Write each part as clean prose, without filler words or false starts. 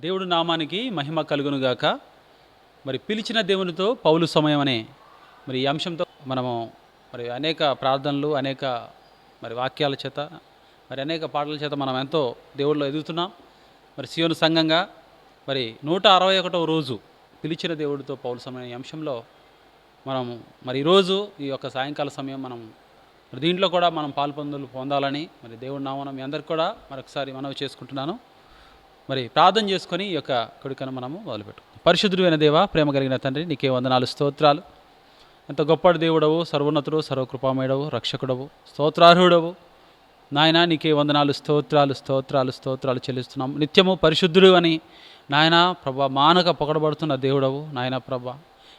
దేవుడు నామానికి మహిమ కలుగునుగాక. మరి పిలిచిన దేవునితో పౌలు సమయం అనే మరి ఈ అంశంతో మనము మరి అనేక ప్రార్థనలు, అనేక మరి వాక్యాల చేత, మరి అనేక పాటల చేత మనం ఎంతో దేవుడిలో ఎదుగుతున్నాం. మరి సియోను సంఘంగా మరి 161వ రోజు పిలిచిన దేవుడితో పౌలు సమయం ఈ అంశంలో మనము మరి ఈరోజు ఈ యొక్క సాయంకాల సమయం మనం మరి దీంట్లో కూడా మనం పొందాలని మరి దేవుడి నామమున మీ అందరికి కూడా మరొకసారి మనవి చేసుకుంటున్నాను. మరి ప్రార్థన చేసుకొని ఈ యొక్క కొడుకను మనము మొదలుపెట్టు. పరిశుద్ధుడైన దేవ, ప్రేమ కలిగిన తండ్రి, నీకే వందనాలు, స్తోత్రాలు. ఎంత గొప్ప దేవుడవు, సర్వోన్నతుడు, సర్వకృపామయుడవు, రక్షకుడవు, స్తోత్రార్హుడవు నాయన. నీకే వందనాలు, స్తోత్రాలు స్తోత్రాలు స్తోత్రాలు చెల్లిస్తున్నాం. నిత్యము పరిశుద్ధుడు అని నాయన ప్రభా మానక పొగడబడుతున్న దేవుడవు నాయన ప్రభా.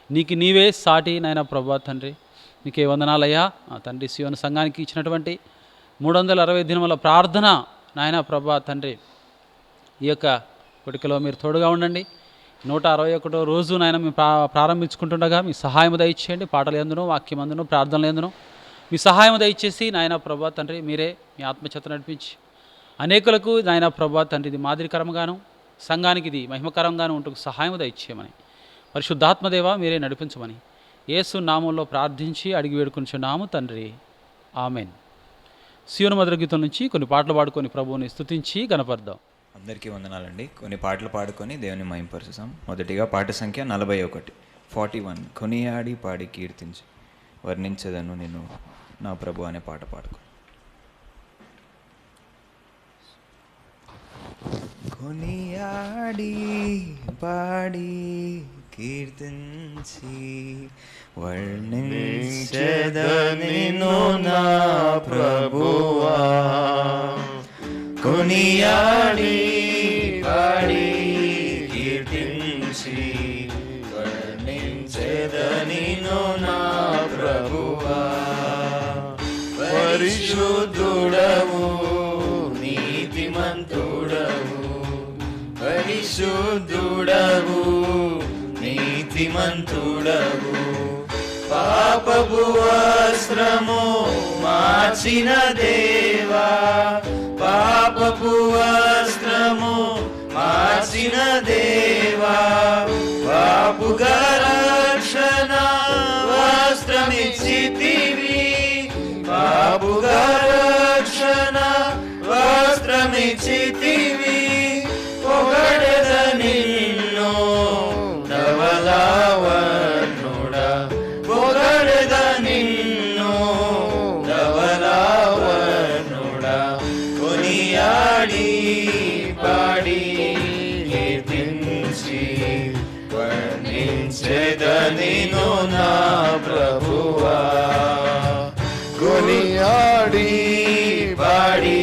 నీకు నీవే సాటి నాయన ప్రభా తండ్రి. నీకే వందనాలయ్యా తండ్రి. సియోను సంఘానికి ఇచ్చినటువంటి 360 దినముల ప్రార్థన నాయన ప్రభా తండ్రి, ఈ యొక్క కొడుకలో మీరు తోడుగా ఉండండి. 161వ రోజు నాయన మేము ప్రారంభించుకుంటుండగా మీ సహాయం దయచేయండి. పాటలు ఎందును, వాక్యం అందును, ప్రార్థనలు ఎందును మీ సహాయం దయచేసి నాయన ప్రభా తండ్రి, మీరే మీ ఆత్మచేత నడిపించి అనేకులకు నాయన ప్రభా తండ్రి ఇది మాదిరికరంగాను, సంఘానికి ఇది మహిమకరంగాను ఉంటూ సహాయం దయచేయమని, పరిశుద్ధాత్మదేవ మీరే నడిపించమని యేసు నామంలో ప్రార్థించి అడిగి వేడుకొంచున్నాము తండ్రి, ఆమెన్. సియోను మధుర గీతం నుంచి కొన్ని పాటలు పాడుకొని ప్రభువుని స్తుతించి గణపర్దాం. అందరికీ వందనాలండి. కొన్ని పాటలు పాడుకొని దేవుని మహింపరుస్తాం. మొదటిగా పాట సంఖ్య 41 కొనియాడి పాడి కీర్తించి వర్ణించదను నేను నా ప్రభు అనే పాట పాడుకో. కొనియాడి పాడి కీర్తించి వర్ణించదను నా ప్రభువా. కొనియాడి పాడి కీర్తించి వర్ణించెదనిను నా ప్రభువా. పరిశుద్ధుడవు నీతిమంతుడవు, పరిశుద్ధుడవు నీతిమంతుడవు. పాపపు వస్త్రము మార్చిన దేవా, పాపపు వస్త్రము మార్చిన దేవా. పాపుగా రక్షణ వస్త్రమిచ్చితివి, పాపుగా రక్షణ వస్త్రమిచ్చితివి. పొగడెద నిన్ను ధవలవర్ణుడా, పొగడెద నిన్ను ధవలవర్ణుడా. కొనియాడి పాడి కీర్తించి వర్ణించెదనిను నా ప్రభువా. కొనియాడి పాడి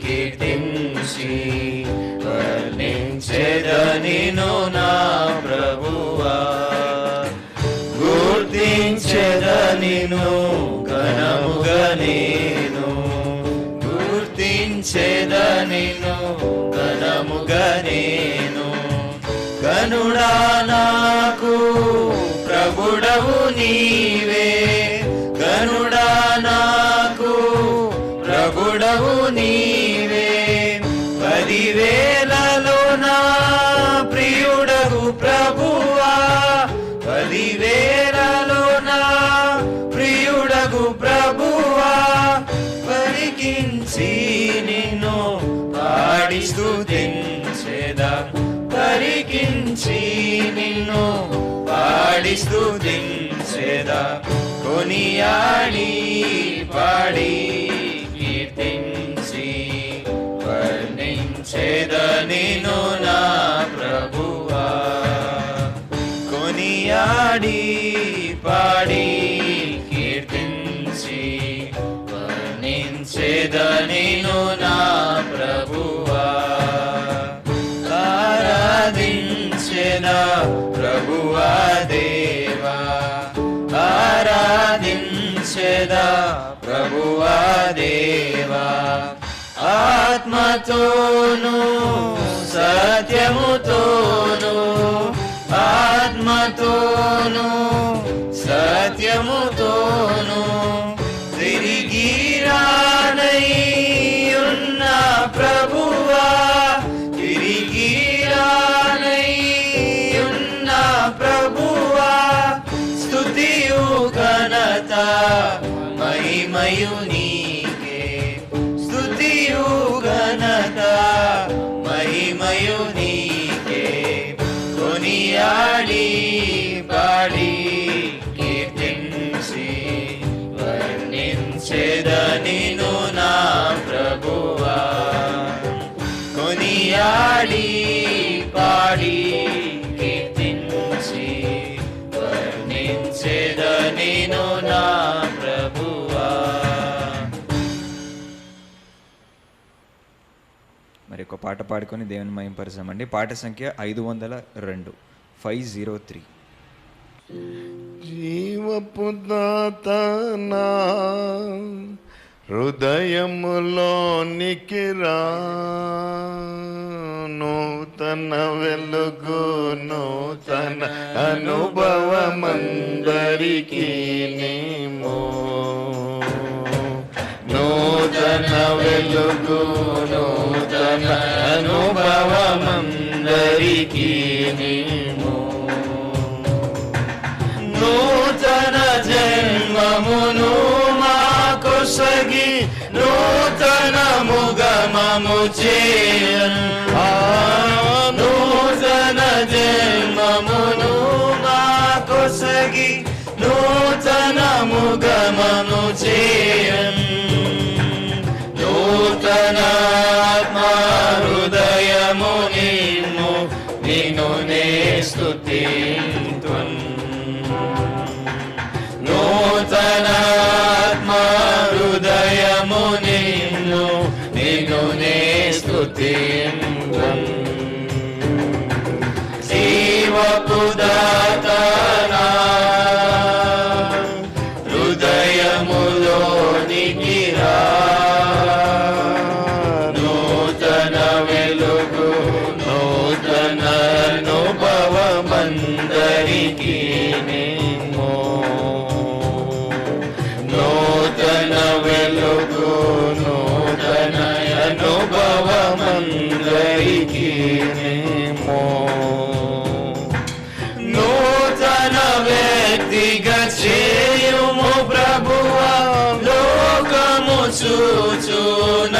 కీర్తించి వర్ణించెదనిను నా ప్రభువా. గుర్తించెదనిను ఘనముగా నేను, గుర్తించెదనిను ఘనముగా నేను. గనుడా నాకు ప్రభుడవు నీవే, గనుడా నాకు ప్రభుడవు నీవే. 10,000లో నా ప్రియుడవు ప్రభువా, 10,000లో నా ప్రియుడగు ప్రభువా. పరికించి నిన్ను పాడి స్తుతించెదా, పరికించి నిన్ను పాడి స్తుతించెదా. కొనియాడి పాడి కీర్తించి వర్ణించెదనిను నా ప్రభువా. కొనియాడి పాడి కీర్తించి వర్ణించెదనిను నా ప్రభువా. ఆరాధించెదా ప్రభువా దేవా, ఆరాధించెదా ప్రభువా దేవా. ఆత్మతోను సత్యముతోను, ఆత్మతోను సత్యముతోను. తిరిగి రానయ్యున్న ప్రభువా, తిరిగి రా మహిమయు నీకే, స్తుతియు ఘనత మహిమయు నీకే, కొనియాడి పాడి కీర్తించి వర్ణించెదనిను నా ప్రభువా. కొనియాడి పాడి కీర్తించి వర్ణించెదనిను నా ప్రభువా. మరి ఒక పాట పాడుకొని దేవుని మహింపరచామండి. పాట సంఖ్య 502, 503. జీవపు దాత నా హృదయములోనికి రా, నూతన వెలుగు నూతన అనుభవమందరికీ నీమో. నూతన వెలుగు నూతన అనుభవమందరికీ నీమో. నూతన జన్మమును మాకొసగి నూతన ముగమము చేయను. నూతన జన్మమును మాకొసగి నూతన ముగమము చేయను. నూతన ఆత్మా హృదయము నిన్ను నిన్ను నే స్తుతింతున్. నూతన ఆత్మా హృదయము నిన్ను నిన్ను నే స్తుతింతున్. జీవపు దాత నా హృదయములోనికి రా, నూతన వెలుగు నూతన అనుభవమందరికీ నీమో. నూతన వెలుగు నూతన అనుభవమందరికీ నీమో. నూతన వ్యక్తిగా చేయుము ప్రభువా, లోకము చూచునట్లు.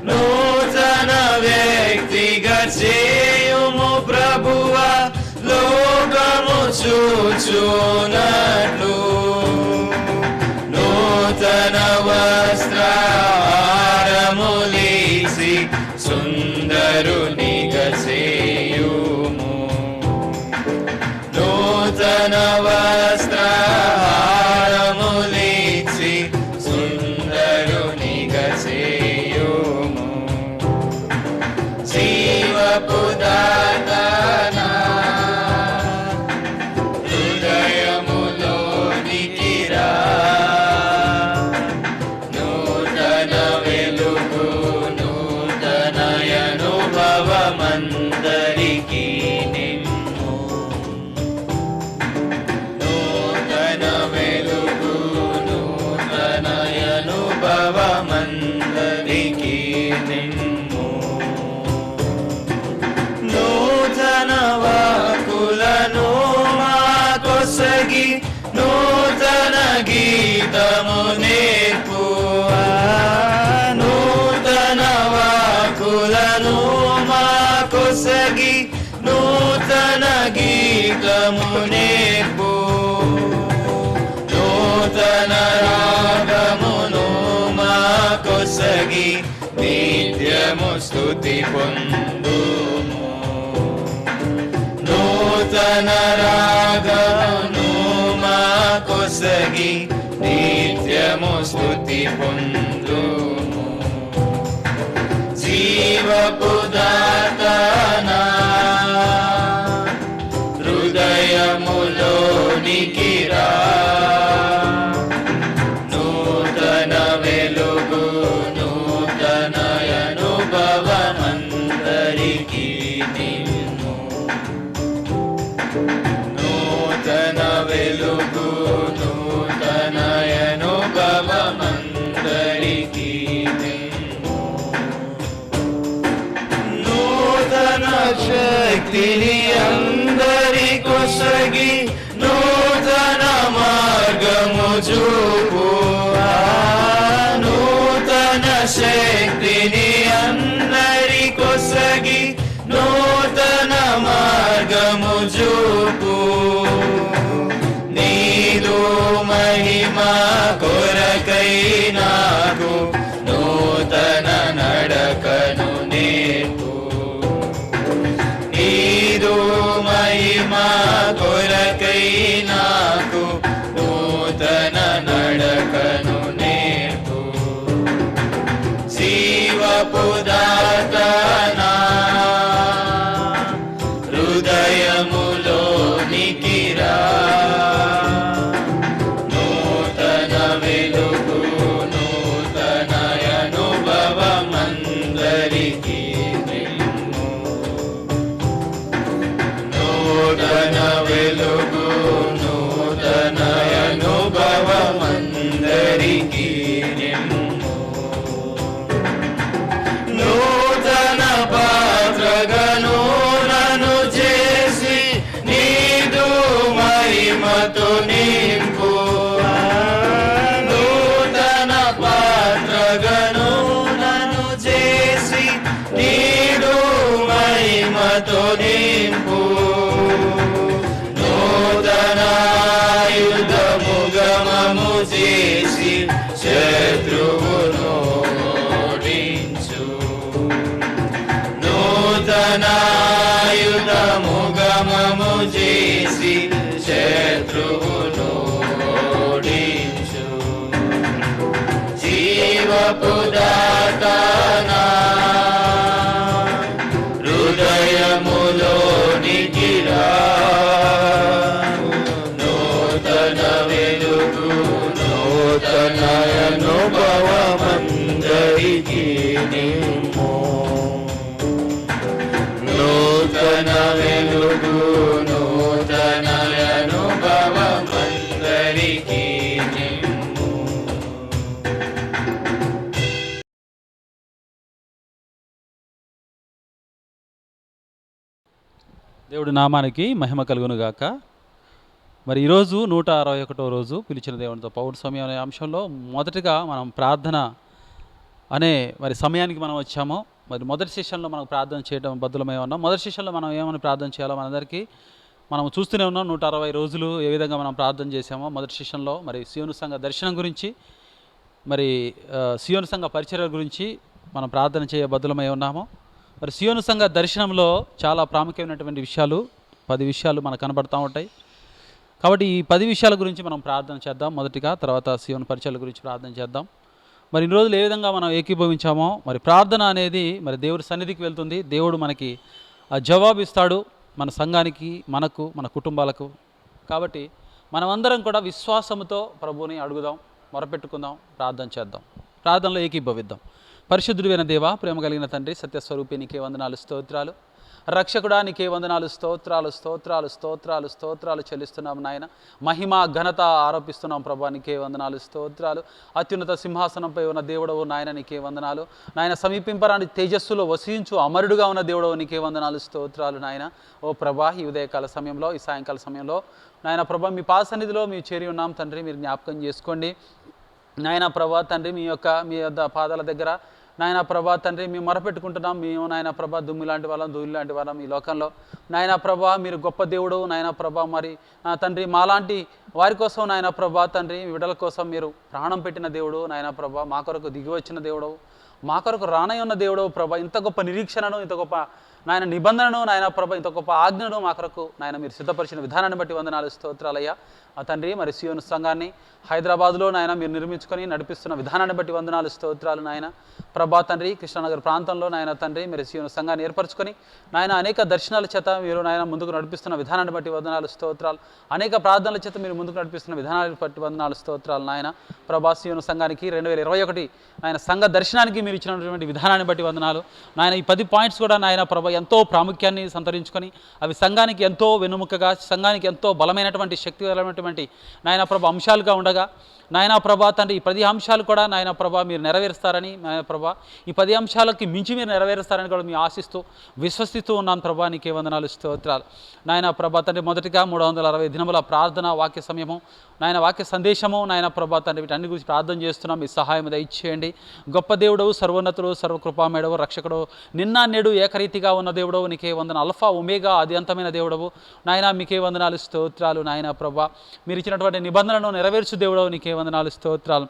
నూతన వ్యక్తిగా చేయుము ప్రభువా, లోకము చూచునట్లు. నూతన వస్త్రహారములీసి సుందరునిగా చేయుము. నూతన వస్త్రహారములీసి సుందరునిగా చేయుము. జీవపు దాత నా హృదయములోనికి రా, నూతన వెలుగు నూతన అనుభవమందరికీ నిమ్ము. నూతన వెలుగు నూతన అనుభవమందరికీ నిమ్ము. నూతన వాకులను మాకొసగి నూతన గీతము నేర్పు. నూతన వాకులను మాకొసగి నూతన గీతము నేర్పు. నూతన రాగమును మాకొసగి నిత్యము స్తుతి పొందుము. నూతన రాగమును మాకొసగి నిత్యము స్తుతి పొందుము. జీవపు దాత నా హృదయములోనికి రా, నూతన వెలుగు నూతన అనుభవమందరికీ నిమ్ము. నూతన వెలుగు నూతన అనుభవమందరికీ నిమ్ము. నూతన శక్తిని అందరికొసగి నూతన మార్గము చూ చూపు నీదు మహిమ కొరకై నాకు నూతన నడకను నేర్పు నీదు మహిమ కొరకై నాకు నూతన నడకను నేర్పు జీవపు దాతనా హృదయములోనికి రా నూతన వెలుగు నూతన అనుభవమందరికీ నిమ్ము నూతన వెలుగు నూతన అనుభవమందరికీ నిమ్ము నూతన పాత్రగను నన్ను చేసి నీదు మహిమతో నింపు నూతన పాత్రగను నన్ను చేసి నీదు మహిమతో నింపు నూతన యుద్ధముగమము చేసి శత్రువును ఓడించు నూతనాయుధముగమము చేసి శత్రువును ఓడించు జీవపు దాతనా హృదయములోనికి రా నూతన వెలుగు నూతన అనుభవమందరికీ నిమ్ము నూతన వెలుగు నూతన అనుభవమందరికీ నిమ్ము దేవుడి నామానికి మహిమ కలుగును గాక. మరి ఈరోజు 161వ రోజు పిలిచిన దేవునితో పౌరు సమయం అనే అంశంలో మొదటిగా మనం ప్రార్థన అనే మరి సమయానికి మనం వచ్చాము. మరి మొదటి సెషన్లో మనం ప్రార్థన చేయడం బద్దులమై ఉన్నాం. మొదటి సెషన్లో మనం ఏమని ప్రార్థన చేయాలో మనందరికీ మనం చూస్తూనే ఉన్నాం. 160 రోజులు ఏ విధంగా మనం ప్రార్థన చేసామో మొదటి సెషన్లో మరి సియోను సంఘ దర్శనం గురించి మరి సియోను సంఘ పరిచర్య గురించి మనం ప్రార్థన చేయ బద్దులమై ఉన్నాము. మరి సియోను సంఘ దర్శనంలో చాలా ప్రాముఖ్యమైనటువంటి విషయాలు 10 విషయాలు మనకు కనబడుతూ ఉంటాయి. కాబట్టి ఈ 10 విషయాల గురించి మనం ప్రార్థన చేద్దాం మొదటిగా. తర్వాత సియోను పరిచర్యల గురించి ప్రార్థన చేద్దాం. మరి ఇన్ని రోజులు ఏ విధంగా మనం ఏకీభవించామో మరి ప్రార్థన అనేది మరి దేవుడి సన్నిధికి వెళ్తుంది. దేవుడు మనకి జవాబు ఇస్తాడు, మన సంఘానికి, మనకు, మన కుటుంబాలకు. కాబట్టి మనమందరం కూడా విశ్వాసంతో ప్రభువుని అడుగుదాం, మొరపెట్టుకుందాం, ప్రార్థన చేద్దాం, ప్రార్థనలో ఏకీభవిద్దాం. పరిశుద్ధుడైన దేవా, ప్రేమ కలిగిన తండ్రి, సత్యస్వరూపి, నీకే వందనాలు, స్తోత్రాలు. రక్షకుడా, నీకే వందనాలు, స్తోత్రాలు స్తోత్రాలు స్తోత్రాలు స్తోత్రాలు చెల్లిస్తున్నాం నాయన. మహిమ ఘనత ఆరోపిస్తున్నాం ప్రభా, నీకే వందనాలు, స్తోత్రాలు. అత్యున్నత సింహాసనంపై ఉన్న దేవుడవు నాయన, నీకే వందనాలు నాయన. సమీపింపరాని తేజస్సులో వసించు అమరుడుగా ఉన్న దేవుడవు, నీకే వందనాలు, స్తోత్రాలు నాయన. ఓ ప్రభా, ఈ ఉదయకాల సమయంలో, ఈ సాయంకాల సమయంలో నాయన ప్రభా, మీ పాసన్నిధిలో మేము చేరి ఉన్నాం తండ్రి. మీరు జ్ఞాపకం చేసుకోండి నాయన ప్రభా తండ్రి. మీ యొద్ద పాదాల దగ్గర నాయన ప్రభా తండ్రి మేము మొరపెట్టుకుంటున్నాం. మేము నాయన ప్రభా దుమ్ము లాంటి వాళ్ళం, ధూళి లాంటి వాళ్ళం ఈ లోకంలో. నాయన ప్రభా, మీరు గొప్ప దేవుడు నాయన ప్రభా. మరి తండ్రి మాలాంటి వారి కోసం నాయన ప్రభా తండ్రి, విడల కోసం మీరు ప్రాణం పెట్టిన దేవుడు నాయన ప్రభా. మా కొరకు దిగి వచ్చిన దేవుడు, మా కొరకు రానై ఉన్న దేవుడు ప్రభా. ఇంత గొప్ప నిరీక్షణను, ఇంత గొప్ప నాయన నిబంధనను నాయన ప్రభా, ఇంత గొప్ప ఆజ్ఞను మా కొరకు నాయన మీరు సిద్ధపరిచిన విధానాన్ని బట్టి వందనాలు, స్తోత్రాలయ్యా తండ్రి. మరి సియోను సంఘాన్ని హైదరాబాద్లో నాయన మీరు నిర్మించుకొని నడిపిస్తున్న విధానాన్ని బట్టి వందనాలు, స్తోత్రాలు నాయన ప్రభా తండ్రి. కృష్ణానగర్ ప్రాంతంలో నాయన తండ్రి మీరు సియోను సంఘాన్ని ఏర్పరచుకొని నాయన అనేక దర్శనాల చేత మీరు నాయన ముందుకు నడిపిస్తున్న విధానాన్ని బట్టి వందనాలు, స్తోత్రాలు. అనేక ప్రార్థనల చేత మీరు ముందుకు నడిపిస్తున్న విధానాన్ని బట్టి వందనాలు, స్తోత్రాలు నాయన ప్రభా. సియోను సంఘానికి 2021 ఆయన సంఘ దర్శనానికి మీరు ఇచ్చినటువంటి విధానాన్ని బట్టి వందనాలు నాయన. ఈ 10 పాయింట్స్ కూడా నాయన ప్రభా ఎంతో ప్రాముఖ్యాన్ని సంతరించుకొని అవి సంఘానికి ఎంతో వెన్నుముకగా, సంఘానికి ఎంతో బలమైనటువంటి శక్తికరమైనటువంటి నాయన ప్రభా అంశాలుగా ఉండగా నాయన ప్రభా తండ్రి, ఈ 10 అంశాలు కూడా నాయన ప్రభా మీరు నెరవేరుస్తారని నాయన ప్రభా, ఈ 10 అంశాలకి మించి మీరు నెరవేరుస్తారని కూడా మేము ఆశిస్తూ విశ్వసిస్తూ ఉన్నాను ప్రభా. నీకే వందనాలు, స్తోత్రాలు నాయన ప్రభా తండ్రి. మొదటిగా 360 దినముల ప్రార్థన, వాక్య సమయము నాయన, వాక్య సందేశము నాయన ప్రభా తండ్రి, వీటన్ని గురించి ప్రార్థన చేస్తున్నాం. మీ సహాయం దయచేయండి. గొప్ప దేవుడు, సర్వోన్నతుడు, సర్వకృపామేడవు, రక్షకుడు, నిన్న నేడు ఏకరీతిగా ఉన్న దేవుడవు నీకే వందన, అల్ఫా ఒమేగా ఆది అంతమైన దేవుడవు నాయన మీకే వందనాలు స్తోత్రాలు. నాయన ప్రభా మీరు ఇచ్చినటువంటి నిబంధనలను నెరవేర్చు దేవుడవు నీకే వందనాలు స్తోత్రాలు.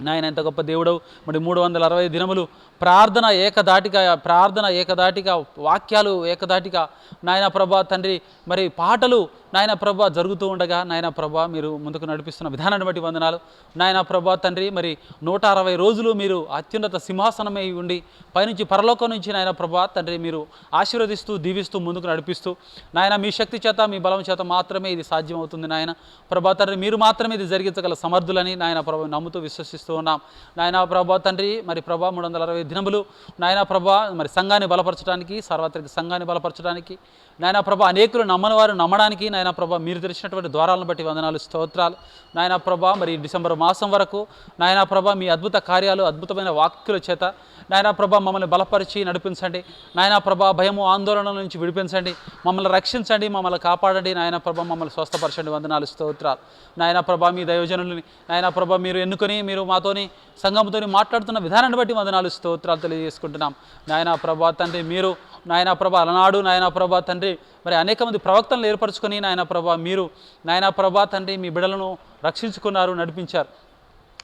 నాయన ఎంత గొప్ప దేవుడవు. మరి 360 దినములు ప్రార్థన ఏకదాటిగా వాక్యాలు ఏకదాటిగా నాయన ప్రభా తండ్రి మరి పాటలు నాయన ప్రభా జరుగుతూ ఉండగా నాయన ప్రభా మీరు ముందుకు నడిపిస్తున్న విధానాన్ని బట్టి వందనాలు. నాయన ప్రభా తండ్రి మరి 160 రోజులు మీరు అత్యున్నత సింహాసనమై ఉండి పైనుంచి పరలోకం నుంచి నాయన ప్రభా తండ్రి మీరు ఆశీర్వదిస్తూ దీవిస్తూ ముందుకు నడిపిస్తూ నాయన మీ శక్తి చేత మీ బలం చేత మాత్రమే ఇది సాధ్యమవుతుంది నాయన ప్రభా తండ్రి. మీరు మాత్రమే ఇది జరిగించగల సమర్థులని నాయన ప్రభా నమ్ముతూ విశ్వసిస్తూ ఉన్నాం నాయన ప్రభా తండ్రి. మరి ప్రభా 360 దినములు నాయన ప్రభా మరి సంఘాన్ని బలపరచడానికి, సార్వత్రిక సంఘాన్ని బలపరచడానికి నాయన ప్రభా అనేకులు నమ్మని వారు నమ్మడానికి నాయన ప్రభా మీరు తెరిచినటువంటి ద్వారాలను బట్టి వందనాలు స్తోత్రాలు. నాయన ప్రభా మరి డిసెంబర్ మాసం వరకు నాయన ప్రభా మీ అద్భుత కార్యాలు అద్భుతమైన వాక్యుల చేత నాయన ప్రభా మమ్మల్ని బలపరిచి నడిపించండి నాయన ప్రభా. భయము ఆందోళన నుంచి విడిపించండి, మమ్మల్ని రక్షించండి, మమ్మల్ని కాపాడండి నాయన ప్రభా. మమ్మల్ని స్వస్థపరచండి, వందనాలు స్తోత్రాలు. నాయన ప్రభా మీ దైవజనులని నాయన ప్రభా మీరు ఎన్నుకొని మీరు మాతోని సంఘంతోని మాట్లాడుతున్న విధానాన్ని బట్టి వందనాలు స్తోత్రాలు తెలియజేసుకుంటున్నాం నాయన ప్రభా తండ్రి. మీరు నాయన ప్రభా అలనాడు నాయన ప్రభా తండ్రి మరి అనేక మంది ప్రవక్తలను ఏర్పరచుకొని నాయన ప్రభా మీరు నాయన ప్రభా తండ్రి మీ బిడ్డలను రక్షించుకున్నారు, నడిపించారు.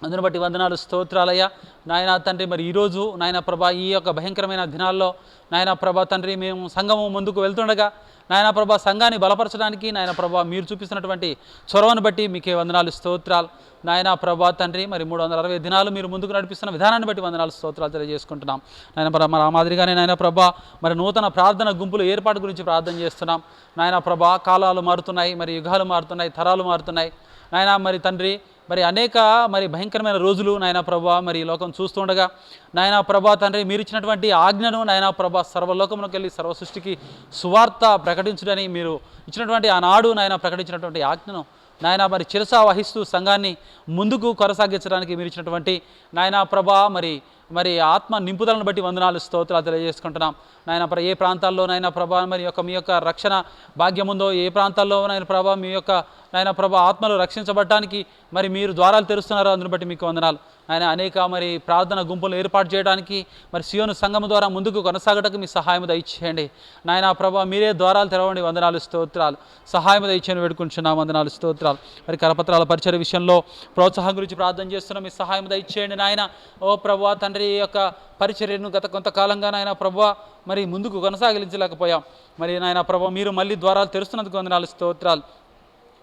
అందుని బట్టి వందనాలు స్తోత్రాలయ్యా నాయన తండ్రి. మరి ఈరోజు నాయన ప్రభా ఈ యొక్క భయంకరమైన దినాల్లో నాయన ప్రభా తండ్రి మేము సంఘము ముందుకు వెళ్తుండగా నాయన ప్రభా సంఘాన్ని బలపరచడానికి నాయన ప్రభా మీరు చూపిస్తున్నటువంటి చొరవను బట్టి మీకే వందనాలు స్తోత్రాలు నాయన ప్రభా తండ్రి. మరి 360 దినాలు మీరు ముందుకు నడిపిస్తున్న విధానాన్ని బట్టి వందనాలు స్తోత్రాలు తెలియజేసుకుంటున్నాం నాయన ప్రభా. మరి ఆ మాదిరిగానే నాయన ప్రభా మరి నూతన ప్రార్థన గుంపులు ఏర్పాటు గురించి ప్రార్థన చేస్తున్నాం నాయన ప్రభా. కాలాలు మారుతున్నాయి, మరి యుగాలు మారుతున్నాయి, తరాలు మారుతున్నాయి నాయన. మరి తండ్రి మరి అనేక మరి భయంకరమైన రోజులు నాయన ప్రభా మరి ఈ లోకం చూస్తుండగా నాయన ప్రభా తండ్రి మీరు ఇచ్చినటువంటి ఆజ్ఞను నాయన ప్రభా సర్వలోకంలోకి వెళ్ళి సర్వ సృష్టికి సువార్త ప్రకటించడని మీరు ఇచ్చినటువంటి ఆనాడు నాయన ప్రకటించినటువంటి ఆజ్ఞను నాయన మరి చిరసా వహిస్తూ సంఘాన్ని ముందుకు కొనసాగించడానికి మీరు ఇచ్చినటువంటి నాయన ప్రభా మరి ఆత్మ నింపుదలను బట్టి వందనాలు స్తోత్రాలు తెలియజేసుకుంటున్నాం నాయన. ఏ ప్రాంతాల్లో నాయన ప్రభా మరి మీ యొక్క రక్షణ భాగ్యం ఉందో, ఏ ప్రాంతాల్లో నాయన ప్రభా మీ యొక్క నాయన ప్రభా ఆత్మలు రక్షించబడటానికి మరి మీరు ద్వారాలు తెరుస్తున్నారో అందుని బట్టి మీకు వందనాలు ఆయన. అనేక మరి ప్రార్థన గుంపులు ఏర్పాటు చేయడానికి మరి సియోను సంఘం ద్వారా ముందుకు కొనసాగటకు మీ సహాయం దయచేయండి నాయన ప్రభా. మీరే ద్వారాలు తెరవండి, వందనాలు స్తోత్రాలు. సహాయం దయచేయని వేడుకుంటున్నాం, వందనాలు స్తోత్రాలు. మరి కరపత్రాల పరిచయ విషయంలో ప్రోత్సాహం గురించి ప్రార్థన చేస్తున్నాం, మీ సహాయం దయచేయండి నాయన. ఓ ప్రభా తండ్రి ఈ యొక్క పరిచర్యను గత కొంతకాలంగా నాయన ప్రభా మరి ముందుకు కొనసాగించలేకపోయాం. మరి నాయన ప్రభా మీరు మళ్ళీ ద్వారాలు తెరుస్తున్నందుకు వందనాలు స్తోత్రాలు.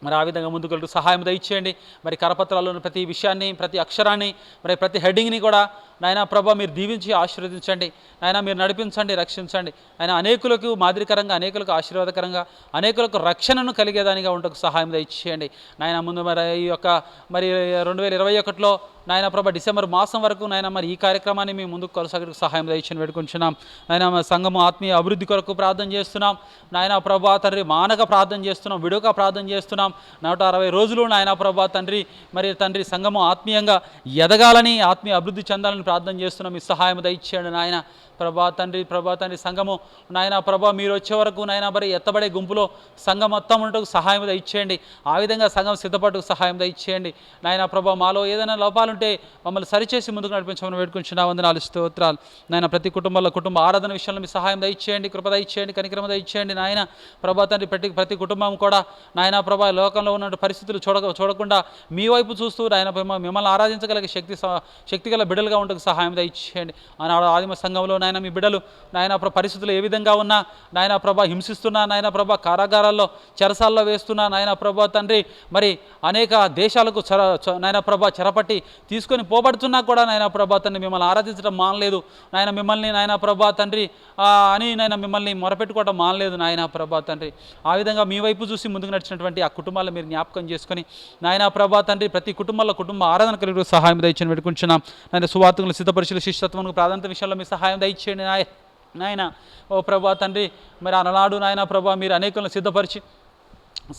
మరి ఆ విధంగా ముందుకు వెళ్తూ సహాయం దయచేయండి. మరి కరపత్రాల్లోని ప్రతి విషయాన్ని, ప్రతి అక్షరాన్ని, మరి ప్రతి హెడ్డింగ్ని కూడా నాయన ప్రభా మీరు దీవించి ఆశీర్వదించండి ఆయన. మీరు నడిపించండి, రక్షించండి ఆయన. అనేకులకు మాదిరికరంగా, అనేకులకు ఆశీర్వాదకరంగా, అనేకులకు రక్షణను కలిగేదానిగా ఉండకు సహాయం దయచేయండి నాయన. ముందు మరి ఈ యొక్క మరి 2021లో నాయన ప్రభా డిసెంబర్ మాసం వరకు నాయన మరి ఈ కార్యక్రమాన్ని మేము ముందుకు కొనసాగడానికి సహాయం దయచేయని వేడుకుంటున్నాం నాయన. సంఘము ఆత్మీయ అభివృద్ధి కొరకు ప్రార్థన చేస్తున్నాం నాయన ప్రభా తండ్రి. మానక ప్రార్థన చేస్తున్నాం, విడుక ప్రార్థన చేస్తున్నాం. 160 రోజులు నాయన ప్రభా తండ్రి మరి తండ్రి సంఘము ఆత్మీయంగా ఎదగాలని, ఆత్మీయ అభివృద్ధి చెందాలని ప్రార్థన చేస్తున్నాం, మీ సహాయం దయచేయండి నాయన. ప్రభా తండ్రి సంఘము నాయన ప్రభా మీరు వచ్చే వరకు నాయన మరి ఎత్తబడే గుంపులో సంఘం మొత్తం ఉండటకు సహాయం దయచేయండి. ఆ విధంగా సంఘం సిద్ధపడకు సహాయం దయచేయండి నాయన ప్రభా. మాలో ఏదైనా లోపాలుంటే మమ్మల్ని సరిచేసి ముందుకు నడిపించమని వేడుకుంటున్నా, వందనాలు స్తోత్రాలు నాయన. ప్రతి కుటుంబంలో కుటుంబ ఆరాధన విషయంలో మీ సహాయం దయచేయండి, కృప దయచేయండి, కనికరమ దయచేయండి నాయన ప్రభా తండ్రి. ప్రతి కుటుంబం కూడా నాయన ప్రభా లోకంలో ఉన్న పరిస్థితులు చూడకుండా మీ వైపు చూస్తూ నాయన మిమ్మల్ని ఆరాధించగలిగే శక్తిగల బిడ్డలుగా ఉండకు సహాయం దయచేయండి. ఆనాడు ఆదిమ సంఘంలో నాయన మీ బిడ్డలు నాయన పరిస్థితులు ఏ విధంగా ఉన్నా నాయన ప్రభా హింసిస్తున్నా, నాయన ప్రభా కారాగారాల్లో చెరసాల్లో వేస్తున్నా నాయన ప్రభా తండ్రి. మరి అనేక దేశాలకు నాయన ప్రభా చెరపట్టి తీసుకొని పోబడుతున్నా కూడా నాయన ప్రభా తండ్రి మిమ్మల్ని ఆరాధించడం మానలేదు నాయన. మిమ్మల్ని నాయన ప్రభా తండ్రి అని నాయన మిమ్మల్ని మొరపెట్టుకోవడం మానలేదు నాయన ప్రభా తండ్రి. ఆ విధంగా మీ వైపు చూసి ముందుకు నడిచినటువంటి ఆ కుటుంబాలను మీరు జ్ఞాపకం చేసుకొని నాయన ప్రభా తండ్రి ప్రతి కుటుంబంలో కుటుంబ ఆరాధన కలిగి సహాయం దయచేయని పెట్టుకుంటున్నాం నాయన. సువార్తలను సిద్ధపరిచిన శిష్యత్వం ప్రాధాన్యత విషయంలో మీ సహాయం దయచేయండి నాయన. ఓ ప్రభా తండ్రి మరి అలనాడు నాయన ప్రభా మీరు అనేకులను సిద్ధపరిచి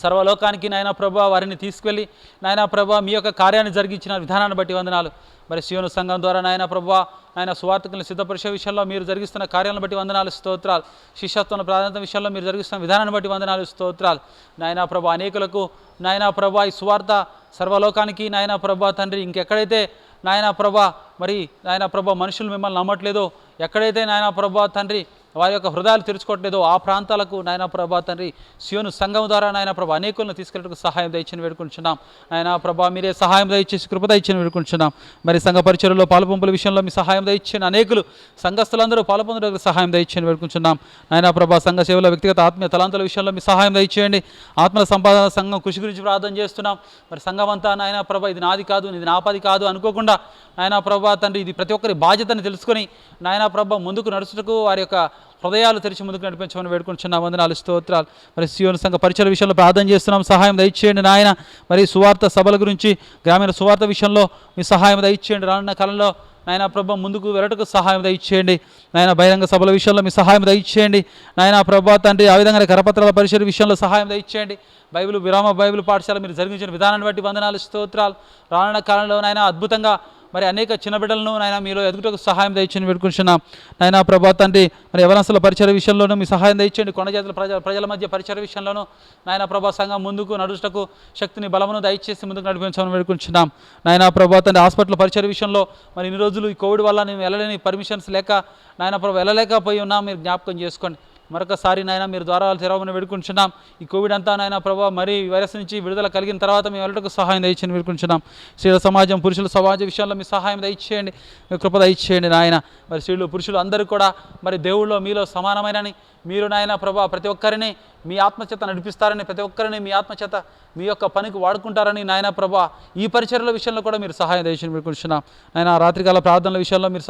సర్వలోకానికి నాయన ప్రభా వారిని తీసుకెళ్ళి నాయన ప్రభా మీ యొక్క కార్యాన్ని జరిగించిన విధానాన్ని బట్టి వందనాలు. మరి సియోను సంఘం ద్వారా నాయన ప్రభా నాయన సువార్తకులను సిద్ధపరిచే విషయంలో మీరు జరిగిస్తున్న కార్యాలను బట్టి వందనాలు స్తోత్రాలు. శిష్యత్వం ప్రాధాన్యత విషయంలో మీరు జరిగిస్తున్న విధానాన్ని బట్టి వందనాలు స్తోత్రాలు నాయన ప్రభా. అనేకులకు నాయన ప్రభా ఈ సువార్త సర్వలోకానికి నాయన ప్రభా తండ్రి ఇంకెక్కడైతే నాయన ప్రభా మరి నాయన ప్రభా మనుషులు మిమ్మల్ని నమ్మట్లేదో, ఎక్కడైతే నాయన ప్రభా తండ్రి వారి యొక్క హృదయాలు తెరుచుకోవట్లేదో ఆ ప్రాంతాలకు నాయనా ప్రభా తండ్రి సియోను సంఘం ద్వారా నాయనా ప్రభా అనేకులను తీసుకెళ్ళటకు సహాయం దయచేసి వేడుకుంటున్నాం. నాయనా ప్రభా మీరే సహాయం దయచేసి కృప దయచేసి వేడుకుంటున్నాం. మరి సంఘ పరిచర్యలో పాలుపంపుల విషయంలో మీ సహాయం దయచేసి అనేకులు సంఘస్థులందరూ పాలుపొందడానికి సహాయం దయచేసి వేడుకుంటున్నాం. నాయనా ప్రభా సంఘ సేవలో వ్యక్తిగత ఆత్మీయ తలాంతుల విషయంలో మీ సహాయం దయచేయండి. ఆత్మల సంపాదన సంఘం కృషి గురించి ప్రార్థన చేస్తున్నాం. మరి సంఘం అంతా నాయనా ప్రభా ఇది నాది కాదు, ఇది నాపది కాదు అనుకోకుండా నాయనా ప్రభా తండ్రి ఇది ప్రతి ఒక్కరి బాధ్యతని తెలుసుకొని నాయనా ప్రభా ముందుకు నడుచుటకు వారి యొక్క హృదయాలు తెరిచి ముందుకు నడిపించమని వేడుకుంటున్నాం. వందనాలు, స్తోత్రాలు. మరి సియోను సంఘ పరిచయ విషయంలో ప్రార్థన చేస్తున్నాం. సహాయం దయచేయండి నాయన. మరి సువార్త సభల గురించి గ్రామీణ సువార్త విషయంలో మీ సహాయం దయచేయండి. రానున్న కాలంలో నాయనా ప్రభా ముందుకు వెళ్ళటకు సహాయం దయచేయండి. నాయన బహిరంగ సభల విషయంలో మీ సహాయం దయచేయండి. నాయనా ప్రభా తండ్రి ఆ విధంగా కరపత్రాల పరిచయ విషయంలో సహాయం దయచేయండి. బైబిల్ పాఠశాల మీరు జరిగించిన విధానాన్ని బట్టి వందనాలు, స్తోత్రాలు. రానున్న కాలంలో నాయన అద్భుతంగా మరి అనేక చిన్న బిడ్డలను నాయన మీలో ఎదుగుటకు సహాయం దయచేయండి వేడుకుంటున్నాం. నాయనా ప్రభా తండ్రి మరి యవనస్తుల పరిచయ విషయంలోనూ మీ సహాయం దయచేయండి. కొండ జాతుల ప్రజల మధ్య పరిచయ విషయంలోనూ నాయనా ప్రభా సంఘం ముందుకు నడుచుటకు శక్తిని బలమును దయచేసి ముందుకు నడిపించమని వేడుకుంటున్నాం. నాయనా ప్రభా తండ్రి హాస్పిటల్ పరిచయ విషయంలో మరి ఇన్ని రోజులు ఈ కోవిడ్ వల్ల నేను వెళ్ళలేని పర్మిషన్స్ లేక నాయనా ప్రభా వెళ్ళలేకపోయి ఉన్నాం. మీరు జ్ఞాపకం చేసుకోండి. మరొకసారి నాయన మీరు ద్వారాలు తెరవమని వేడుకుంటున్నాం. ఈ కోవిడ్ అంతా నాయన ప్రభా మరి వైరస్ నుంచి విడుదల కలిగిన తర్వాత మేము వెళ్ళటకు సహాయం దయచేయండి వేడుకుంటున్నాం. స్త్రీల సమాజం పురుషుల సమాజ విషయంలో మీ సహాయం దయచేయండి, మీ కృప దయచేయండి నాయన. మరి స్త్రీలు పురుషులు అందరూ కూడా మరి దేవుళ్ళో మీలో సమానమైనని మీరు నాయన ప్రభా ప్రతి ఒక్కరిని మీ ఆత్మచేత నడిపిస్తారని, ప్రతి ఒక్కరిని మీ ఆత్మచేత మీ యొక్క పనికి వాడుకుంటారని నాయన ప్రభా ఈ పరిచర్యల విషయంలో కూడా మీరు సహాయం దయచేయండి వేడుకుంటున్నాం. నాయన రాత్రికాల ప్రార్థనల విషయంలో మీరు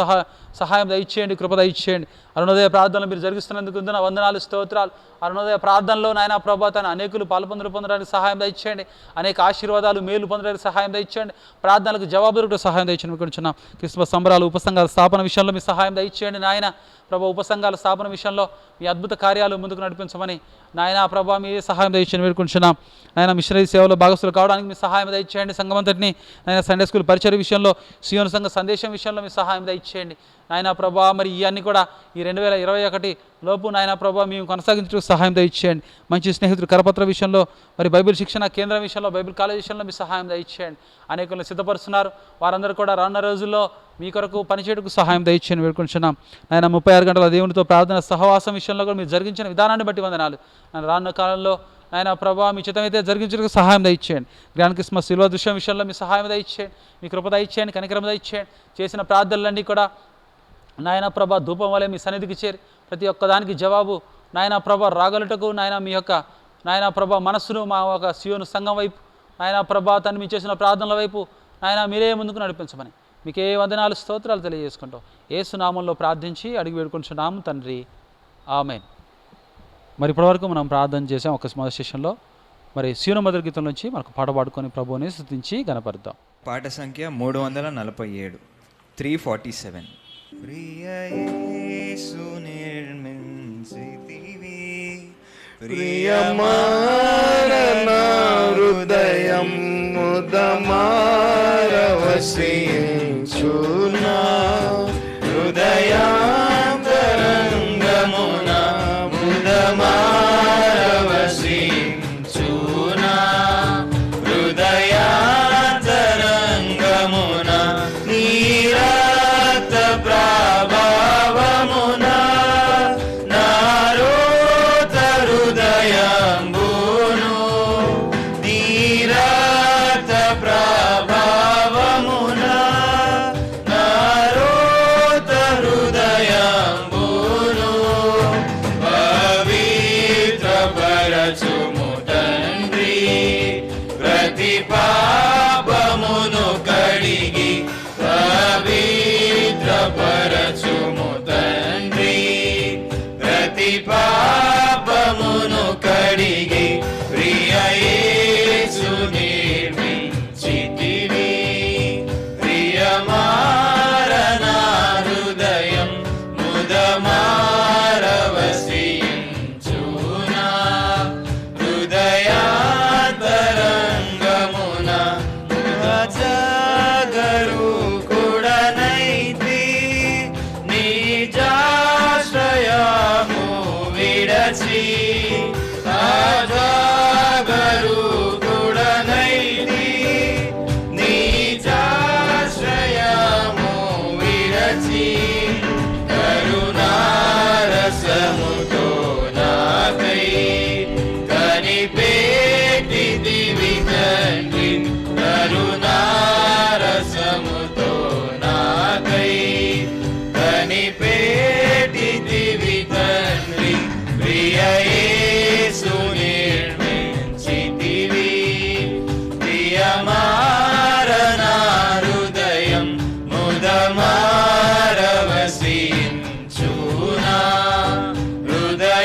సహాయం దయచేయండి, కృప దయచేయండి. అరుణోదయ ప్రార్థనలు మీరు జరిగిస్తున్నందుకు వందనాలు, స్తోత్రాలు. అరుణోదయ ప్రార్థనలో నాయన ప్రభా తన అనేకులు పొందడానికి సహాయం దయచేయండి. అనేక ఆశీర్వాదాలు మేలు పొందడానికి సహాయం దయచేయండి. ప్రార్థనలకు జవాబు దొరకడానికి సహాయం దయచేయండి వేడుకుంటున్నాం. క్రిస్మస్ సంబరాలు ఉపసంఘాల స్థాపన విషయంలో మీ సహాయం దయచేయండి నాయన ప్రభా. ఉపసంఘాల స్థాపన విషయంలో మీ అద్భుత కార్యాలు ముందుకు నడిపించమని నాయన ప్రభా మీ సహాయం దయచేయండి వేడుకుంటున్నాం. ఆయన మిషనరీ సేవలో భాగస్తులు కావడానికి మీ సహాయం దయచేయండి. సంఘమంతటిని ఆయన సండే స్కూల్ పరిచయ విషయంలో సియోను సంఘ సందేశం విషయంలో మీ సహాయం దయచేయండి నాయన ప్రభా. మరి ఇవన్నీ కూడా ఈ 2021 లోపు నాయన ప్రభా మేము కొనసాగించడానికి సహాయం దయచేయండి. మంచి స్నేహితులు కరపత్ర విషయంలో మరి బైబిల్ శిక్షణ కేంద్రం విషయంలో బైబిల్ కాలేజ్ విషయంలో మీ సహాయం దయచేయండి. అనేకులను సిద్ధపరుస్తున్నారు. వారందరూ కూడా రానున్న రోజుల్లో మీ కొరకు పనిచేయడానికి సహాయం దయచేయండి వేడుకుంటున్నాం. ఆయన 36 గంటల దేవునితో ప్రార్థన సహవాసం విషయంలో కూడా మీరు జరిగించిన విధానాన్ని బట్టి వందనాలు. రానున్న కాలంలో ఆయన ప్రభా మీ చిత్తమైతే జరిగించడానికి సహాయం దయచేయండి. గ్రాండ్ క్రిస్మస్ శిలువ దృశ్యం విషయంలో మీ సహాయం దయచేయండి, మీ కృప దయచేయండి, కనికరం దయచేయండి. చేసిన ప్రార్థనలన్నీ కూడా నాయన ప్రభా ధూపం వలె మీ సన్నిధికి చేరి ప్రతి ఒక్కదానికి జవాబు నాయన ప్రభా రాగలుటకు నాయన మీ యొక్క నాయన ప్రభా మనస్సును మా ఒక సియోను సంఘం వైపు నాయన ప్రభా తను మీ చేసిన ప్రార్థనల వైపు నాయన మీరే ముందుకు నడిపించమని మీకే వందనాలు, స్తోత్రాలు తెలియజేసుకుంటాం. యేసు నామంలో ప్రార్థించి అడిగి వేడుకుంటున్నాము తండ్రి, ఆమేన్. మరి ఇప్పటివరకు మనం ప్రార్థన చేసాం ఒక మొదటి సెషన్లో. మరి సియోను మధుర గీతం నుంచి మనకు పాట పాడుకొని ప్రభువుని స్తుతించి గణపరుద్దాం. పాట సంఖ్య 347, 347. ప్రియ యేసు నిర్మించితివి ప్రియమాన హృదయం ముదమారవసించునా హృదయాంతరంగమున ముదమారవసించునా హృదయాంతరంగమున నీరత ప్రభావమున నారోత హృదయంబును నీరత ప్రభావమున నారోత హృదయంబును పవిత్రపరచుము తండ్రి ప్రతి పాపమును కడిగి పవిత్రపరచుము తండ్రి ప్రతి పాపమును కడిగి ప్రియ యేసు నిర్మించితివి ప్రియమారణ హృదయం ముదమారవసించునా హృదయాంతరంగమున జాగరూకుడనైతి నిజాశ్రయము విడచి జాగరూకుడనైతి నిజాశ్రయము విడచి కరుణారస కనిపెట్టితివి తండ్రి కరుణారసముతో నాకై కనిపెట్టితివి తండ్రి ప్రియ యేసు నిర్మించితివి ప్రియమారణ హృదయం ముదమారవసించునా హృదయాంతరంగమున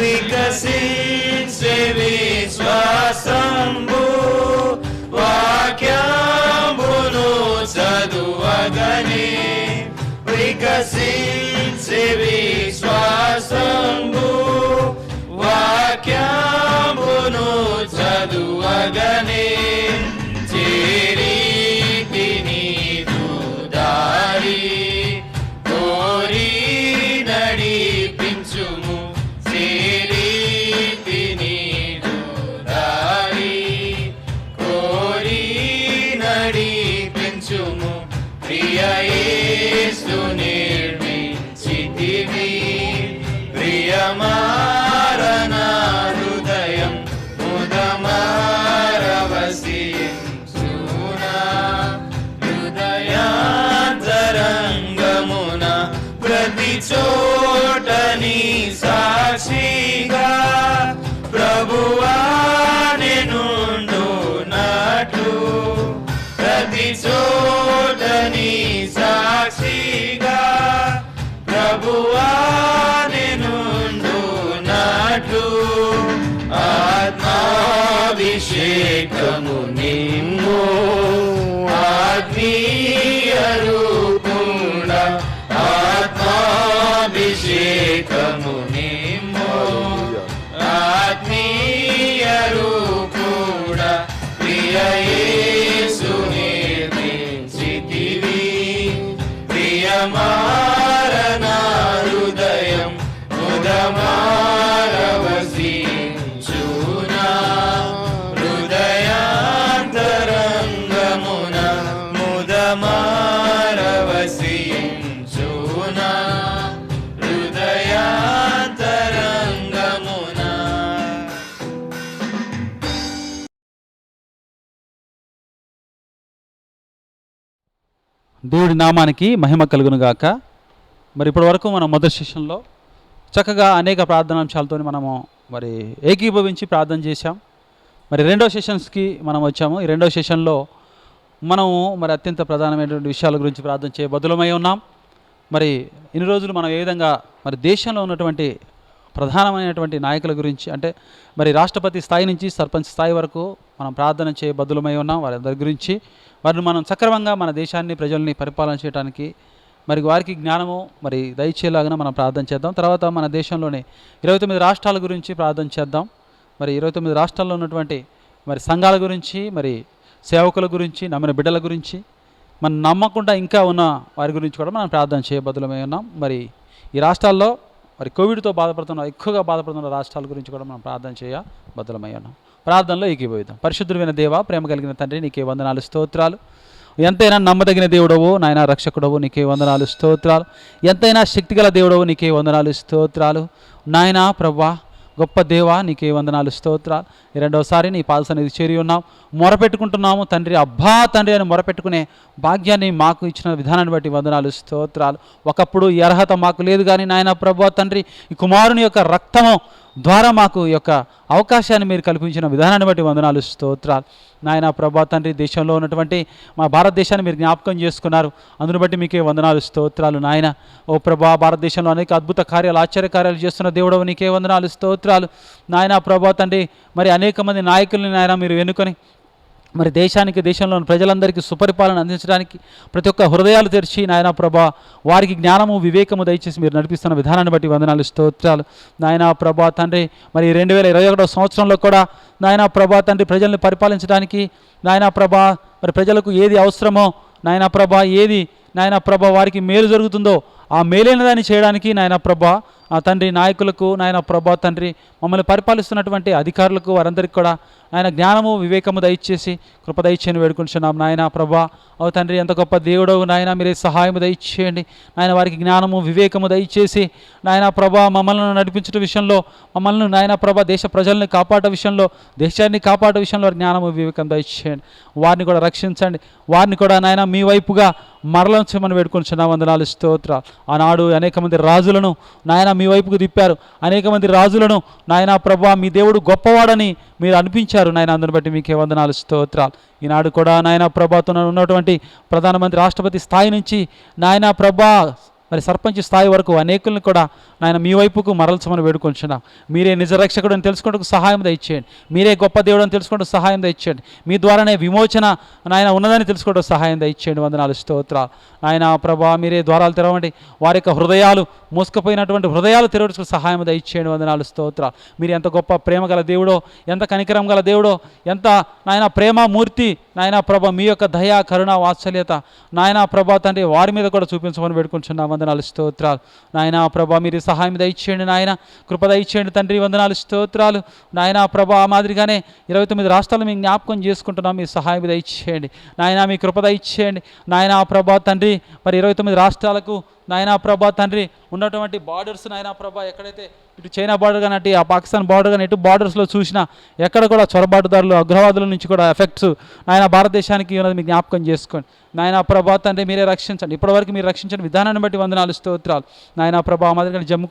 వికసించే విశ్వాసంబు వాక్యంబును చదువగనే వికసించే విశ్వాసంబు వాక్యంబును చదువగనే చేరీతి నీదు దారి కోరి నడిపించుము చేరీతి నీదు దారి కోరి నడిపించుము ప్రియ యేసు నిర్మించితివి ప్రియమారణ హృదయం ముదమారవసించునా హృదయాంతరంగమున ప్రతి చోటని సాక్షిగా ప్రభువా నేనుండునట్లు ప్రతి చోటని సాక్షిగా ప్రభువా నేనుండునట్లు ఆత్మాభిషేకము నిమ్ము ఆత్మీయ రూపుండ ఆత్మాభిషేకము నిమ్ము ఆత్మీయ రూపుడ ప్రియ యేసు నిర్మించితివి ప్రియమారణ హృదయం ముదమారవసించునా హృదయాంతరంగమున ముదమారవసించునా హృదయాంతరంగమున. దేవుడి నామానికి మహిమ కలుగునుగాక. మరి ఇప్పటి వరకు మనం మొదటి సెషన్లో చక్కగా అనేక ప్రార్థనాంశాలతో మనము మరి ఏకీభవించి ప్రార్థన చేశాం. మరి రెండో సెషన్స్కి మనం వచ్చాము. ఈ రెండో సెషన్లో మనము మరి అత్యంత ప్రధానమైనటువంటి విషయాల గురించి ప్రార్థన చేయబద్దులమై ఉన్నాం. మరి ఇన్ని రోజులు మనం ఏ విధంగా మరి దేశంలో ఉన్నటువంటి ప్రధానమైనటువంటి నాయకుల గురించి అంటే మరి రాష్ట్రపతి స్థాయి నుంచి సర్పంచ్ స్థాయి వరకు మనం ప్రార్థన చేయబద్దులమై ఉన్నాం. వారందరి గురించి వారిని మనం సక్రమంగా మన దేశాన్ని ప్రజల్ని పరిపాలన చేయడానికి మరి వారికి జ్ఞానము మరి దయచేలాగా మనం ప్రార్థన చేద్దాం. తర్వాత మన దేశంలోని 29 రాష్ట్రాల గురించి ప్రార్థన చేద్దాం. మరి 29 రాష్ట్రాల్లో ఉన్నటువంటి మరి సంఘాల గురించి మరి సేవకుల గురించి నమ్మిన బిడ్డల గురించి మనం నమ్మకుండా ఇంకా ఉన్న వారి గురించి కూడా మనం ప్రార్థన చేయబద్దులమై ఉన్నాం. మరి ఈ రాష్ట్రాల్లో మరి కోవిడ్తో ఎక్కువగా బాధపడుతున్న రాష్ట్రాల గురించి కూడా మనం ప్రార్థన చేయబద్దులమై ఉన్నాం. ప్రార్థనలో ఏకీభవిద్దాం. పరిశుద్ధుడైన దేవ, ప్రేమ కలిగిన తండ్రి, నీకే వందనాలు స్తోత్రాలు. ఎంతైనా నమ్మదగిన దేవుడవు నాయన, రక్షకుడవు, నీకే వందనాలు స్తోత్రాలు. ఎంతైనా శక్తిగల దేవుడవు, నీకే వందనాలు స్తోత్రాలు. నాయన ప్రభువా, గొప్ప దేవా, నీకే వందనాలు స్తోత్రాలు. రెండవసారి నీ పాద సన్నిధికి చేరి ఉన్నాం, మొరపెట్టుకుంటున్నాము తండ్రి. అబ్బా తండ్రి అని మొరపెట్టుకునే భాగ్యాన్ని మాకు ఇచ్చిన విధానాన్ని బట్టి వందనాలు స్తోత్రాలు. ఒకప్పుడు ఈ అర్హత మాకు లేదు కానీ నాయన ప్రభువా తండ్రి, ఈ కుమారుని యొక్క రక్తము ద్వారా మాకు ఈ యొక్క అవకాశాన్ని మీరు కల్పించిన విధానాన్ని బట్టి వందనాలు స్తోత్రాలు. నాయన ప్రభా తండ్రి, దేశంలో ఉన్నటువంటి మా భారతదేశాన్ని మీరు జ్ఞాపకం చేసుకున్నారు, అందును బట్టి మీకే వందనాలు స్తోత్రాలు. నాయన ఓ ప్రభా, భారతదేశంలో అనేక అద్భుత కార్యాలు, ఆశ్చర్యకార్యాలు చేస్తున్న దేవుడవు, నీకే వందనాలు స్తోత్రాలు. నాయన ప్రభా తండ్రి, మరి అనేక మంది నాయకుల్ని నాయన మీరు ఎన్నుకొని మరి దేశంలోని ప్రజలందరికీ సుపరిపాలన అందించడానికి ప్రతి ఒక్క హృదయాలు తెరిచి నాయన ప్రభా వారికి జ్ఞానము వివేకము దయచేసి మీరు నడిపిస్తున్న విధానాన్ని బట్టి వందనాలు స్తోత్రాలు. నాయన ప్రభా తండ్రి, మరి 2021 సంవత్సరంలో కూడా నాయన ప్రభా తండ్రి ప్రజల్ని పరిపాలించడానికి నాయన ప్రభా మరి ప్రజలకు ఏది అవసరమో నాయన ప్రభా, ఏది నాయన ప్రభా వారికి మేలు జరుగుతుందో ఆ మేలైన దాన్ని చేయడానికి నాయన ప్రభా తండ్రి నాయకులకు నాయన ప్రభా తండ్రి మమ్మల్ని పరిపాలిస్తున్నటువంటి అధికారులకు వారందరికీ కూడా ఆయన జ్ఞానము వివేకము దయచేసి కృప దయచేయని వేడుకుంటున్నాం నాయన ప్రభా. ఓ తండ్రి ఎంత గొప్ప దేవుడవు నాయన, మీరే సహాయము దయచేయండి నాయన. వారికి జ్ఞానము వివేకము దయచేసి నాయన ప్రభా మమ్మల్ని నడిపించడం విషయంలో, మమ్మల్ని నాయన ప్రభా దేశ ప్రజల్ని కాపాడే విషయంలో, దేశాన్ని కాపాడే విషయంలో వారి జ్ఞానము వివేకం దయచేయండి. వారిని కూడా రక్షించండి, వారిని కూడా నాయన మీ వైపుగా మరలించమని వేడుకుంటున్నాం. వందనాలు స్తోత్రాలు. ఆనాడు అనేక మంది రాజులను నాయన మీ వైపుకు తిప్పారు, అనేక మంది రాజులను నాయన ప్రభా మీ దేవుడు గొప్పవాడని మీరు అనిపించారు నాయన. అందుని బట్టి మీకే వందనాలు స్తోత్రాలు. ఈనాడు కూడా నాయన ప్రభాతో ఉన్నటువంటి ప్రధానమంత్రి, రాష్ట్రపతి స్థాయి నుంచి నాయన ప్రభా మరి సర్పంచ్ స్థాయి వరకు అనేకులను కూడా నాయన మీ వైపుకు మరల్చమని వేడుకొంచున్నాం. మీరే నిజ రక్షకుడు అని తెలుసుకోవడానికి సహాయం దయచేయండి, మీరే గొప్ప దేవుడు అని తెలుసుకోవడానికి సహాయం దయచేయండి, మీ ద్వారానే విమోచన నాయన ఉన్నదని తెలుసుకోవడం సహాయం దయచేయండి. వందనాలు స్తోత్రాలు. నాయన ప్రభా మీరే ద్వారాలు తెరవండి, వారి యొక్క హృదయాలు మోసుకుపోయినటువంటి హృదయాలు తెరవడానికి సహాయం దయచేయండి. వందనాలు స్తోత్రాలు. మీరు ఎంత గొప్ప ప్రేమ గల దేవుడో, ఎంత కనికరం గల దేవుడో, ఎంత నాయన ప్రేమమూర్తి నాయన ప్రభా. మీ యొక్క దయా కరుణ వాత్సల్యత నాయన ప్రభా తండ్రి వారి మీద కూడా చూపించమని వేడుకుంటున్నాం. వందనాలు స్తోత్రాలు. నాయన ప్రభా మీరు సహాయం దయచేయండి నాయన, కృప దయచేయండి తండ్రి. వందనాలు స్తోత్రాలు. నాయన ప్రభా ఆ మాదిరిగానే 29 రాష్ట్రాలు మేము జ్ఞాపకం చేసుకుంటున్నాం, మీ సహాయం దయచేయండి నాయన, మీ కృప దయచేయండి నాయన ప్రభా తండ్రి. మరి 29 రాష్ట్రాలకు నాయనా ప్రభా తండ్రి ఉన్నటువంటి బార్డర్స్ నాయనా ప్రభా, ఎక్కడైతే ఇటు చైనా బార్డర్ కానీ అటు ఆ పాకిస్తాన్ బార్డర్ కానీ ఎటు బార్డర్స్లో చూసినా ఎక్కడ కూడా చొరబాటుదారులు, అగ్రవాదుల నుంచి కూడా ఎఫెక్ట్స్ నాయన భారతదేశానికి ఉన్నది మీ జ్ఞాపకం చేసుకోండి నాయనా ప్రభా తండ్రి. మీరే రక్షించండి, ఇప్పటివరకు మీరు రక్షించిన విధానాన్ని బట్టి వందనాలు స్తోత్రాలు నాయనా ప్రభా. మాదిరిగా జమ్మూ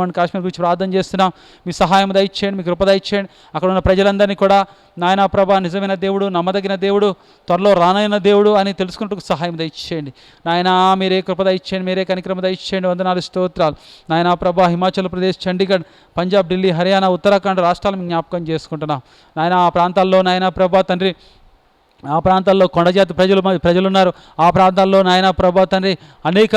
అండ్ కాశ్మీర్ గురించి ప్రార్థన చేస్తున్నాం, మీ సహాయం దయచేయండి, మీ కృప దయచేయండి. అక్కడ ఉన్న ప్రజలందరినీ కూడా నాయనా ప్రభా నిజమైన దేవుడు, నమ్మదగిన దేవుడు, త్వరలో రానైన దేవుడు అని తెలుసుకుంటూ సహాయం దయచేయండి నాయనా. మీరే కృప దయచేయండి, మీరే కనిక్రమ దయచేయండి. వందనాలు స్తోత్రాలు నాయనా ప్రభా. హిమాచల్ ప్రదేశ్, చండీగఢ్, పంజాబ్, ఢిల్లీ, హర్యానా, ఉత్తరాఖండ్ రాష్ట్రాలను జ్ఞాపకం చేసుకుంటున్నాం నాయన. ఆ ప్రాంతాల్లో నాయనా ప్రభా తండ్రి, ఆ ప్రాంతాల్లో కొండజాతి ప్రజలు ఉన్నారు. ఆ ప్రాంతాల్లో నాయన ప్రభా తండ్రి అనేక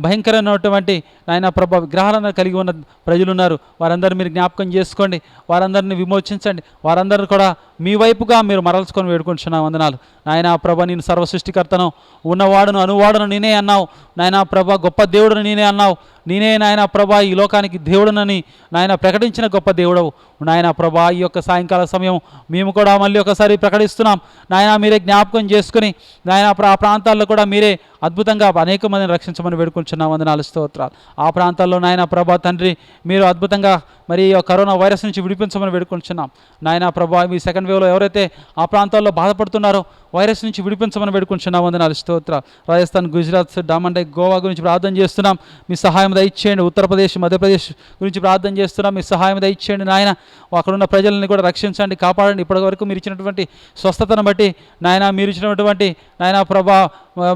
భయంకరమైనటువంటి నాయన ప్రభా విగ్రహాలను కలిగి ఉన్న ప్రజలు ఉన్నారు. వారందరూ మీరు జ్ఞాపకం చేసుకోండి, వారందరిని విమోచించండి, వారందరూ కూడా మీ వైపుగా మీరు మరల్చుకొని వేడుకుంటున్నాం. వందనాలు నాయన ప్రభా. నేను సర్వ సృష్టికర్తను, ఉన్నవాడును, అనువాడును నేనే అన్నావు నాయన ప్రభా. గొప్ప దేవుడును నేనే అన్నావు, నేనే నాయన ప్రభా ఈ లోకానికి దేవుడునని నాయన ప్రకటించిన గొప్ప దేవుడవు నాయన ప్రభా. ఈ యొక్క సాయంకాల సమయం మేము కూడా మళ్ళీ ఒకసారి ప్రకటిస్తున్నాం నాయన. మీరే జ్ఞాపకం చేసుకుని నాయన ఆ ప్రాంతాల్లో కూడా మీరే అద్భుతంగా అనేక మందిని రక్షించమని వేడుకుంటున్నాం. వందనాలు స్తోత్రాలు. ఆ ప్రాంతాల్లో నాయన ప్రభా తండ్రి మీరు అద్భుతంగా మరి కరోనా వైరస్ నుంచి విడిపించమని వేడుకుంటున్నాం నాయన ప్రభా. మీ సెకండ్ వేవ్లో ఎవరైతే ఆ ప్రాంతాల్లో బాధపడుతున్నారో వైరస్ నుంచి విడిపించమని వేడుకుంటున్నాం. వందనాలు స్తోత్రాలు. రాజస్థాన్, గుజరాత్, డామన్ డై, గోవా గురించి ప్రార్థన చేస్తున్నాం, మీ సహాయం దయచేయండి. ఉత్తరప్రదేశ్, మధ్యప్రదేశ్ గురించి ప్రార్థన చేస్తున్నాం, మీ సహాయం దయచేయండి నాయన. అక్కడున్న ప్రజల్ని కూడా రక్షించండి, కాపాడండి. ఇప్పటి వరకు మీరు ఇచ్చినటువంటి స్వస్థతను బట్టి నాయన, మీరు ఇచ్చినటువంటి నాయన ప్రభా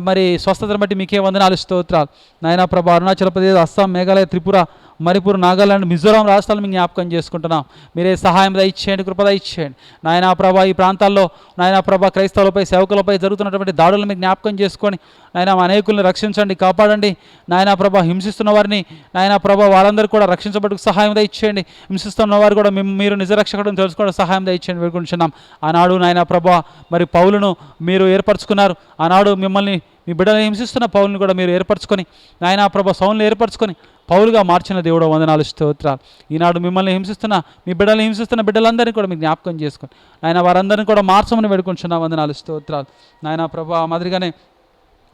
మరి స్వస్థతను బట్టి మీకే వందనాలు స్తోత్రాలు నాయన ప్రభా. అరుణాచల్ ప్రదేశ్, అస్సాం, మేఘాలయ, త్రిపుర, మణిపూర్, నాగాలాండ్, మిజోరాం రాష్ట్రాలు మేము జ్ఞాపకం చేసుకుంటున్నాం. మీరే సహాయం దయచేయండి, కృప దయచేయండి నాయనా ప్రభా. ఈ ప్రాంతాల్లో నాయనా ప్రభా క్రైస్తవులపై, సేవకులపై జరుగుతున్నటువంటి దాడులను మీకు జ్ఞాపకం చేసుకొని నాయనా అనేకుల్ని రక్షించండి, కాపాడండి నాయనా ప్రభా. హింసిస్తున్న వారిని నాయనా ప్రభా వారందరూ కూడా రక్షించబడుకు సహాయం దయచేయండి. హింసిస్తున్న వారు కూడా మీరు నిజరక్షకుడిని తెలుసుకోవడం సహాయం దయచేయండి వేడుకుంటున్నాం. ఆనాడు నాయనా ప్రభా మరి పౌలును మీరు ఏర్పరచుకున్నారు. ఆనాడు మిమ్మల్ని మీ బిడ్డలు హింసిస్తున్న పౌలుని కూడా మీరు ఏర్పరచుకొని నాయనా ప్రభా సౌలుని ఏర్పరచుకొని పౌలుగా మార్చిన దేవుడు వందనాలు స్తోత్రాలు. ఈనాడు మిమ్మల్ని హింసిస్తున్న, మీ బిడ్డలు హింసిస్తున్న బిడ్డలందరినీ కూడా మీకు జ్ఞాపకం చేసుకొని ఆయన వారందరినీ కూడా మార్చమని వేడుకుంటున్నాం. వందనాలు స్తోత్రాలు నాయన ప్రభా. మాదిరిగానే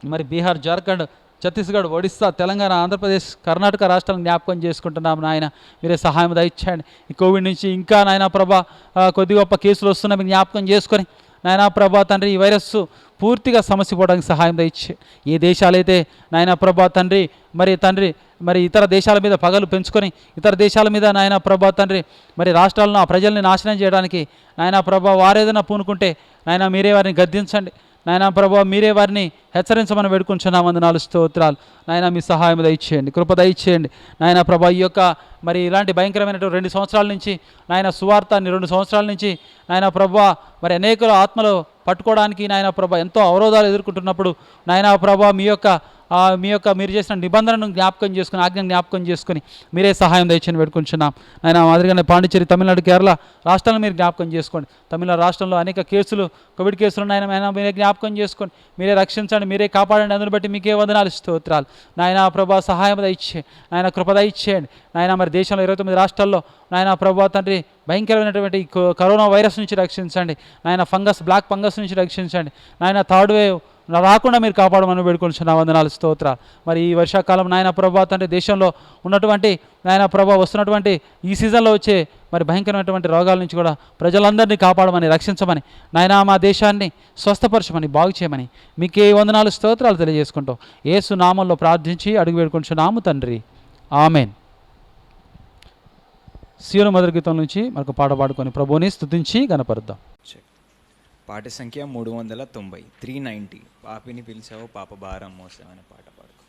మరి బీహార్, జార్ఖండ్, ఛత్తీస్గఢ్, ఒడిస్సా, తెలంగాణ, ఆంధ్రప్రదేశ్, కర్ణాటక రాష్ట్రాలను జ్ఞాపకం చేసుకుంటున్నాం నాయన. మీరే సహాయం దయచేయండి. ఈ కోవిడ్ నుంచి ఇంకా నాయన ప్రభా కొద్ది గొప్ప కేసులు వస్తున్నా మీకు జ్ఞాపకం చేసుకొని నాయనా ప్రభా తండ్రి ఈ వైరస్ పూర్తిగా సమస్య పోవడానికి సహాయం దయచే. ఏ దేశాలైతే నాయనా ప్రభా తండ్రి మరి ఇతర దేశాల మీద పగలు పెంచుకొని ఇతర దేశాల మీద నాయనా ప్రభా తండ్రి మరి రాష్ట్రాలను, ఆ ప్రజల్ని నాశనం చేయడానికి నాయనా ప్రభా వారేదైనా పూనుకుంటే నాయనా మీరే వారిని గద్దించండి నాయనా ప్రభా. మీరే వారిని హెచ్చరించమని వేడుకుంటున్నాం. వందనాలు స్తోత్రాలు నాయనా. మీ సహాయం దయచేయండి, కృప దయచేయండి నాయనా ప్రభా. ఈ యొక్క మరి ఇలాంటి భయంకరమైనటువంటి 2 సంవత్సరాల నుంచి నాయన సువార్తాన్ని 2 సంవత్సరాల నుంచి నాయనా ప్రభా మరి అనేకుల ఆత్మలు పట్టుకోవడానికి నాయనా ప్రభా ఎంతో అవరోధాలు ఎదుర్కొంటున్నప్పుడు నాయనా ప్రభా మీ యొక్క మీరు చేసిన నిబంధనను జ్ఞాపకం చేసుకుని, ఆజ్ఞను జ్ఞాపకం చేసుకుని మీరే సహాయం దయచేయని పెట్టుకుంటున్నాం. ఆయన మాదిరిగానే పాండిచ్చేరి, తమిళనాడు, కేరళ రాష్ట్రాలను మీరు జ్ఞాపకం చేసుకోండి. తమిళనాడు రాష్ట్రంలో అనేక కేసులు, కోవిడ్ కేసులు ఆయన మీరే జ్ఞాపకం చేసుకోండి, మీరే రక్షించండి, మీరే కాపాడండి. అందుని బట్టి మీకే వందనాలు, స్తోత్రాలు. నాయన ప్రభా సహాయం దయచే, నాయన కృప దయచేయండి. నాయన మరి దేశంలో 29 రాష్ట్రాల్లో నాయన ప్రభా తండ్రి భయంకరమైనటువంటి కరోనా వైరస్ నుంచి రక్షించండి. నాయన బ్లాక్ ఫంగస్ నుంచి రక్షించండి. నాయన థర్డ్ వేవ్ రాకుండా మీరు కాపాడమని వేడుకొనిచున్న వందనాలు, స్తోత్రాలు. మరి ఈ వర్షాకాలం నాయన ప్రభా తండ్రి దేశంలో ఉన్నటువంటి నాయన ప్రభా వస్తున్నటువంటి ఈ సీజన్లో వచ్చే మరి భయంకరమైనటువంటి రోగాల నుంచి కూడా ప్రజలందరినీ కాపాడమని, రక్షించమని, నాయన మా దేశాన్ని స్వస్థపరచమని, బాగు చేయమని మీకే వందనాలు, స్తోత్రాలు తెలియజేసుకుంటాం. యేసు నామంలో ప్రార్థించి అడుగు వేడుకొనిచున్నాము తండ్రి, ఆమెన్. సీయోను మధుర గీతం నుంచి మనకు పాట పాడుకొని ప్రభువుని స్తుతించి గణపరుద్దాం. పాట సంఖ్య 390, 390. పాపిని పిలిచావు పాప భారం మోసావు అనే పాట పాడుకో.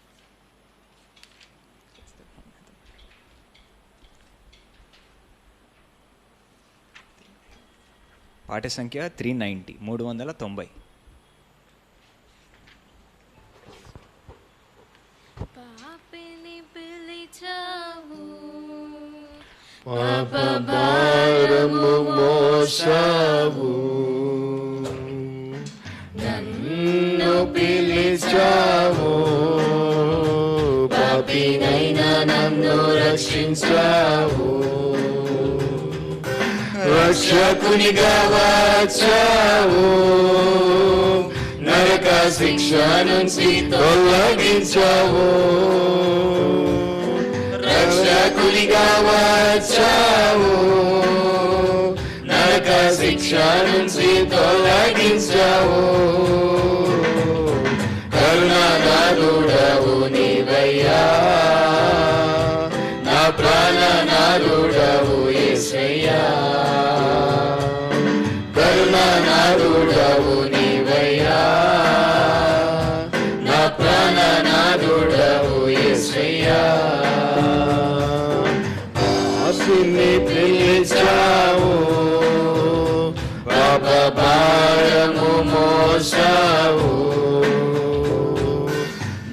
పాట సంఖ్య 390, 390. పాపిని పిలిచావు పాప భారము మోసావు, నన్ను పిలిచావు, పాపినైనా నన్ను రక్షించావు, రక్షకునిగా వచ్చావు, నరక శిక్ష నుంచి తొలగించావు, రక్షకునిగా వచ్చావు, నరక శిక్ష నుంచి తొలగించావు, కరుణానాథుడవు నీవయ్యా, నా ప్రాణనాథుడవు యేసయ్యా, కరుణానాథుడవు నీవయ్యా, నా ప్రాణనాథుడవు యేసయ్యా, పాపిని పిలిచావు పాప భారము మోసావు,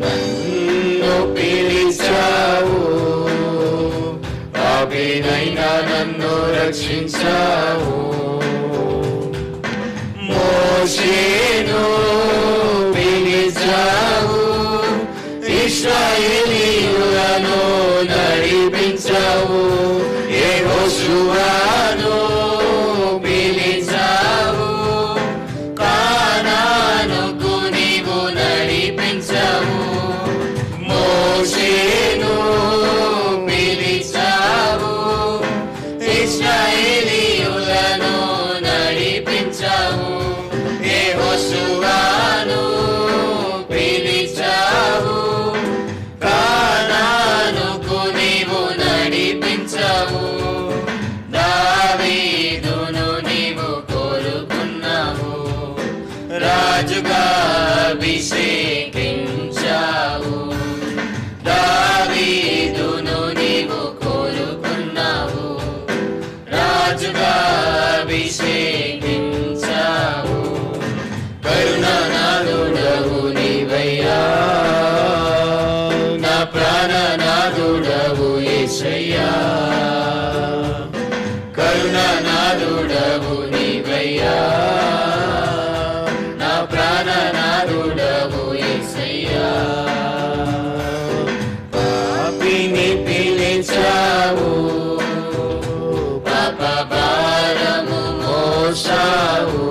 నన్ను పిలిచావు, పాపినైనా నన్ను రక్షించావు, మోషేను పిలిచావు, ఇశ్రాయేలీయులను నడిపించావు, యెహోషువను పిలిచావు, కానానుకు నీవు నడిపించావు, మోషేను పిలిచావు, ఇశ్రాయేలీయులను నడిపించావు, యెహోషువను పిలిచావు, కానానుకు నీవు నడిపించావు, దావీదును నీవు కోరుకున్నావు, రాజుగా అభిషేకించావు, దావీదును నీవు కోరుకున్నావు, రాజుగా అభిషేకించావు, కరుణానాథుడవు నీవయ్యా, నా ప్రాణనాథుడవు యేసయ్యా, కరుణానాథుడవు నీవయ్యా, నా ప్రాణనాథుడవు యేసయ్యా, పాపిని పిలిచావు పాప భారము మోసావు,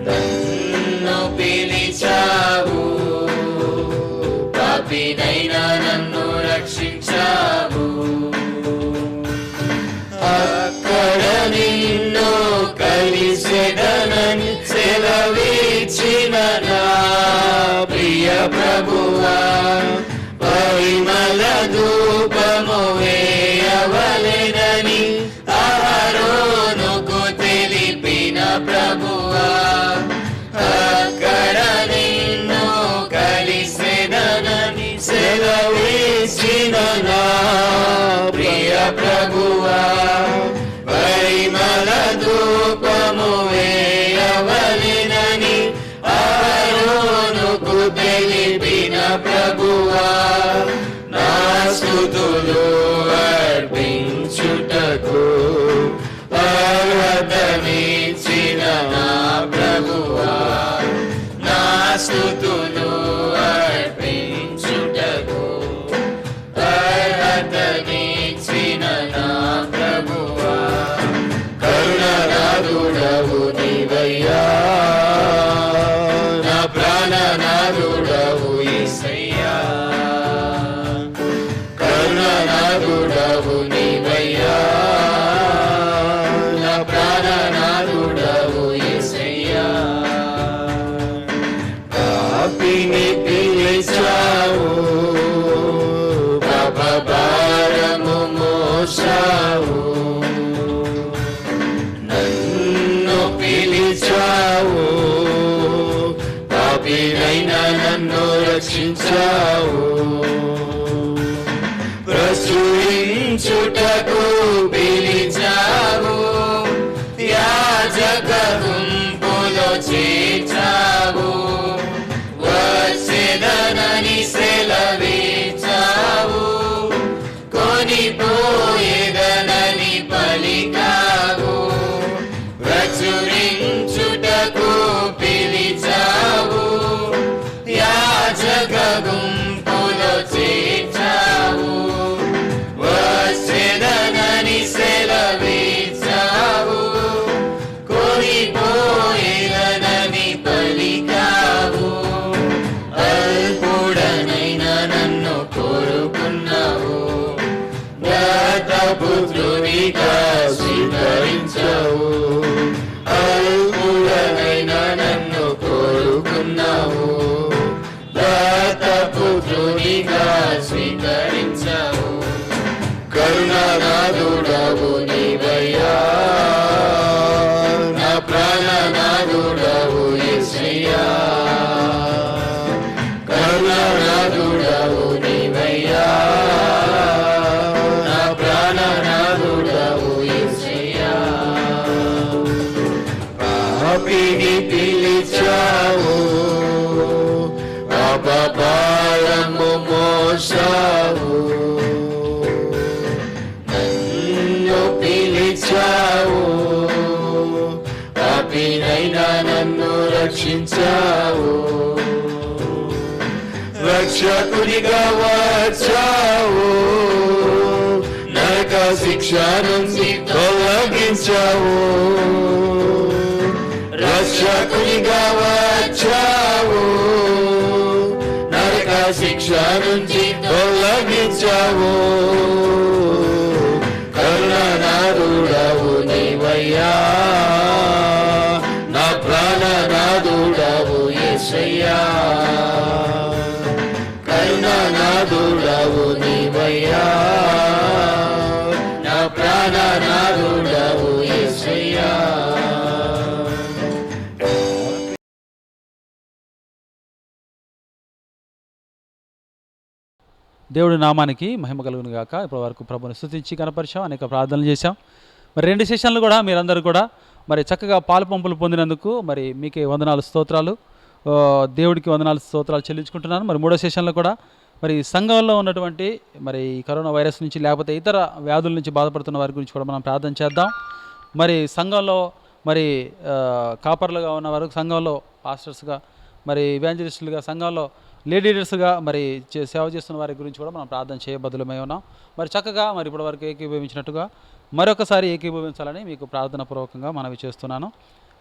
నన్ను పిలిచావు, పాపినైనా నన్ను రక్షించావు, అక్కడ నిన్ను కలిసెదనని సెలవిచ్చిన నా ప్రియ ప్రభువా, పరిమళ ధూపము వేయవలెనని అహరోనుకు తెలిపిన ప్రభువా, అక్కడ నిన్ను కలిసెదనని సెలవిచ్చిన నా ప్రియ ప్రభువా, పరిమళ ధూపము వేయవలెనని అహరోనుకు తెలిపిన ప్రభువా నా స్తుతులు అర్పించుటకు అర్హతనిచ్చిన నా ప్రభువా నా స్తుతులు అర్పించుటకు అర్హతనిచ్చిన నా ప్రభువా కరుణానాథుడవు నీవయ్యా నా ప్రాణనాథుడవు యేసయ్యా కరుణానాథుడవు నీవయ్యా నా ప్రాణనాథుడవు యేసయ్యా పాపిని పిలిచావు పాపభారము మోసావు నన్ను పిలిచావు పాపినైనా నన్ను రక్షించావు ప్రచురించుటకు పిలిచావు యాజక గుంపులో చేర్చావు వచ్చేదనని సెలవిచ్చావు కొనిపోయేదనని పలికావు ప్రచురించుటకు పిలిచావు యాజక గుంపులో చేర్చావు వచ్చేదనని సెలవిచ్చావు కొనిపోయేదనని పలికావు అల్పుడనైనా నన్ను కోరుకున్నావు దత్తపుత్రునిగా స్వీకరించావు అల్పుడనైనా నన్ను కోరుకున్నావు దత్తపుత్రునిగా స్వీకరించావు కరుణానాథుడవు నీవయ్యా నా ప్రాణనాథుడవు యేసయ్యా కరుణానాథుడవు నీవయ్యా నా ప్రాణనాథుడవు యేసయ్యా పాపిని పిలిచావు పాపభారము మోసావు నన్ను పిలిచావు పాపినైనా నన్ను రక్షించావు రక్షకునిగా వచ్చావు నరక శిక్ష నుంచి తొలగించావు రక్షకునిగా వచ్చావు నరక శిక్ష నుంచి తొలగించావు కరుణానాథుడవు నీవయ్యా నా ప్రాణనాథుడవు యేసయ్యా కరుణానాథుడవు నీవయ్యా నా ప్రాణనాథుడవు యేసయ్యా దేవుడి నామానికి మహిమ కలుగును గాక. ఇప్పటి వరకు ప్రభుని స్తుతించి కనపరిచాం, అనేక ప్రార్థనలు చేశాం. మరి 2 సెషన్లు కూడా మీరందరూ కూడా మరి చక్కగా పాలు పంపులు పొందినందుకు మరి మీకే వందనాలు స్తోత్రాలు, దేవుడికి వందనాలు స్తోత్రాలు చెల్లించుకుంటున్నాను. మరి 3వ సెషన్లో కూడా మరి సంఘంలో ఉన్నటువంటి మరి కరోనా వైరస్ నుంచి లేకపోతే ఇతర వ్యాధుల నుంచి బాధపడుతున్న వారి గురించి కూడా మనం ప్రార్థన చేద్దాం. మరి సంఘంలో మరి కాపర్లుగా ఉన్నవారు, సంఘంలో పాస్టర్స్గా, మరి ఇవాంజలిస్టులుగా, సంఘంలో లీడర్స్గా మరి సేవ చేస్తున్న వారి గురించి కూడా మనం ప్రార్థన చేయబద్దులమై ఉన్నాం. మరి చక్కగా మరి ఇప్పటివరకు ఏకీభవించినట్టుగా మరొకసారి ఏకీభవించాలని మీకు ప్రార్థన పూర్వకంగా మనవి చేస్తున్నాను.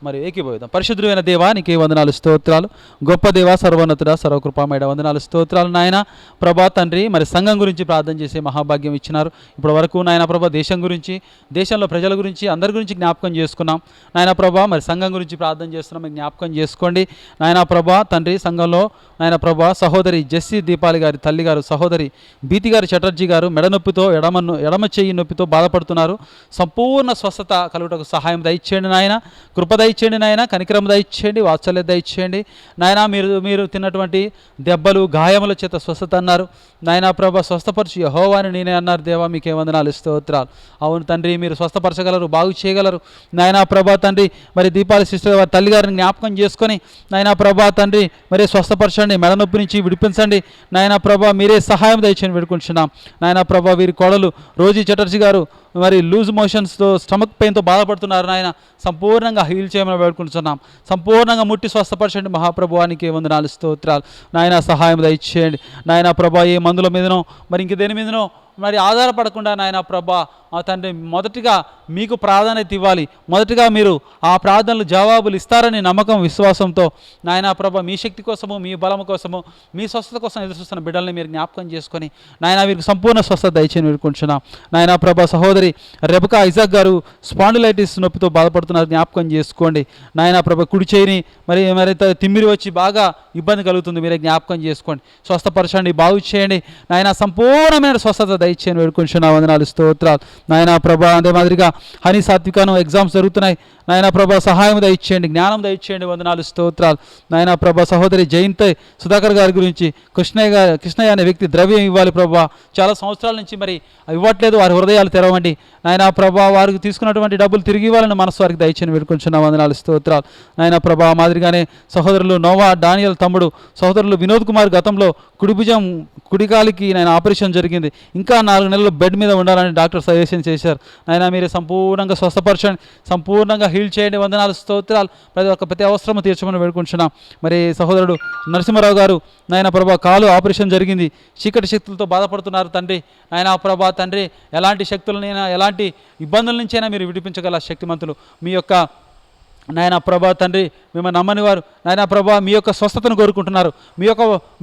మరి ఏకీభవిద్దాం. పరిశుద్ధుడైన దేవా నీకే వందనాలు స్తోత్రాలు, గొప్ప దేవా, సర్వోన్నతుడా, సర్వకృపామయుడ వందనాలు స్తోత్రాలు నాయన. ప్రభా తండ్రి, మరి సంఘం గురించి ప్రార్థన చేసే మహాభాగ్యం ఇచ్చినారు. ఇప్పటి వరకు నాయన ప్రభా దేశం గురించి, దేశంలో ప్రజల గురించి, అందరి గురించి జ్ఞాపకం చేసుకున్నాం నాయన ప్రభా. మరి సంఘం గురించి ప్రార్థన చేస్తున్నాం, మీరు జ్ఞాపకం చేసుకోండి నాయన ప్రభా తండ్రి. సంఘంలో నాయన ప్రభా సహోదరి జెస్సీ దీపాలి గారి తల్లి గారు, సహోదరి బీతి గారి చటర్జీ గారు మెడ నొప్పితో, ఎడమ చెయ్యి నొప్పితో బాధపడుతున్నారు. సంపూర్ణ స్వస్థత కలుగుటకు సహాయం దయచేయండి నాయన, కృప దయచేయండి నాయన, కనికరం దయచేయండి, వాత్సల్యం దయచేయండి నాయన. మీరు తిన్నటువంటి దెబ్బలు గాయముల చేత స్వస్థత అన్నారు నాయన ప్రభా. స్వస్థపరచు యెహోవా అని నేనే అన్నారు దేవా, మీకే వందనాలు స్తోత్రాలు. అవును తండ్రి, మీరు స్వస్థపరచగలరు, బాగు చేయగలరు నాయనా ప్రభా తండ్రి. మరి దీపాలి సిస్టర్ వారి తల్లిగారిని జ్ఞాపకం చేసుకొని నాయనా ప్రభా తండ్రి మరే స్వస్థపరచండి, మెడ నొప్పి నుంచి విడిపించండి నాయనా ప్రభా. మీరే సహాయం దయచేయని వేడుకుంటున్నాం నాయనా ప్రభా. వీరి కోడలు రోజీ చటర్జీ గారు మరి లూజ్ మోషన్స్తో, స్టమక్ పెయిన్తో బాధపడుతున్నారు నాయన. సంపూర్ణంగా హీల్ చేయమని వేడుకుంటున్నాం. సంపూర్ణంగా ముట్టి స్వస్థపరచండి మహాప్రభువానికి వందనాలు స్తోత్రాలు నాయన. సహాయం దయచేయండి నాయన ప్రభా. ఏ మందుల మీదనో మరి ఇంక దేని మీదనో మరి ఆధారపడకుండా నాయన ప్రభా తండ్రి మొదటిగా మీకు ప్రాధాన్యత ఇవ్వాలి. మొదటిగా మీరు ఆ ప్రార్థనలు జవాబులు ఇస్తారని నమ్మకం, విశ్వాసంతో నాయనా ప్రభా మీ శక్తి కోసము, మీ బలం కోసము, మీ స్వస్థత కోసం ఎదురు చూస్తున్న బిడ్డల్ని మీరు జ్ఞాపకం చేసుకొని నాయన వీరికి సంపూర్ణ స్వస్థత దయచేయని వేడుకుంటున్నాం నాయనా ప్రభా. సహోదరి రెబకా ఐజాక్ గారు స్పాండిలైటిస్ నొప్పితో బాధపడుతున్నారు, జ్ఞాపకం చేసుకోండి నాయనా ప్రభా. కుడి చేయిని మరి తిమ్మిరి వచ్చి బాగా ఇబ్బంది కలుగుతుంది, మీరే జ్ఞాపకం చేసుకోండి, స్వస్థపరచండి, బాగు చేయండి నాయన. సంపూర్ణమైన స్వస్థత దయచేయని వేడుకుంటున్నాం, వందనాలు స్తోత్రాలు నాయనా ప్రభా. అదే మాదిరిగా హనీ సాత్వికాను ఎగ్జామ్స్ జరుగుతున్నాయి నాయనా ప్రభా. సహాయం దయచేయండి, జ్ఞానం దయచేయండి, వందనాలు స్తోత్రాలు నాయనా ప్రభా. సహోదరి జయంత్ సుధాకర్ గారి గురించి కృష్ణయ్య అనే వ్యక్తి ద్రవ్యం ఇవ్వాలి ప్రభా. చాలా సంవత్సరాల నుంచి మరి ఇవ్వట్లేదు, వారి హృదయాలు తెరవండి నాయనా ప్రభా. వారికి తీసుకున్నటువంటి డబ్బులు తిరిగి ఇవ్వాలని మనసు వారికి దయచేయని వేడుకుంటున్నాం, వందనాలు స్తోత్రాలు నాయనా ప్రభా. మాదిరిగానే సహోదరులు నోవా డానియల్ తమ్ముడు సహోదరులు వినోద్ కుమార్ గతంలో కుడికాలికి నాయన ఆపరేషన్ జరిగింది, ఇంకా 4 నెలలు బెడ్ మీద ఉండాలని డాక్టర్ సజెషన్ చేశారు నాయన. మీరే సంపూర్ణంగా స్వస్థపరచండి, సంపూర్ణంగా హీల్ చేయండి, వందనాలు స్తోత్రాలు. ప్రతి అవసరము తీర్చమని వేడుకుంటున్నాం. మరి సహోదరుడు నరసింహారావు గారు నాయన ప్రభా కాలు ఆపరేషన్ జరిగింది, చీకటి శక్తులతో బాధపడుతున్నారు తండ్రి నాయన ప్రభా తండ్రి. ఎలాంటి శక్తులనైనా, ఎలాంటి ఇబ్బందుల నుంచైనా మీరు విడిపించగల శక్తిమంతులు మీ యొక్క నాయన ప్రభా తండ్రి. మిమ్మల్ని నమ్మని వారు నాయన ప్రభా మీ యొక్క స్వస్థతను కోరుకుంటున్నారు,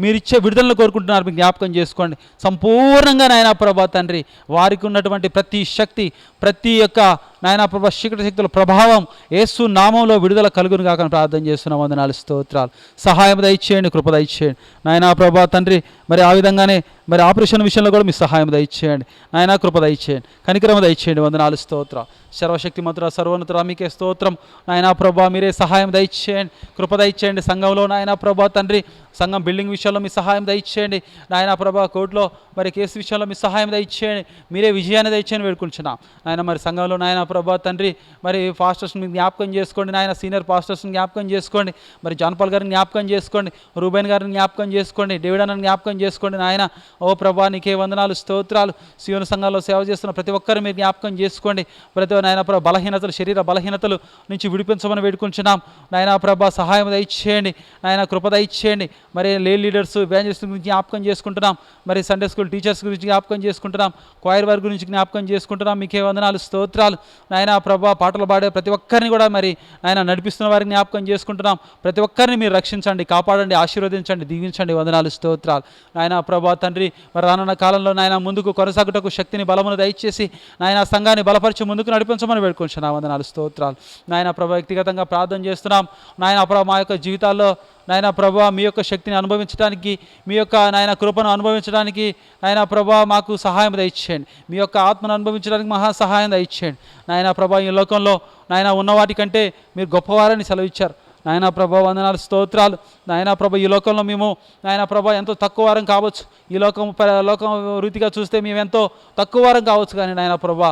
మీరిచ్చే విడుదలను కోరుకుంటున్నారు, మీకు జ్ఞాపకం చేసుకోండి సంపూర్ణంగా నాయన ప్రభా తండ్రి. వారికి ఉన్నటువంటి ప్రతి శక్తి, ప్రతి యొక్క నాయన ప్రభా చీకటి శక్తుల ప్రభావం యేసు నామంలో విడుదల కలుగును కాక ప్రార్థన చేస్తున్నాం, వందనాలు స్తోత్రాలు. సహాయం దయచేయండి, కృప దయచేయండి నాయన ప్రభా తండ్రి. మరి ఆ విధంగానే మరి ఆపరేషన్ విషయంలో కూడా మీ సహాయం దయచేయండి నాయన, కృప దయచేయండి, కనికరం దయచేయండి, వందనాలు స్తోత్రాలు. సర్వశక్తి మంత్ర సర్వోన్నతుడా మీకే స్తోత్రం నాయన ప్రభా. మీరే సహాయం దయచేయండి, కృప దయచేయండి. సంఘంలో నాయన ప్రభా తండ్రి, సంఘం బిల్డింగ్ విషయంలో మీ సహాయం దయచేయండి నాయన ప్రభా. కోర్టులో మరి కేసు విషయంలో మీ సహాయం దయచేయండి, మీరే విజయాన్ని దయచేయని వేడుకుంటున్నాం నాయన. మరి సంఘంలో నాయన ప్రభా తండ్రి మరి పాస్టర్స్ని జ్ఞాపకం చేసుకోండి నాయన, సీనియర్ పాస్టర్స్ని జ్ఞాపకం చేసుకోండి, మరి జాన్పాల్ గారిని జ్ఞాపకం చేసుకోండి, రూబెన్ గారిని జ్ఞాపకం చేసుకోండి, డేవిడ్ అన్నని జ్ఞాపకం చేసుకోండి నాయన. ఓ ప్రభా నీకే వందనాలు స్తోత్రాలు. సియోను సంఘంలో సేవ చేస్తున్న ప్రతి ఒక్కరు మీరు జ్ఞాపకం చేసుకోండి. ప్రతి నాయన ప్రభా బలహీనతలు, శరీర బలహీనతలు నుంచి విడిపించమని వేడుకుంటున్నాం నాయన ప్రభా. సహాయం దయచేయండి నాయన, కృప దయచేయండి. మరి లీడర్స్, ఎవాంజలిస్ట్ గురించి జ్ఞాపకం చేసుకుంటున్నాం, మరి సండే స్కూల్ టీచర్స్ గురించి జ్ఞాపకం చేసుకుంటున్నాం, క్వైర్ వారి గురించి జ్ఞాపకం చేసుకుంటున్నాం. మీకే వందనాలు స్తోత్రాలు నాయన ప్రభా. పాటలు పాడే ప్రతి ఒక్కరిని కూడా మరి ఆయన నడిపిస్తున్న వారిని జ్ఞాపకం చేసుకుంటున్నాం. ప్రతి ఒక్కరిని మీరు రక్షించండి, కాపాడండి, ఆశీర్వదించండి, దీవించండి, వందనాలు స్తోత్రాలు నాయన ప్రభా తండ్రి. మరి రానున్న కాలంలో నాయన ముందుకు కొనసాగుటకు శక్తిని, బలమును దయచేసి నాయన సంఘాన్ని బలపరిచి ముందుకు నడిపించమని వేడుకుంటున్నాం, వందనాలు స్తోత్రాలు నాయన ప్రభా. వ్యక్తిగతంగా ప్రార్థన చేస్తున్నాం నాయన ప్రభా. మా యొక్క జీవితాల్లో నాయన ప్రభా మీ యొక్క శక్తిని అనుభవించడానికి, మీ యొక్క నాయన కృపను అనుభవించడానికి నాయన ప్రభా మాకు సహాయం దయచేయండి. మీ యొక్క ఆత్మను అనుభవించడానికి మహా సహాయం దయచేయండి నాయన ప్రభా. ఈ లోకంలో నాయన ఉన్న వాటికంటే మీరు గొప్పవారని సెలవిచ్చారు నాయన ప్రభా, వందనాలు స్తోత్రాలు నాయన ప్రభా. ఈ లోకంలో మేము నాయన ప్రభా ఎంతో తక్కువ వారం కావచ్చు, ఈ లోకం రీతిగా చూస్తే మేము ఎంతో తక్కువ వారం కావచ్చు, కానీ నాయన ప్రభా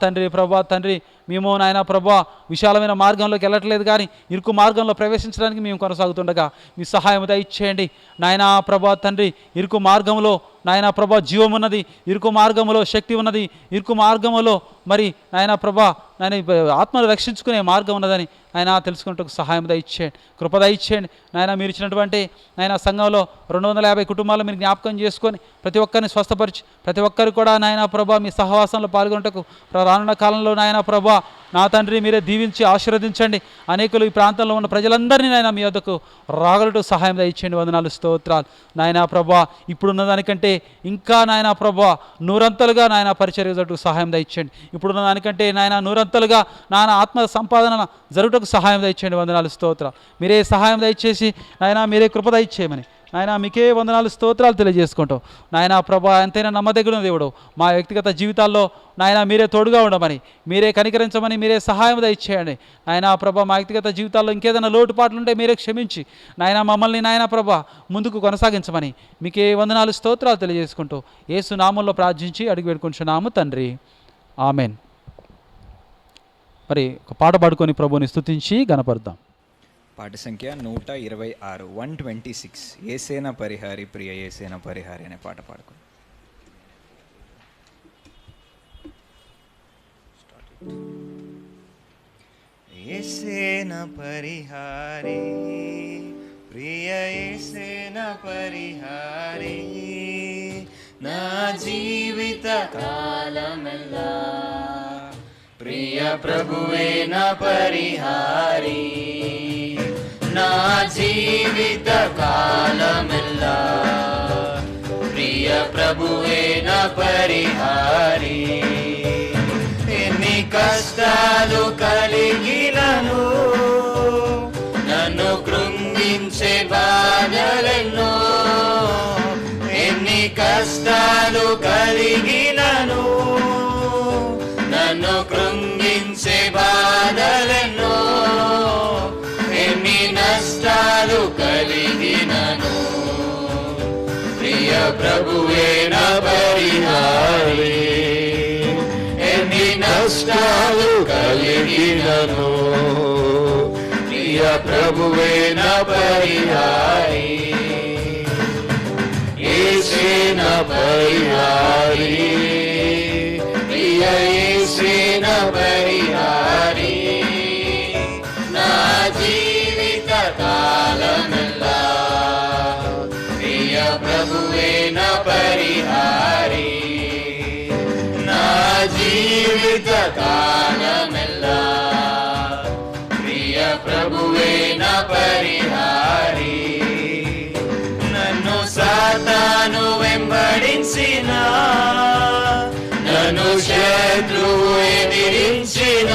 తండ్రి ప్రభా తండ్రి మేము నాయన ప్రభా విశాలమైన మార్గంలోకి వెళ్ళట్లేదు, కానీ ఇరుకు మార్గంలో ప్రవేశించడానికి మేము కొనసాగుతుండగా మీ సహాయం దయచేయండి నాయన ప్రభా తండ్రి. ఇరుకు మార్గంలో నాయన ప్రభా జీవం ఉన్నది, ఇరుకు మార్గంలో శక్తి ఉన్నది, ఇరుకు మార్గంలో మరి నాయన ప్రభా నాయన ఆత్మను రక్షించుకునే మార్గం ఉన్నదని ఆయన తెలుసుకుంటూ సహాయం దయచేయండి, కృప దయచేయండి నాయన. మీరు ఇచ్చినటువంటి నాయన సంఘంలో 250 కుటుంబాలు మీరు జ్ఞాపకం చేసుకొని ప్రతి ఒక్కరిని స్వస్థపరిచి ప్రతి ఒక్కరు కూడా నాయన ప్రభా మీ సహవాసంలో పాల్గొనటకు రానున్న కాలంలో నాయన ప్రభా నా తండ్రి మీరే దీవించి ఆశీర్వదించండి. అనేకులు ఈ ప్రాంతంలో ఉన్న ప్రజలందరినీ నాయన మీ వద్దకు రాగలటూ సహాయం దయచేయండి, వందనాలు స్తోత్రాలు నాయన ప్రభా. ఇప్పుడున్న దానికంటే ఇంకా నాయన ప్రభా నూరంతలుగా నాయన పరిచర్యకు సహాయం దయచేయండి. ఇప్పుడున్న దానికంటే నాయన నూరంతలుగా నాయన ఆత్మ సంపాదన జరుగుటకు సహాయం దయచేయండి, వందనాలు స్తోత్రాలు. మీరే సహాయం దయచేసి నాయన మీరే కృప దయచేయమని నాయన మీకే వందనాలు స్తోత్రాలు తెలియజేసుకుంటాం. నాయన ప్రభా ఎంతైనా నమ్మదగిన దేవుడు, మా వ్యక్తిగత జీవితాల్లో నాయన మీరే తోడుగా ఉండమని, మీరే కనికరించమని, మీరే సహాయం దయచేయండి. నాయన ప్రభా మా వ్యక్తిగత జీవితాల్లో ఇంకేదైనా లోటుపాట్లు ఉంటే మీరే క్షమించి నాయన మమ్మల్ని నాయన ప్రభా ముందుకు కొనసాగించమని మీకే వందనాలు స్తోత్రాలు తెలియజేసుకుంటూ యేసు నామంలో ప్రార్థించి అడిగి పెట్టుకుంటున్నాము తండ్రి, ఆమెన్. మరి ఒక పాట పాడుకొని ప్రభుని స్తుతించి గణపరుద్దాం. పాట సంఖ్య 126, 126. ఏసేన పరిహారి ప్రియ ఏసేన పరిహారి అనే పాట పాడుకోండి. ఏసేన పరిహారి ప్రియ ఏసేన పరిహారి నా జీవిత కాలమెల్లా ప్రియ ప్రభువే నా పరిహారి నా జీవిత కాలమెల్లా ప్రియ ప్రభువే నా పరిహారి ఎన్ని కష్టాలు కలిగినను నన్ను కృంగించే బాధలెన్నో ఎన్ని కష్టాలు కలిగినను నన్ను కృంగించే బాధలెన్నో ఎన్ని నష్టాలు కలిగినను ప్రియ ప్రభువే నా పరిహారి ఎన్ని నష్టాలు కలిగినను ప్రియ ప్రభువే నా పరిహారి యేసే నా పరిహారి ప్రియ యేసే నా పరిహారి నా జీవిత కాలమెల్లా ప్రియ ప్రభువే నా పరిహారి నా జీవిత కాలమెల్లా ప్రియ ప్రభువే నా పరిహారి నన్ను సాతాను వెంబడించిన నన్ను శత్రువు ఎదిరించిన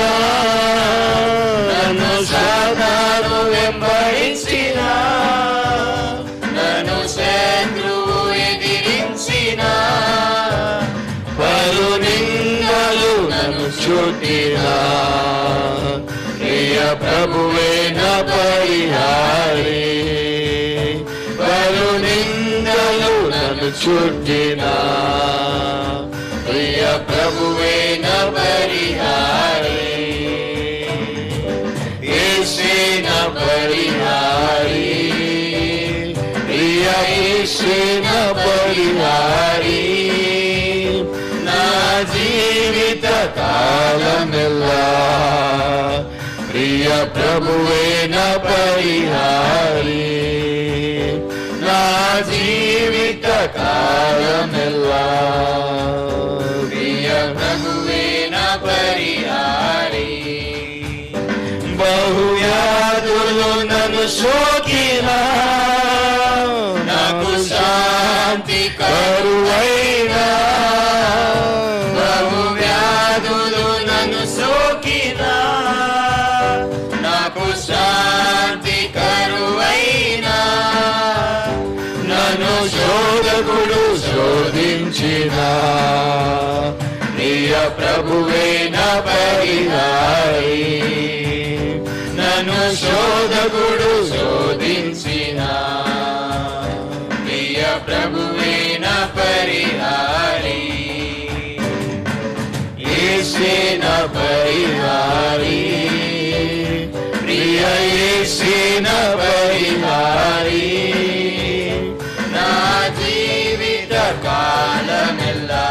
నన్ను సాతాను వెంబడించిన నన్ను శత్రువు ఎదిరించిన పలు నిందలు నన్ను చుట్టిన ప్రియ ప్రభువే నా పరిహారి పలు నిందలు నన్ను చుట్టిన ప్రియ ప్రభువే నా పరిహారి యేసే నా పరిహారి ప్రియ యేసే నా పరిహారి నా జీవిత కాలమెల్లా ప్రియ ప్రభువే నా పరిహారి నా జీవిత కాలమెల్లా ప్రియ ప్రభువే నా పరిహారి బహువ్యాధులు నన్ను సోకినా నాకు శాంతి కరువైనా బహువ్యాధులు నన్ను సోకినా నాకు శాంతి కరువైనా నన్ను శోధకుడు శోధించిన ప్రియ ప్రభువే నా పరిహారి నన్ను శోధకుడు శోధించిన ప్రియ ప్రభువే నా పరిహారి యేసే నా పరిహారి ప్రియ యేసే నా పరిహారి నా జీవిత కాలమెల్లా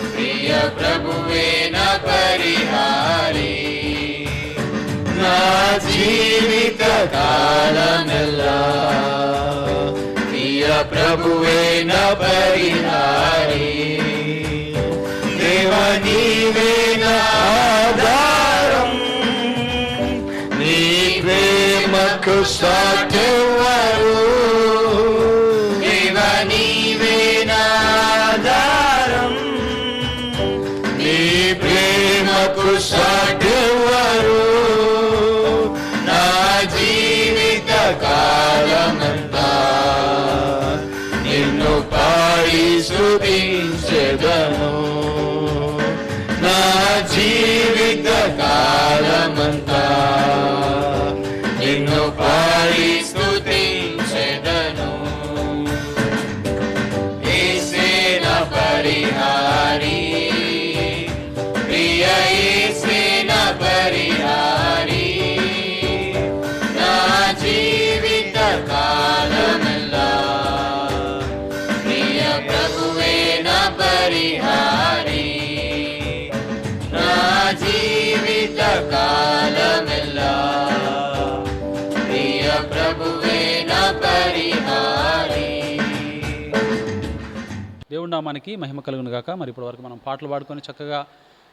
ప్రియ ప్రభువే నా పరిహారి నా జీవిత కాలమెల్లా ప్రియ ప్రభువే నా పరిహారి దేవా నీవే నా ఆధారం నీ ప్రేమకు సాటెవరు దేవా నీవే నా ఆధారం నీ ప్రేమకు సాటెవరు నా జీవిత కాలమంతా స్తుతించెదను నా జీవిత కాలమంతా నిన్ను పాడి స్తుతించెదను యేసే నా పరిహారి ప్రియ యేసే నా పరిహారి నా జీవిత కాలమెల్లా ప్రియ ప్రభువే నా పరిహారి నా జీవిత కాలమెల్లా ప్రియ ప్రభువే నా పరిహారి. దేవుడి నామానికి మహిమ కలుగును గాక. మరి ఇప్పటి వరకు మనం పాటలు పాడుకొని చక్కగా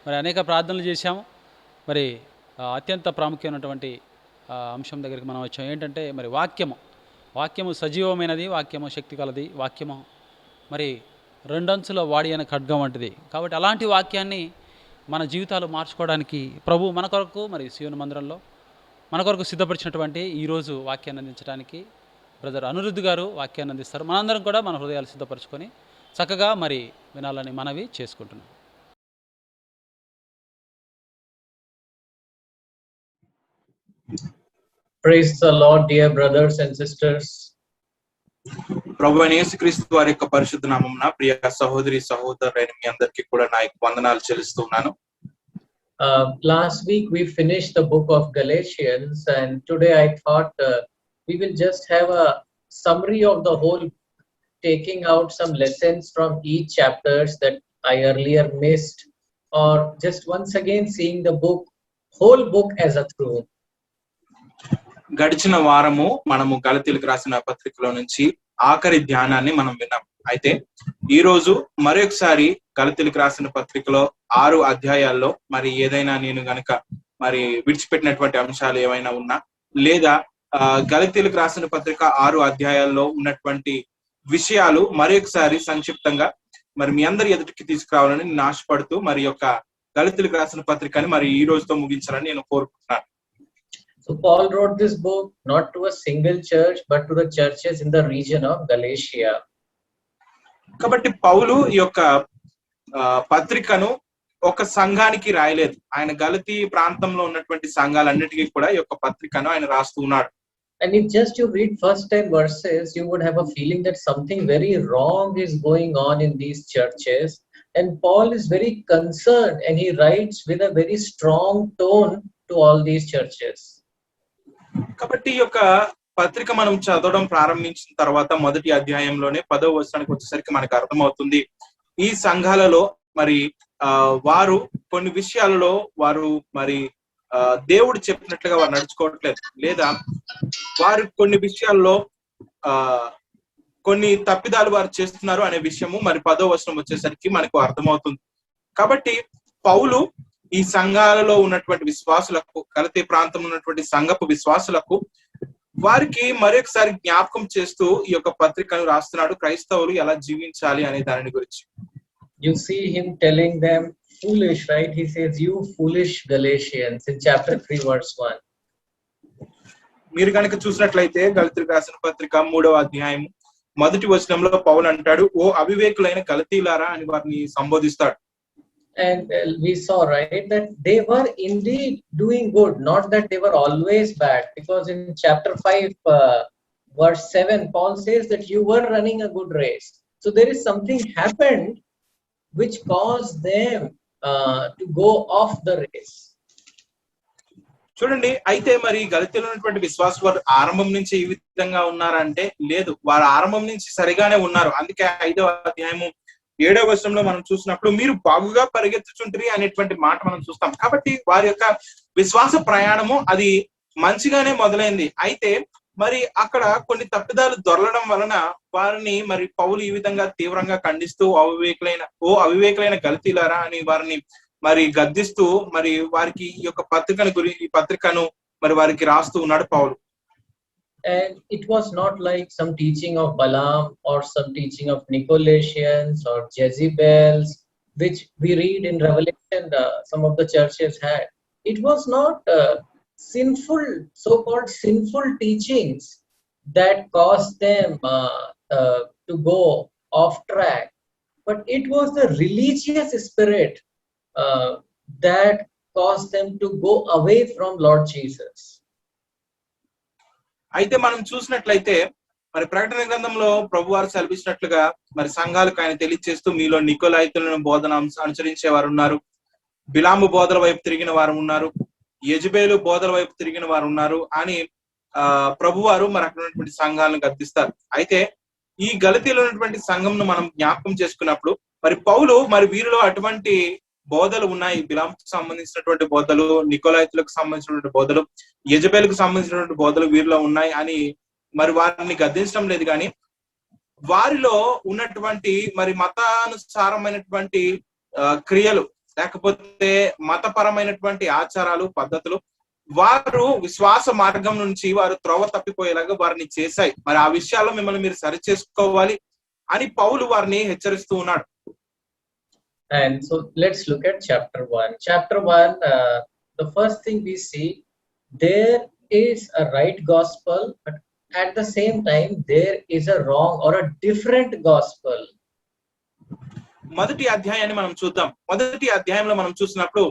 మరి అనేక ప్రార్థనలు చేశాము. మరి అత్యంత ప్రాముఖ్యమైనటువంటి అంశం దగ్గరికి మనం వచ్చాం. ఏంటంటే మరి వాక్యము సజీవమైనది, వాక్యము శక్తి కలది, వాక్యము మరి రెండంచుల వాడి అనే ఖడ్గం వంటిది. కాబట్టి అలాంటి వాక్యాన్ని మన జీవితాలు మార్చుకోవడానికి ప్రభు మన కొరకు మరి సీయోను మందిరంలో మన కొరకు సిద్ధపరిచినటువంటి ఈరోజు వాక్యాన్ని అందించడానికి బ్రదర్ అనిరుద్ధ్ గారు వాక్యాన్ని అందిస్తారు. మనందరం కూడా మన హృదయాలు సిద్ధపరచుకొని చక్కగా మరి వినాలని మనవి చేసుకుంటున్నాం. Praise the Lord, dear brothers and sisters. ప్రభువైన యేసుక్రీస్తు వారి యొక్క పరిశుద్ధ నామమున ప్రియ సహోదరి సహోదరులైన మీ అందరికీ కూడా నా యొక్క వందనాలు చెల్లిస్తున్నాను. Last week we finished the book of Galatians, and today I thought we will just have a summary of the whole, taking out some lessons from each chapters that I earlier missed, or just once again seeing the whole book as a through. గడిచిన వారము మనము గలతీయులకు రాసిన పత్రికలో నుంచి ఆఖరి ధ్యానాన్ని మనం విన్నాం. అయితే ఈ రోజు మరొకసారి గలతీయులకు రాసిన పత్రికలో 6 అధ్యాయాల్లో మరి ఏదైనా నేను గనక మరి విడిచిపెట్టినటువంటి అంశాలు ఏమైనా ఉన్నా, లేదా గలతీయులకు రాసిన పత్రిక 6 అధ్యాయాల్లో ఉన్నటువంటి విషయాలు మరొకసారి సంక్షిప్తంగా మరి మీ అందరి ఎదుటికి తీసుకురావాలని నేను ఆశపడుతూ మరి యొక్క గలతీయులకు రాసిన పత్రికని మరి ఈ రోజుతో ముగించాలని నేను కోరుకుంటున్నాను. So Paul wrote this book not to a single church but to the churches in the region of Galatia. కాబట్టి పౌలు ఈ యొక్క పత్రికను ఒక సంఘానికి రాయలేదు. ఆయన గలతీ ప్రాంతంలో ఉన్నటువంటి సంఘాలన్నిటికీ కూడా ఈ యొక్క పత్రికను ఆయన రాస్తూ ఉన్నాడు. And if just you read first 10 verses, you would have a feeling that something very wrong is going on in these churches. And Paul is very concerned and he writes with a very strong tone to all these churches. కాబట్టి ఈ యొక్క పత్రిక మనం చదవడం ప్రారంభించిన తర్వాత మొదటి అధ్యాయంలోనే 10వ వచనానికి వచ్చేసరికి మనకు అర్థమవుతుంది, ఈ సంఘాలలో మరి వారు కొన్ని విషయాలలో వారు మరి దేవుడు చెప్పినట్లుగా వారు నడుచుకోవట్లేదు, లేదా వారు కొన్ని విషయాల్లో కొన్ని తప్పిదాలు వారు చేస్తున్నారు అనే విషయము మరి 10వ వచనం వచ్చేసరికి మనకు అర్థమవుతుంది. కాబట్టి పౌలు ఈ సంఘాలలో ఉన్నటువంటి విశ్వాసులకు, గలతీ ప్రాంతంలో ఉన్నటువంటి సంఘపు విశ్వాసులకు వారికి మరొకసారి జ్ఞాపకం చేస్తూ ఈ యొక్క పత్రికను రాస్తున్నాడు, క్రైస్తవులు ఎలా జీవించాలి అనే దాని గురించి. You see him telling them foolish, right? He says, you foolish Galatians in chapter 3 verse 1. మీరు కనుక చూసినట్లయితే గలతీయులకు రాసిన పత్రిక 3వ అధ్యాయం మొదటి వచనంలో పౌలు అంటాడు, ఓ అవివేకులైన గలతీయులారా అని వారిని సంబోధిస్తాడు. And we saw, right, that they were indeed doing good, not that they were always bad, because in chapter 5 verse 7 Paul says that you were running a good race. So there is something happened which caused them to go off the race. చూడండి, అయితే మరి గలతీయులో ఉన్నటువంటి విశ్వాసులు వారు ఆరంభం నుంచి ఈ విధంగా ఉన్నారంటే లేదు, వారు ఆరంభం నుంచి సరిగానే ఉన్నారు. అందుకే 5వ అధ్యాయము 7వ వచనంలో మనం చూసినప్పుడు మీరు బాగుగా పరిగెత్తుచుంటిరి అనేటువంటి మాట మనం చూస్తాం. కాబట్టి వారి యొక్క విశ్వాస ప్రయాణము అది మంచిగానే మొదలైంది. అయితే మరి అక్కడ కొన్ని తప్పిదాలు దొరలడం వలన వారిని మరి పౌలు ఈ విధంగా తీవ్రంగా ఖండిస్తూ అవివేకులైన గలతీయులారా అని వారిని మరి గద్దిస్తూ మరి వారికి ఈ యొక్క పత్రికను మరి వారికి రాస్తూ ఉన్నాడు పౌలు. And it was not like some teaching of Balaam or some teaching of Nicolaitans or Jezebels, which we read in Revelation some of the churches had. It was not sinful, so-called sinful teachings that caused them to go off track. but it was the religious spirit that caused them to go away from Lord Jesus. అయితే మనం చూసినట్లయితే మరి ప్రకటన గ్రంథంలో ప్రభువారు సెలవిచ్చినట్లుగా మరి సంఘాలకు ఆయన తెలియజేస్తూ మీలో నికోలాయితులను బోధన అనుసరించే వారు ఉన్నారు, బిలాము బోధల వైపు తిరిగిన వారు ఉన్నారు, యెజబేలు బోధల వైపు తిరిగిన వారు ఉన్నారు అని ప్రభువారు మరి అక్కడ ఉన్నటువంటి సంఘాలను గద్దిస్తారు. అయితే ఈ గలతీలో ఉన్నటువంటి సంఘంను మనం జ్ఞాపకం చేసుకున్నప్పుడు మరి పౌలు మరి వీరిలో అటువంటి బోధలు ఉన్నాయి, బిలాముకు సంబంధించినటువంటి బోధలు, నికోలాయితులకు సంబంధించినటువంటి బోధలు, యెజబేలుకు సంబంధించినటువంటి బోధలు వీరిలో ఉన్నాయి అని మరి వారిని గద్దించడం లేదు. కానీ వారిలో ఉన్నటువంటి మరి మతానుసారమైనటువంటి క్రియలు లేకపోతే మతపరమైనటువంటి ఆచారాలు పద్ధతులు వారు విశ్వాస మార్గం నుంచి వారు త్రోవ తప్పిపోయేలాగా వారిని చేశాయి. మరి ఆ విషయాల్లో మిమ్మల్ని మీరు సరి చేసుకోవాలి అని పౌలు వారిని హెచ్చరిస్తూ ఉన్నాడు. And so let's look at chapter 1. Chapter 1, the first thing we see, there is a right gospel, but at the same time there is a wrong or a different gospel. మొదటి అధ్యాయాన్ని మనం చూద్దాం. మొదటి అధ్యాయంలో మనం చూసినప్పుడు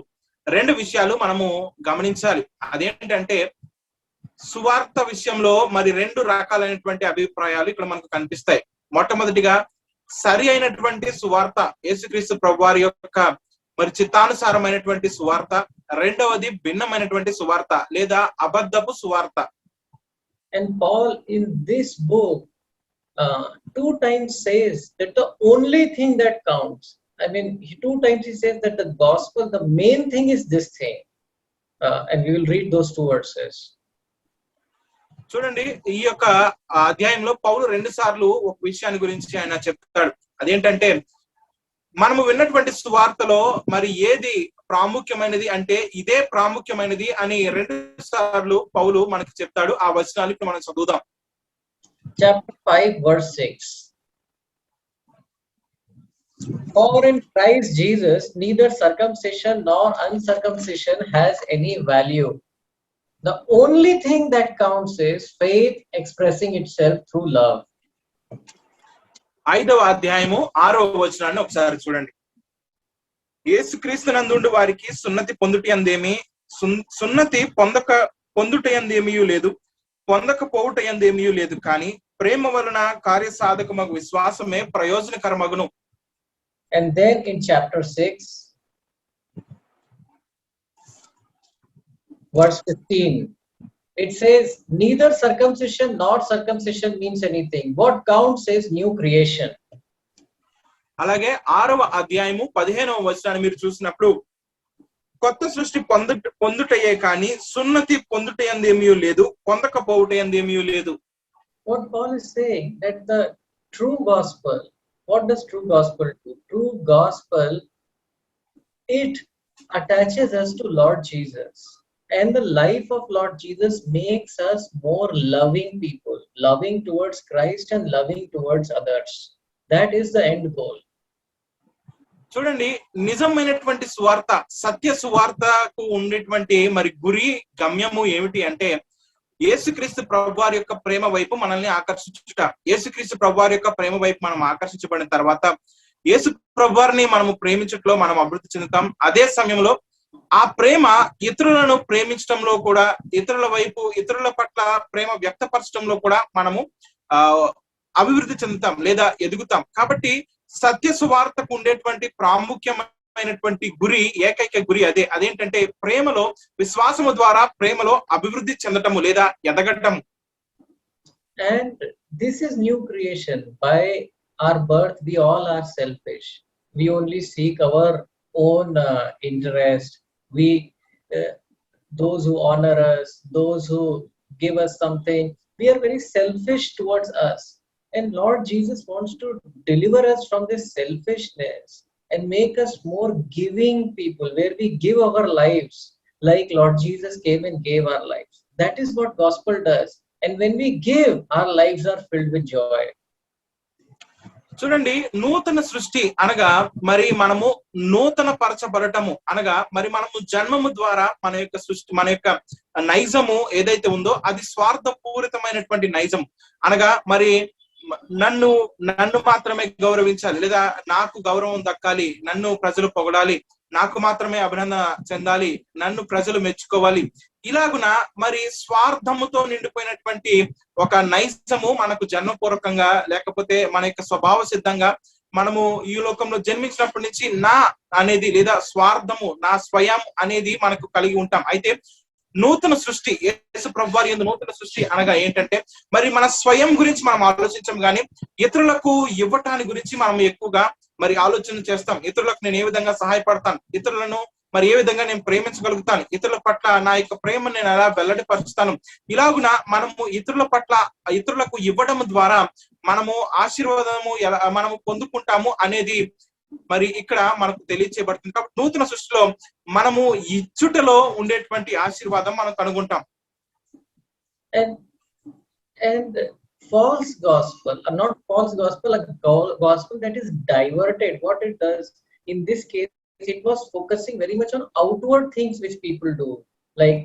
రెండు విషయాలు మనము గమనించాలి. అదేంటంటే సువార్త విషయంలో మరి రెండు రకాలైనటువంటి అభిప్రాయాలు ఇక్కడ మనకు కనిపిస్తాయి. మొట్టమొదటిగా సరి అయినటువంటి సువార్త, యేసుక్రీస్తు ప్రభువారి యొక్క మరి చిత్తానుసారమైనటువంటి సువార్త. రెండవది భిన్నమైనటువంటి సువార్త లేదా అబద్ధపు సువార్త. And Paul in this book 2 times says that the only thing that counts, I mean 2 times he says that the gospel, the main thing is this thing, and we will read those 2 verses. చూడండి, ఈ యొక్క అధ్యాయంలో పౌలు 2 సార్లు ఒక విషయాన్ని గురించి ఆయన చెప్తాడు. అదేంటంటే మనము విన్నటువంటి సువార్తలో మరి ఏది ప్రాముఖ్యమైనది అంటే ఇదే ప్రాముఖ్యమైనది అని 2 సార్లు పౌలు మనకి చెప్తాడు. ఆ వచనాలు ఇప్పుడు మనం చదువుదాం. Chapter 5 verse 6. For in Christ Jesus neither circumcision nor uncircumcision has any value. The only thing that counts is faith expressing itself through love. 5వ అధ్యాయము 6వ వచనాన్ని ఒకసారి చూడండి. యేసుక్రీస్తునందుండు వారికి సున్నతి పొందుటయందేమీ లేదు, పొందకపోవుటయందేమీ లేదు, కానీ ప్రేమ వలన కార్యసాధకమగు విశ్వాసమే ప్రయోజనకరమగును. And then in chapter 6 verse 15 it says neither circumcision nor circumcision means anything. What counts is new creation. అలాగే 6వ అధ్యాయము 15వ వచనాన్ని మీరు చూసినప్పుడు కొత్త సృష్టి పొందుటయే కానీ సున్నతి పొందుటయందేమీ లేదు, పొందకపోవుటయందేమీ లేదు. What Paul is saying that the true gospel, what does true gospel do? True gospel, it attaches us to Lord Jesus, and the life of Lord Jesus makes us more loving people, loving towards Christ and loving towards others. That is the end goal. చూడండి, నిజమైనటువంటి సువార్త, సత్య సువార్తకు ఉండేటువంటి మరి గురి గమ్యము ఏమిటి అంటే యేసుక్రీస్తు ప్రభువారి యొక్క ప్రేమ వైపు మనల్ని ఆకర్షించుట. యేసుక్రీస్తు ప్రభువారి యొక్క ప్రేమ వైపు మనం ఆకర్షించబడిన తర్వాత యేసు ప్రభువారిని మనము ప్రేమించట్లో మనం అభివృద్ధి చెందుతాం. అదే సమయంలో ఆ ప్రేమ ఇతరులను ప్రేమించడంలో కూడా, ఇతరుల పట్ల ప్రేమ వ్యక్తపరచడంలో కూడా మనము అభివృద్ధి చెందుతాం లేదా ఎదుగుతాం. కాబట్టి సత్య సువార్తకు ఉండేటువంటి ప్రాముఖ్యమైనటువంటి గురి, ఏకైక గురి అదేంటంటే ప్రేమలో, విశ్వాసము ద్వారా ప్రేమలో అభివృద్ధి చెందటము లేదా ఎదగటము. And this is new creation. By our birth we all are selfish. We only seek our own interest. We those who honor us, those who give us something, we are very selfish towards us. And Lord Jesus wants to deliver us from this selfishness and make us more giving people, where we give our lives like Lord Jesus came and gave our lives. That is what gospel does. And when we give, our lives are filled with joy. చూడండి, నూతన సృష్టి అనగా మరి మనము నూతన పరచబడటము అనగా మరి మనము జన్మము ద్వారా మన యొక్క సృష్టి, మన యొక్క నైజము ఏదైతే ఉందో అది స్వార్థపూరితమైనటువంటి నైజం అనగా మరి నన్ను నన్ను మాత్రమే గౌరవించాలి, లేదా నాకు గౌరవం దక్కాలి, నన్ను ప్రజలు పొగడాలి, నాకు మాత్రమే అభినందన చెందాలి, నన్ను ప్రజలు మెచ్చుకోవాలి, ఇలాగున మరి స్వార్థముతో నిండిపోయినటువంటి ఒక నైజము మనకు జన్మపూర్వకంగా లేకపోతే మన యొక్క స్వభావ సిద్ధంగా మనము ఈ లోకంలో జన్మించినప్పటి నుంచి నా అనేది లేదా స్వార్థము, నా స్వయం అనేది మనకు కలిగి ఉంటాం. అయితే నూతన సృష్టి, యేసు ప్రభువారి యందు నూతన సృష్టి అనగా ఏంటంటే మరి మన స్వయం గురించి మనం ఆలోచించం, కానీ ఇతరులకు ఇవ్వటాన్ని గురించి మనం ఎక్కువగా మరి ఆలోచన చేస్తాం. ఇతరులకు నేను ఏ విధంగా సహాయపడతాను, ఇతరులను మరి ఏ విధంగా నేను ప్రేమించగలుగుతాను, ఇతరుల పట్ల నా యొక్క ప్రేమను నేను ఎలా వెల్లడిపరుస్తాను, ఇలాగున మనము ఇతరుల పట్ల ఇతరులకు ఇవ్వడం ద్వారా మనము ఆశీర్వాదము ఎలా మనము పొందుకుంటాము అనేది మరి ఇక్కడ మనకు తెలియచేయబడుతుంది. కాబట్టి నూతన సృష్టిలో మనము ఇచ్చుటలో ఉండేటువంటి ఆశీర్వాదం మనం కనుగొంటాం. And false gospel, or not false gospel, a gospel that is diverted. What it does in this case, it was focusing very much on outward things which people do, like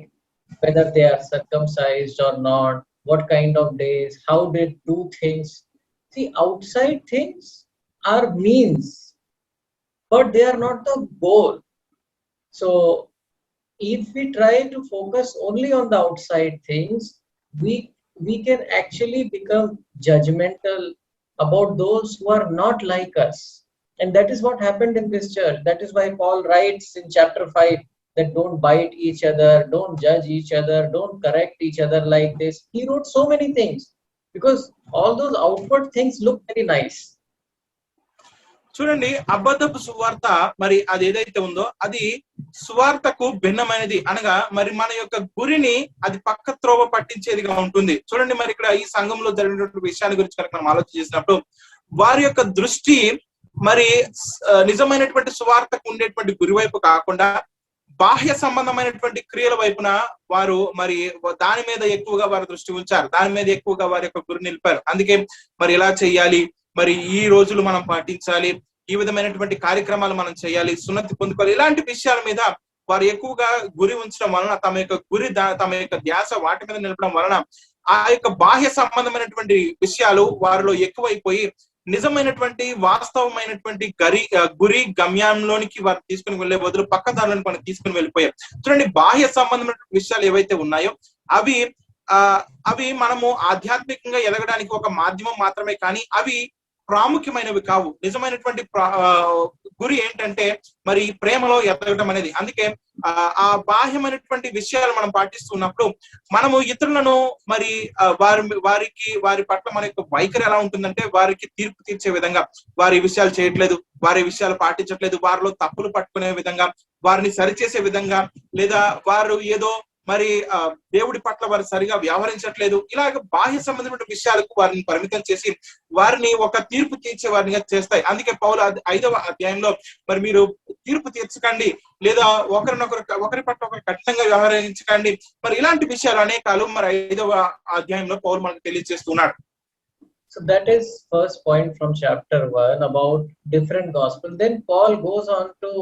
whether they are circumcised or not, what kind of days, how they do things. See, outside things are means, but they are not the goal. So if we try to focus only on the outside things, we can actually become judgmental about those who are not like us. And that is what happened in this church. That is why Paul writes in chapter 5 that don't bite each other, don't judge each other, don't correct each other like this. He wrote so many things because all those outward things look very nice. చూడండి, అబద్ధపు సువార్త మరి అది ఏదైతే ఉందో అది సువార్తకు భిన్నమైనది అనగా మరి మన యొక్క గురిని అది పక్క త్రోవ పట్టించేదిగా ఉంటుంది. చూడండి, మరి ఇక్కడ ఈ సంఘంలో జరిగినటువంటి విషయాల గురించి కనుక మనం ఆలోచన చేసినప్పుడు వారి యొక్క దృష్టి మరి నిజమైనటువంటి సువార్తకు ఉండేటువంటి గురి వైపు కాకుండా బాహ్య సంబంధమైనటువంటి క్రియల వైపున వారు మరి దాని మీద ఎక్కువగా వారి దృష్టి ఉంచారు, దాని మీద ఎక్కువగా వారి యొక్క గురి నిలిపారు. అందుకే మరి ఎలా చేయాలి, మరి ఈ రోజులు మనం పాటించాలి, ఈ విధమైనటువంటి కార్యక్రమాలు మనం చేయాలి, సున్నతి పొందుకోవాలి, ఇలాంటి విషయాల మీద వారు ఎక్కువగా గురి ఉంచడం వలన తమ యొక్క గురి తమ యొక్క ధ్యాస వాటి మీద నిలపడం వలన ఆ యొక్క బాహ్య సంబంధమైనటువంటి విషయాలు వారిలో ఎక్కువైపోయి నిజమైనటువంటి వాస్తవమైనటువంటి గురి గమ్యంలోనికి వారు తీసుకుని వెళ్లే బదులు పక్కదారులను మనం తీసుకుని వెళ్ళిపోయారు. చూడండి, బాహ్య సంబంధమైన విషయాలు ఏవైతే ఉన్నాయో అవి మనము ఆధ్యాత్మికంగా ఎదగడానికి ఒక మాధ్యమం మాత్రమే, కానీ అవి ప్రాముఖ్యమైనవి కావు. నిజమైనటువంటి గురి ఏంటంటే మరి ప్రేమలో ఎదగడం అనేది. అందుకే ఆ బాహ్యమైనటువంటి విషయాలు మనం పాటిస్తున్నప్పుడు మనము ఇతరులను మరి వారి పట్ల మన యొక్క వైఖరి ఎలా ఉంటుందంటే వారికి తీర్పు తీర్చే విధంగా, వారి విషయాలు చేయట్లేదు, వారి విషయాలు పాటించట్లేదు, వారిలో తప్పులు పట్టుకునే విధంగా, వారిని సరిచేసే విధంగా, లేదా వారు ఏదో మరి దేవుడి పట్ల వారు సరిగా వ్యవహరించట్లేదు, ఇలాగ బాహ్య సంబంధమైన విషయాలకు వారిని పరిమితం చేసి వారిని ఒక తీర్పు తీర్చే వారిని చేస్తాయి. అందుకే పౌలు 5వ అధ్యాయంలో మరి మీరు తీర్పు తీర్చకండి, లేదా ఒకరి పట్ల ఒకరు కఠినంగా వ్యవహరించకండి, మరి ఇలాంటి విషయాలు అనేకాలు మరి 5వ అధ్యాయంలో పౌలు మనకు తెలియజేస్తున్నాడు. So that is first point from chapter 1 about different gospel. Then Paul goes on to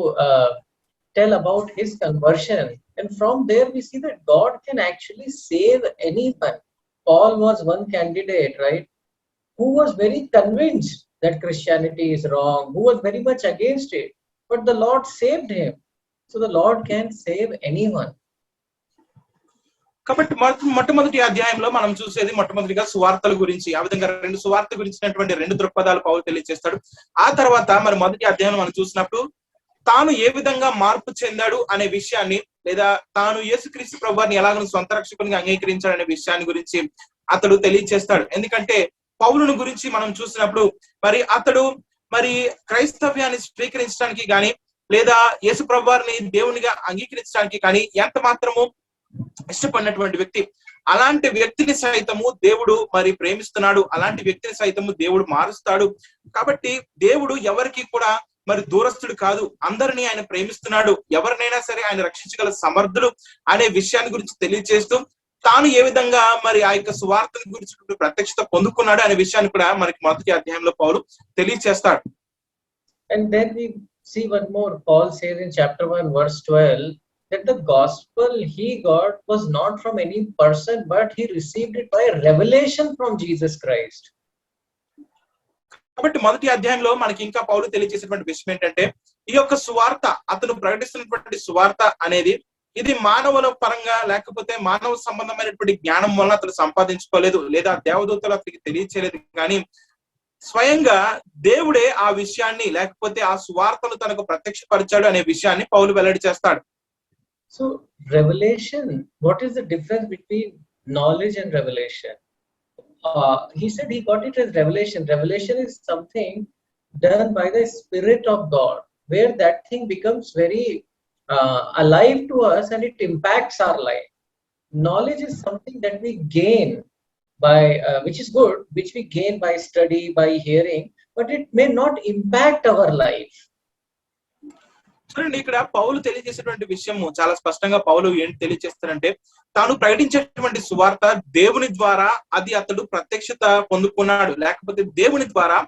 tell about his conversion. And from there we see that God can actually save anyone. Paul was one candidate, right, who was very convinced that Christianity is wrong, who was very much against it. But the Lord saved him. So the Lord can save anyone. కాబట్టి మొట్టమొదటి అధ్యాయంలో మనం చూసేది మొట్టమొదటిగా సువార్తల గురించి, ఆ విధంగా 2 సువార్త గురించినటువంటి 2 దృక్పథాలు పౌలు తెలియజేస్తాడు. ఆ తర్వాత మరి మొదటి అధ్యాయంలో మనం చూసినప్పుడు తాను ఏ విధంగా మార్పు చెందాడు అనే విషయాన్ని, లేదా తాను యేసుక్రీస్తు ప్రభువారిని ఎలాగో సొంత రక్షకునిగా అంగీకరించాడు అనే విషయాన్ని గురించి అతడు తెలియజేస్తాడు. ఎందుకంటే పౌలును గురించి మనం చూసినప్పుడు మరి అతడు మరి క్రైస్తవ్యాన్ని స్వీకరించడానికి కానీ, లేదా యేసు ప్రభువారిని దేవునిగా అంగీకరించడానికి కానీ ఎంత మాత్రము ఇష్టపడినటువంటి వ్యక్తి. అలాంటి వ్యక్తిని సైతము దేవుడు మరి ప్రేమిస్తున్నాడు, అలాంటి వ్యక్తిని సైతము దేవుడు మారుస్తాడు. కాబట్టి దేవుడు ఎవరికి కూడా మరి దూరస్తుడు కాదు, అందరినీ ఆయన ప్రేమిస్తున్నాడు, ఎవరినైనా సరే ఆయన రక్షించగల సమర్థుడు అనే విషయాన్ని గురించి తెలియజేస్తూ తాను ఏ విధంగా మరి ఆ యొక్క సువార్తను గురించి ప్రత్యక్షత పొందుకున్నాడు అనే విషయాన్ని కూడా మనకి మొదటి అధ్యాయంలో పౌలు తెలియజేస్తాడు. And then we see one more. Paul says in chapter 1 verse 12 that the gospel he got was not from any person, but he received it by revelation from Jesus Christ. కాబట్టి మొదటి అధ్యాయంలో మనకి ఇంకా పౌలు తెలియజేసేటువంటి విషయం ఏంటంటే ఈ యొక్క సువార్త, అతను ప్రకటిస్తున్నటువంటి సువార్త అనేది ఇది మానవుల పరంగా లేకపోతే మానవ సంబంధమైనటువంటి జ్ఞానం వలన అతను సంపాదించుకోలేదు, లేదా దేవదూతలు అతనికి తెలియచేయలేదు, కానీ స్వయంగా దేవుడే ఆ విషయాన్ని లేకపోతే ఆ సువార్తను తనకు ప్రత్యక్షపరిచాడు అనే విషయాన్ని పౌలు వెల్లడి చేస్తాడు. So revelation, what is the difference between knowledge and revelation? He said he got it as revelation. Revelation is something done by the Spirit of God, where that thing becomes very alive to us and it impacts our life. Knowledge is something that we gain by, which is good, which we gain by study, by hearing, but it may not impact our life. చూడండి, ఇక్కడ పౌలు తెలియజేసేటువంటి విషయము చాలా స్పష్టంగా పౌలు ఏంటి తెలియజేస్తారంటే, తాను ప్రకటించేటువంటి సువార్త దేవుని ద్వారా అది అతడు ప్రత్యక్షత పొందుకున్నాడు, లేకపోతే దేవుని ద్వారా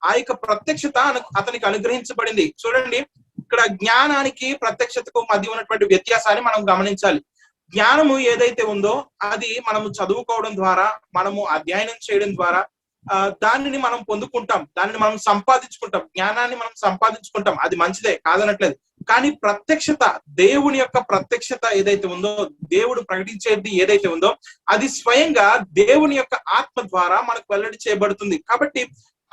ఆ యొక్క ప్రత్యక్షత అతనికి అనుగ్రహించబడింది. చూడండి, ఇక్కడ జ్ఞానానికి ప్రత్యక్షతకు మధ్య ఉన్నటువంటి వ్యత్యాసాన్ని మనం గమనించాలి. జ్ఞానము ఏదైతే ఉందో అది మనము చదువుకోవడం ద్వారా, మనము అధ్యయనం చేయడం ద్వారా దానిని మనం పొందుకుంటాం, దానిని మనం సంపాదించుకుంటాం, జ్ఞానాన్ని మనం సంపాదించుకుంటాం, అది మంచిదే, కాదనట్లేదు. కానీ ప్రత్యక్షత, దేవుని యొక్క ప్రత్యక్షత ఏదైతే ఉందో, దేవుడు ప్రకటించేది ఏదైతే ఉందో అది స్వయంగా దేవుని యొక్క ఆత్మ ద్వారా మనకు వెల్లడి చేయబడుతుంది. కాబట్టి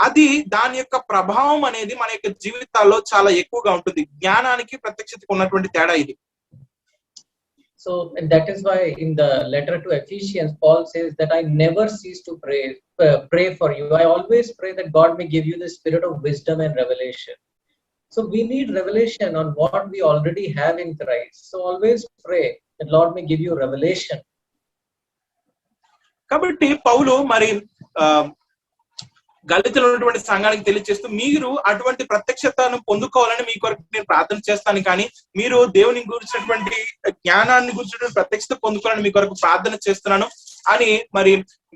అది దాని యొక్క ప్రభావం అనేది మన యొక్క జీవితాల్లో చాలా ఎక్కువగా ఉంటుంది. జ్ఞానానికి ప్రత్యక్షతకు ఉన్నటువంటి తేడా ఇది. So, and that is why in the letter to Ephesians, Paul says that I never cease to pray for you. I always pray that God may give you the spirit of wisdom and revelation. So we need revelation on what we already have in Christ. So always pray that Lord may give you revelation. కాబట్టి పౌలు మరి గలితీలో ఉన్నటువంటి సంఘానికి తెలియజేస్తూ, మీరు అటువంటి ప్రత్యక్షతను పొందుకోవాలని మీ కొరకు నేను ప్రార్థన చేస్తాను, కానీ మీరు దేవుని గురించినటువంటి జ్ఞానాన్ని గురించినటువంటి ప్రత్యక్షత పొందుకోవాలని మీ కొరకు ప్రార్థన చేస్తున్నాను అని మరి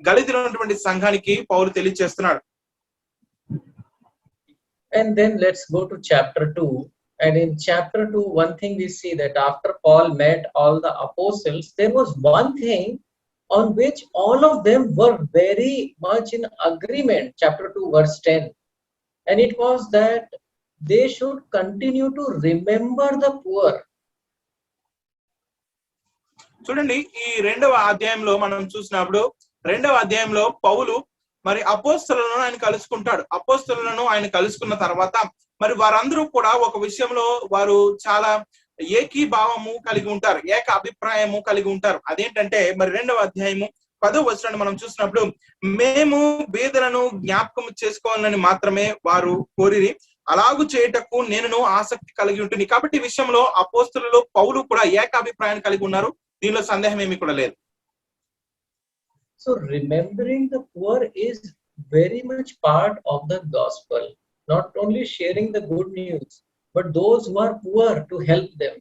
గలితీలో ఉన్నటువంటి సంఘానికి పౌలు తెలియజేస్తున్నాడు. And then let's go to chapter 2. And in chapter 2, one thing we see that after Paul met all the apostles, there was one thing on which all of them were very much in agreement. Chapter 2, verse 10. And it was that they should continue to remember the poor. చూడండి, ఈ రెండవ అధ్యాయంలో మనం చూసినప్పుడు, రెండవ అధ్యాయంలో పౌలు మరి అపోస్తలులను ఆయన కలుసుకుంటాడు. అపోస్తలులను ఆయన కలుసుకున్న తర్వాత మరి వారందరూ కూడా ఒక విషయంలో వారు చాలా ఏకీభావము కలిగి ఉంటారు, ఏక అభిప్రాయము కలిగి ఉంటారు. అదేంటంటే మరి రెండవ అధ్యాయము 10వ వచనాన్ని మనం చూసినప్పుడు, మేము బీదలను జ్ఞాపకం చేసుకోవాలని మాత్రమే వారు కోరిరి, అలాగు చేయుటకు నేను ఆసక్తి కలిగి ఉంటుంది. కాబట్టి ఈ విషయంలో అపోస్తలులు పౌలు కూడా ఏకాభిప్రాయాన్ని కలిగి ఉన్నారు, దీనిలో సందేహం ఏమీ కూడా లేదు. So remembering the poor is very much part of the gospel. Not only sharing the good news, but those who are poor to help them.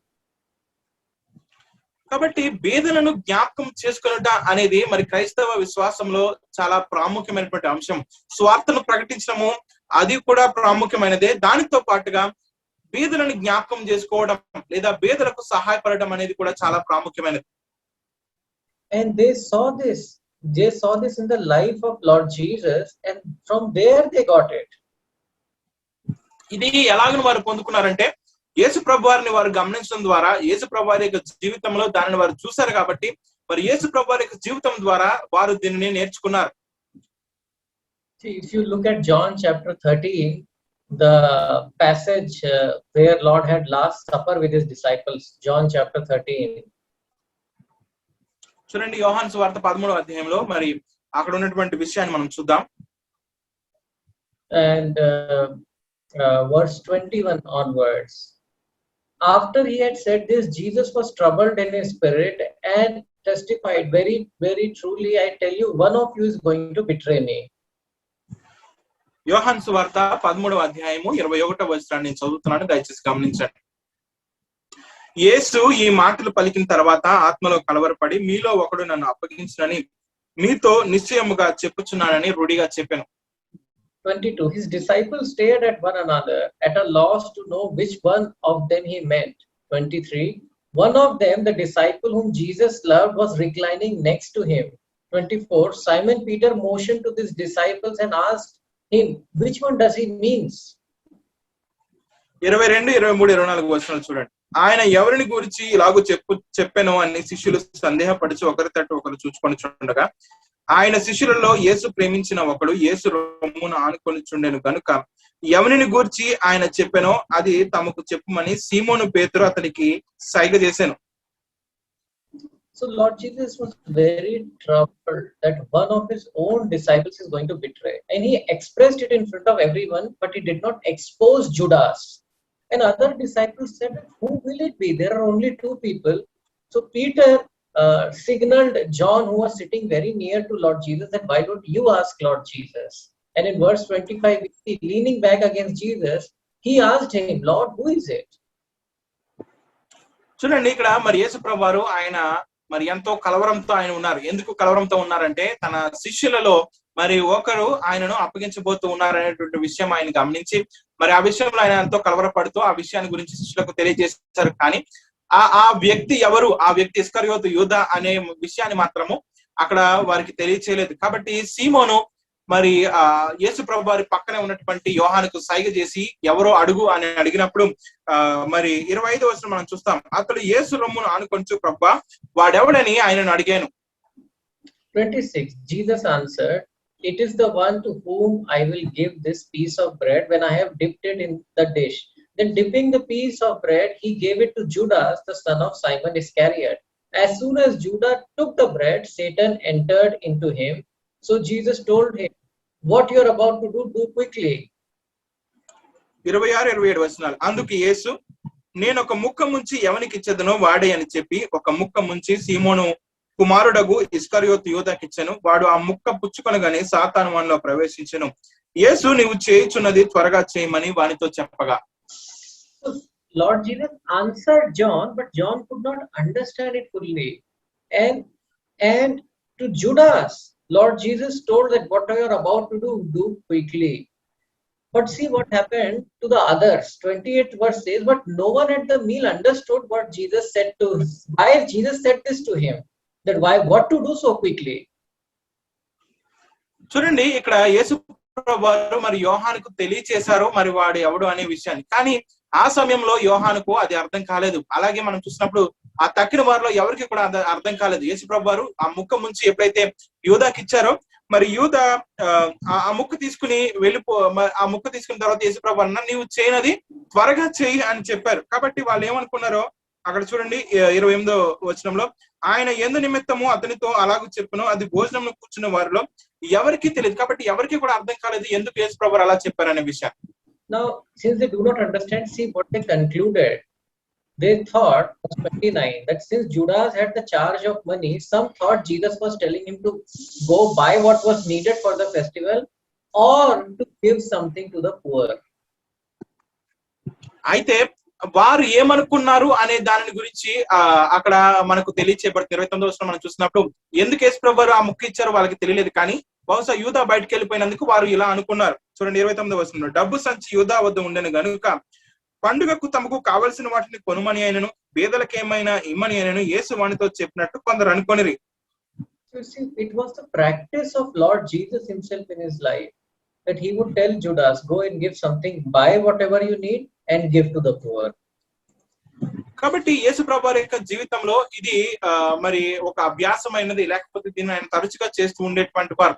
కాబట్టి బీదలను జ్ఞాపకం చేసుకొనుట అనేది మరి క్రైస్తవ విశ్వాసంలో చాలా ప్రాముఖ్యమైనటువంటి అంశం. స్వార్థను ప్రకటించడము అది కూడా ప్రాముఖ్యమైనదే. దానితో పాటుగా బీదలను జ్ఞాపకం చేసుకోవడం లేదా బీదలకు సహాయపడడం అనేది కూడా చాలా ప్రాముఖ్యమైనది. And they saw this in the life of Lord Jesus, and from there they got it. ఇది ఎలాగని వారు పొందుకున్నారంటే, యేసు ప్రభు వారిని వారు గమనించడం ద్వారా, యేసు ప్రభు వారి యొక్క జీవితంలో దానిని వారు చూశారు కాబట్టి మరి యేసు ప్రభు వారి యొక్క జీవితం ద్వారా వారు దీనిని నేర్చుకున్నారు. If you look at John chapter 13, the passage where Lord had last supper with his disciples, John chapter 13. చూడండి, యోహాను సువార్త 13వ అధ్యాయంలో మరి అక్కడ ఉన్నటువంటి విషయాన్ని మనం చూద్దాం. And verse 21 onwards. After he had said this, Jesus was troubled in his spirit and testified, very, very truly, I tell you, one of you is going to betray me. యోహాను సువార్త 13వ అధ్యాయము 21వ వచనాన్ని నేను చదువుతున్నాను, దయచేసి గమనించండి. యేసు ఈ మాటలు పలికిన తర్వాత ఆత్మలో కలవరపడి, మీలో ఒకడు నన్ను అప్పగించునని మీతో నిశ్చయముగా చెప్పుచున్నానని రూఢిగా చెప్పాను. 22. His disciples stared at one another, at a loss to know which one of them he meant. 23. One of them, the disciple whom Jesus loved, was reclining next to him. 24. Simon Peter motioned to his disciples and asked him. Which one does he means? 22, 23, 24 వచనాలు చూడండి. ఆయన ఎవరిని గురించి ఇలాగూ చెప్పెను అని శిష్యులు సందేహపడిచి ఒకరి తట్టు ఒకరు చూచుకొని చుండగా, ఆయన శిష్యులలో యేసు ప్రేమించిన ఒకడు యేసు రొమ్మును ఆనుకొని చుండెను గనుక ఎవరిని గూర్చి ఆయన చెప్పెనో అది తమకు చెప్పుమని సీమోను పేతురు అతనికి సైగ చేశాను. So Lord Jesus was very troubled that one of his own disciples is going to betray, and he expressed it in front of everyone, but he did not expose Judas. And other disciples said, who will it be? There are only two people. So Peter signaled John, who was sitting very near to Lord Jesus, that why don't you ask Lord Jesus? And in verse 25, we see, leaning back against Jesus, he asked him, Lord, who is it? చూడండి, ఇక్కడ మరి యేసు ప్రభువారు ఆయన మరి ఎంతో కలవరంతో ఆయన ఉన్నారు. ఎందుకు కలవరంతో ఉన్నారంటే తన శిష్యులలో మరి ఒకరు ఆయనను అప్పగించబోతూ ఉన్నారనేటువంటి విషయం ఆయన గమనించి మరి ఆ విషయంలో ఆయన ఎంతో కలవరపడుతూ ఆ విషయాన్ని గురించి శిష్యులకు తెలియజేశారు. కానీ ఆ వ్యక్తి ఎవరు, ఆ వ్యక్తి ఇస్కరియోతు యూదా అనే విషయాన్ని మాత్రము అక్కడ వారికి తెలియచేయలేదు. కాబట్టి సీమోను మరి యేసు ప్రభు వారి పక్కనే ఉన్నటువంటి యోహానుకు సైగ చేసి ఎవరో అడుగు అని అడిగినప్పుడు మరి 25వ వచనం మనం చూస్తాం. అతడు యేసు రొమ్మును ఆనుకొనుచు ప్రభువా వాడెవడని ఆయనను అడిగాను. 26, Jesus answered, it is the one to whom I will give this piece of bread when I have dipped it in the dish. Then dipping the piece of bread, he gave it to Judas, the son of Simon Iscariot. As soon as Judas took the bread, Satan entered into him. So Jesus told him, what you are about to do quickly. 26, 27 వచనాలు. అందుకు యేసు, నేను ఒక ముక్క ముంచి ఎవనికి ఇచ్చేదనో వాడే అని చెప్పి ఒక ముక్క ముంచి సీమోను కుమారుడగు ఇస్కరియోతు యూదాకిచ్చెను. వాడు ఆ ముక్క పుచ్చుకొనగానే సాతాను వానిలో ప్రవేశించెను. యేసు నీవు చేయుచున్నది త్వరగా చేయమని వానితో చెప్పగా. Lord Jesus answered John, but John could not understand it fully. And to Judas, Lord Jesus told that what you are about to do quickly. But see what happened to the others. 28th verse says, but no one at the meal understood what Jesus said to him. Why Jesus said this to him? That why, what to do so quickly? చూడండి, ఇక్కడ యేసు ప్రభువారు మరి యోహానుకు తెలియచేశారు మరి వాడు ఎవడు అనే విషయాన్ని. కానీ ఆ సమయంలో యోహానుకు అది అర్థం కాలేదు. అలాగే మనం చూసినప్పుడు ఆ తక్కిన వారిలో ఎవరికి కూడా అర్థం కాలేదు. యేసు ప్రభువారు ఆ ముక్క ముంచి ఎప్పుడైతే యూదాకి ఇచ్చారో మరి యూదా ఆ ముక్క తీసుకుని ఆ ముక్క తీసుకున్న తర్వాత యేసు ప్రభువారు అన్న నీవు చేయనది త్వరగా చేయి అని చెప్పారు. కాబట్టి వాళ్ళు ఏమనుకున్నారో అక్కడ చూడండి 28వ వచనంలో, ఆయన ఎందు నిమిత్తము అతనితో అలాగూ చెప్పును అది భోజనంలో కూర్చున్న వారిలో ఎవరికి తెలియదు. కాబట్టి ఎవరికి కూడా అర్థం కాలేదు ఎందుకు యేసు ప్రభువారు అలా చెప్పారనే విషయం. Now, since they do not understand, see what they concluded. They thought, 29, that since Judas had the charge of money, some thought Jesus was telling him to go buy what was needed for the festival or to give something to the poor. అయితే వారు ఏమనుకున్నారు అనే దాని గురించి అక్కడ మనకు తెలియచేయబడుతుంది. 29వ వచనం మనం చూసినప్పుడు ఎందుకు యేసు ప్రభువారు ఆ ముక్క ఇచ్చారో వాళ్ళకి తెలియలేదు. కానీ బహుశా యూదా బయటకు వెళ్ళిపోయినందుకు వారు ఇలా అనుకున్నారు. చూడండి 29వ వచనంలో, డబ్బు సంచి యూదా వద్ద ఉండెను గనుక పండుగకు తమకు కావలసిన వాటిని కొనుమని అయినను పేదలకేమైనా ఇమ్మని అయినను యేసు వానితో చెప్పినట్టు కొందరు అనుకొనిరి. So see, it was the practice of Lord Jesus himself in his life that he would tell Judas, go and give something, buy whatever you need and give to the poor. కాబట్టి యేసు ప్రభువారి యొక్క జీవితంలో ఇది మరి ఒక అభ్యాసమైనది, లేకపోతే దీన్ని ఆయన తరచుగా చేస్తూ ఉండేటువంటి వారు.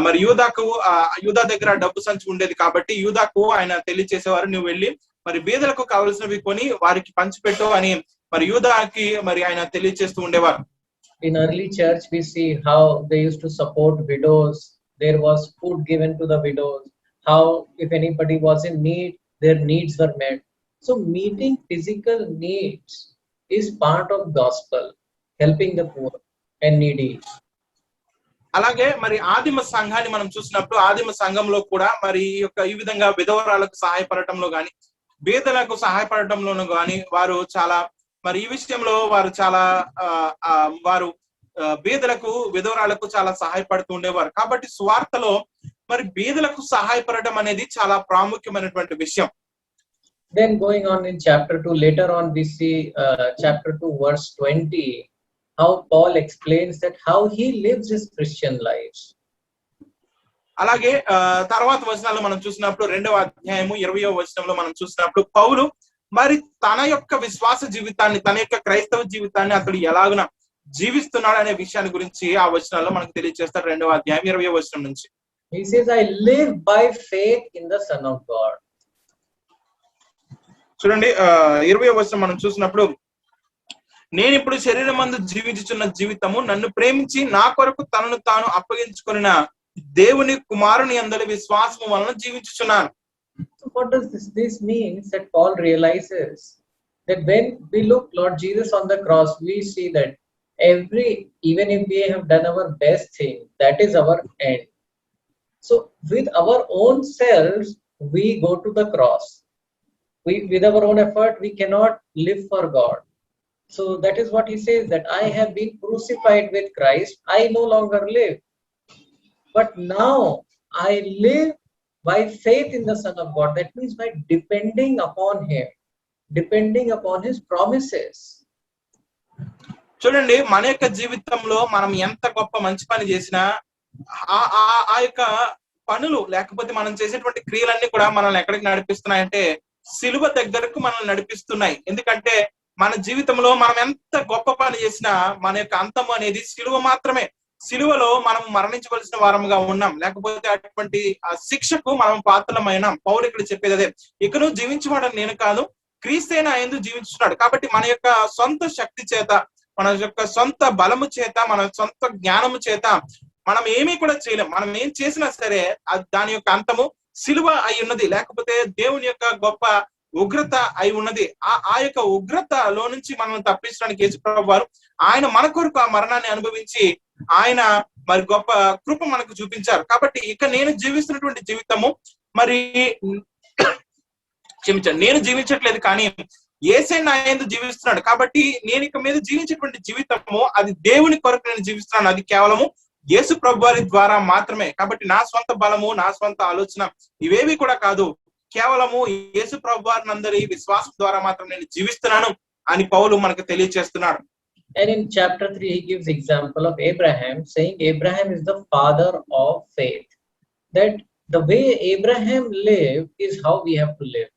మరి యూదా దగ్గర డబ్బు సంచి ఉండేది కాబట్టి యూదాకు ఆయన తెలియచేసేవారు, నువ్వు వెళ్ళి మరి బీదలకు కావలసినవి కొని వారికి పంచిపెట్టు అని మరి యూదాకి మరి ఆయన తెలియచేస్తూ ఉండేవారు. In early church we see how they used to support widows. There was food given to the widows. How if anybody was in need, their needs were met. So meeting physical needs is part of gospel, helping the poor and needy. అలాగే మరి ఆదిమ సంఘాన్ని మనం చూసినప్పుడు ఆదిమ సంఘంలో కూడా మరి ఈ విధంగా విధవరాలకు సహాయపడటంలో గాని బీదలకు సహాయపడటంలోనూ గాని వారు చాలా మరి ఈ విషయంలో వారు చాలా వారు బీదలకు విధవరాలకు చాలా సహాయపడుతూ ఉండేవారు. కాబట్టి సువార్తలో మరి బీదలకు సహాయపడటం అనేది చాలా ప్రాముఖ్యమైనటువంటి విషయం. Then going on in chapter 2, later on we see chapter 2 verse 20, how Paul explains that how he lives his Christian lives. అలాగే తర్వాత వచనాల్లో మనం చూసినప్పుడు 2వ అధ్యాయము 20వ వచనంలో మనం చూసినప్పుడు పౌలు మరి తన యొక్క విశ్వాస జీవితాన్ని, తన యొక్క క్రైస్తవ జీవితాన్ని అతడు ఎలాగున జీవిస్తున్నాడు అనే విషయాన్ని గురించి ఆ వచనాల్లో మనకు తెలియజేస్తాడు. 2వ అధ్యాయం 20వ వచనం నుంచి He says, I live by faith in the Son of God. చూడండి 20వ వచనం మనం చూసినప్పుడు, నేను ఇప్పుడు శరీరమందు జీవించుచున్న జీవితము నన్ను ప్రేమించి నా కొరకు తనను తాను అప్పగించుకొనిన దేవుని కుమారుని అందరి విశ్వాసము వలన జీవించుచున్నాను. So what does this means that Paul realizes that when we look Lord Jesus on the cross, we see that even if we have done our best thing, that is our end. So with our own selves, we go to the cross. With our own effort, we cannot live for God. So that is what he says, that I have been crucified with Christ. I no longer live, but now I live by faith in the Son of God. That means by depending upon him, depending upon his promises. చూడండి, మన యొక్క జీవితంలో మనం ఎంత గొప్ప మంచి పని చేసినా ఆ యొక్క పనులు లేకపోతే మనం చేసేటువంటి క్రియలన్నీ కూడా మనల్ని ఎక్కడికి నడిపిస్తున్నాయంటే సిలువ దగ్గరకు మనల్ని నడిపిస్తున్నాయి. ఎందుకంటే మన జీవితంలో మనం ఎంత గొప్ప పని చేసినా మన యొక్క అంతము అనేది సిలువ మాత్రమే. సిలువలో మనం మరణించవలసిన వారముగా ఉన్నాం, లేకపోతే అటువంటి ఆ శిక్షకు మనం పాత్రలమైనాం. పౌలు ఇక్కడ చెప్పేది అదే, ఇకను జీవించవాడని నేను కాదు, క్రీస్తే నా యందు జీవించున్నాడు. కాబట్టి మన యొక్క సొంత శక్తి చేత, మన యొక్క సొంత బలము చేత, మన సొంత జ్ఞానము చేత మనం ఏమీ కూడా చేయలేం. మనం ఏం చేసినా సరే దాని యొక్క అంతము సిలువ అయి ఉన్నది, లేకపోతే దేవుని యొక్క గొప్ప ఉగ్రత అయి ఉన్నది. ఆ యొక్క ఉగ్రతలో నుంచి మనం తప్పించడానికి యేసుప్రభువు వారు ఆయన మన కొరకు ఆ మరణాన్ని అనుభవించి ఆయన మరి గొప్ప కృప మనకు చూపించారు. కాబట్టి ఇక నేను జీవిస్తున్నటువంటి జీవితము మరి క్షమించండి, నేను జీవించట్లేదు కానీ యేసే నా యందు జీవిస్తున్నాడు. కాబట్టి నేను ఇక మీద జీవించేటువంటి జీవితము అది దేవుని కొరకు నేను జీవిస్తున్నాను. అది కేవలము యేసు ప్రభు వారి ద్వారా మాత్రమే. కాబట్టి నా స్వంత బలము, నా స్వంత ఆలోచన ఇవేవి కూడా కాదు, కేవలము యేసు ప్రభు వారిని అందరి విశ్వాసం ద్వారా మాత్రం నేను జీవిస్తున్నాను అని పౌలు మనకు తెలియజేస్తున్నాడు. And in chapter 3, he gives example of Abraham, saying Abraham is the father of faith. That the way Abraham lived is how we have to live.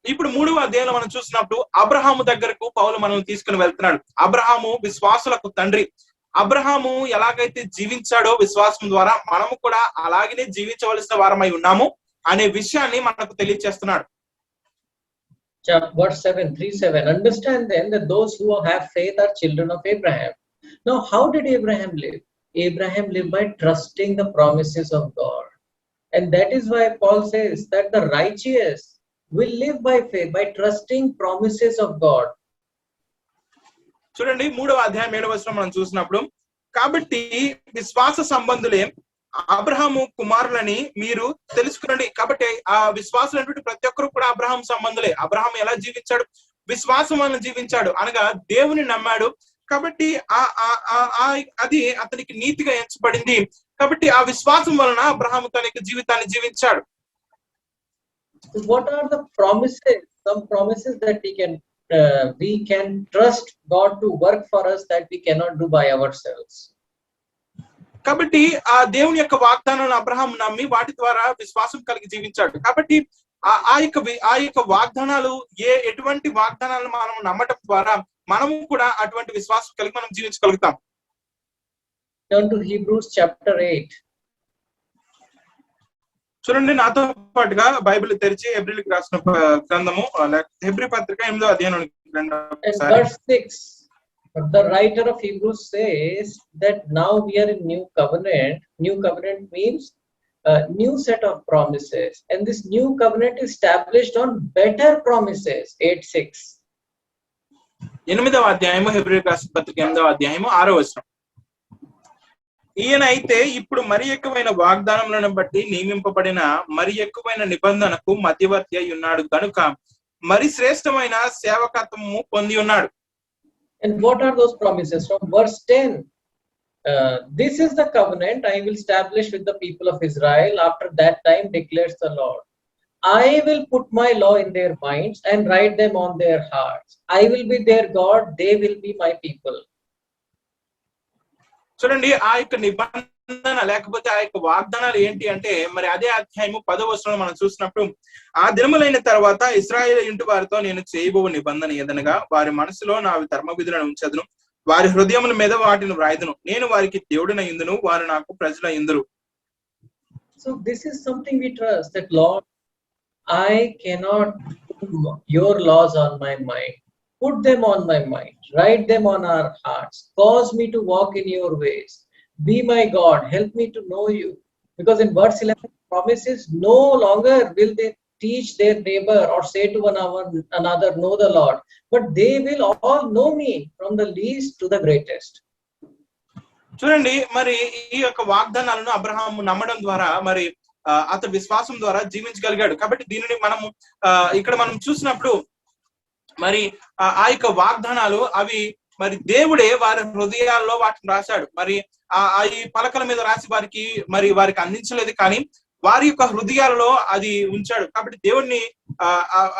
ఇప్పుడు 3వ అధ్యాయంలో మనం చూసినప్పుడు అబ్రహాము దగ్గరకు పౌలు మనల్ని తీసుకుని వెళ్తున్నాడు. అబ్రహాము విశ్వాసులకు తండ్రి. అబ్రహాము ఎలాగైతే జీవించాడో విశ్వాసం ద్వారా మనము కూడా అలాగనే జీవించవలసిన వారమై ఉన్నాము అనే విషయాన్ని మనకు తెలియజేస్తున్నాడు. Verse 7, 3:7. Understand then that those who have faith are children of Abraham. Now, how did Abraham live? Abraham lived by trusting the promises of God. And that is why Paul says that the righteous will live by faith, by trusting promises of God. చూడండి 3వ అధ్యాయం 7వ వచనం మనం చూసినప్పుడు, కాబట్టి విశ్వాస సంబంధులే అబ్రహాము కుమారులని మీరు తెలుసుకునండి. కాబట్టి ఆ విశ్వాసులైనటువంటి ప్రతి ఒక్కరు కూడా అబ్రహాం సంబంధులే. అబ్రహాం ఎలా జీవించాడు? విశ్వాసం వలన జీవించాడు, అనగా దేవుని నమ్మాడు. కాబట్టి అది అతనికి నీతిగా ఎంచబడింది. కాబట్టి ఆ విశ్వాసం వలన అబ్రహాము తన యొక్క జీవితాన్ని జీవించాడు. What are the promises? Some promises that we can trust God to work for us that we cannot do by ourselves. కాబట్టి ఆ దేవుని యొక్క వాగ్దానాలను అబ్రహాం నమ్మి వాటి ద్వారా విశ్వాసం కలిగి జీవించాడు. కాబట్టి ఆ యొక్క వాగ్దానాలు ఎటువంటి వాగ్దానాలను మనం నమ్మటం ద్వారా మనము కూడా అటువంటి విశ్వాసం కలిగి మనం జీవించగలుగుతాం. Turn to Hebrews chapter 8. చూడండి, నాతో పాటుగా బైబిల్ తెరిచి హెబ్రీలకు రాసిన గ్రంథము హెబ్రీ పత్రిక 8వ అధ్యాయం. Verse 6. But the writer of Hebrews says that now we are in new covenant. New covenant means a new set of promises, and this new covenant is established on better promises. 8:6. 8వ అధ్యాయము హెబ్రీలకు రాసిన పత్రిక 8వ అధ్యాయము 6వ వచనం. ఈయన అయితే ఇప్పుడు మరి ఎక్కువైన వాగ్దానములను బట్టి నియమింపబడిన మరి ఎక్కువైన నిబంధనకు మధ్యవర్తి అయి ఉన్నాడు కనుక మరి శ్రేష్టమైన సేవకత్వము పొంది ఉన్నాడు. And what are those promises? From verse 10, this is the covenant I will establish with the people of Israel after that time, declares the Lord. I will put my law in their minds and write them on their hearts. I will be their God, they will be my people. చూడండి, ఆ యొక్క నిబంధన నిబంధన లేకపోతే ఆ యొక్క వాగ్దానాలు ఏంటి అంటే మరి అదే అధ్యాయము 10వ వచనంలో మనం చూసినప్పుడు, ఆ దినములైన తర్వాత ఇశ్రాయేలు ఇంటి వారితో నేను చేయబో నిబంధన ఏదనగా వారి మనసులో నా ధర్మ విధులను ఉంచదును, వారి హృదయముల మీద వాటిని వ్రాయదును, నేను వారికి దేవుడినయుందును, వారు నాకు ప్రజలయుందురు. So this is something we trust, that Lord, I cannot put your laws on my mind. Put them on my mind. Write them on our hearts. Cause me to walk in your ways. Be my God. Help me to know you. Because in verse 11 promises, no longer will they teach their neighbor or say to another, know the Lord. But they will all know me, from the least to the greatest. చూడండి, మరి ఈ యొక్క వాగ్దానాలను అబ్రహాము నమ్మడం ద్వారా మరి అతడు విశ్వాసం ద్వారా జీవించగలిగాడు. కాబట్టి దీనిని మనము ఇక్కడ మనం చూసినప్పుడు మరి ఆ యొక్క వాగ్దానాలు అవి మరి దేవుడే వారి హృదయాల్లో వాటిని రాశాడు. మరి ఈ పలకల మీద రాసి వారికి అందించలేదు, కానీ వారి యొక్క హృదయాలలో అది ఉంచాడు. కాబట్టి దేవుణ్ణి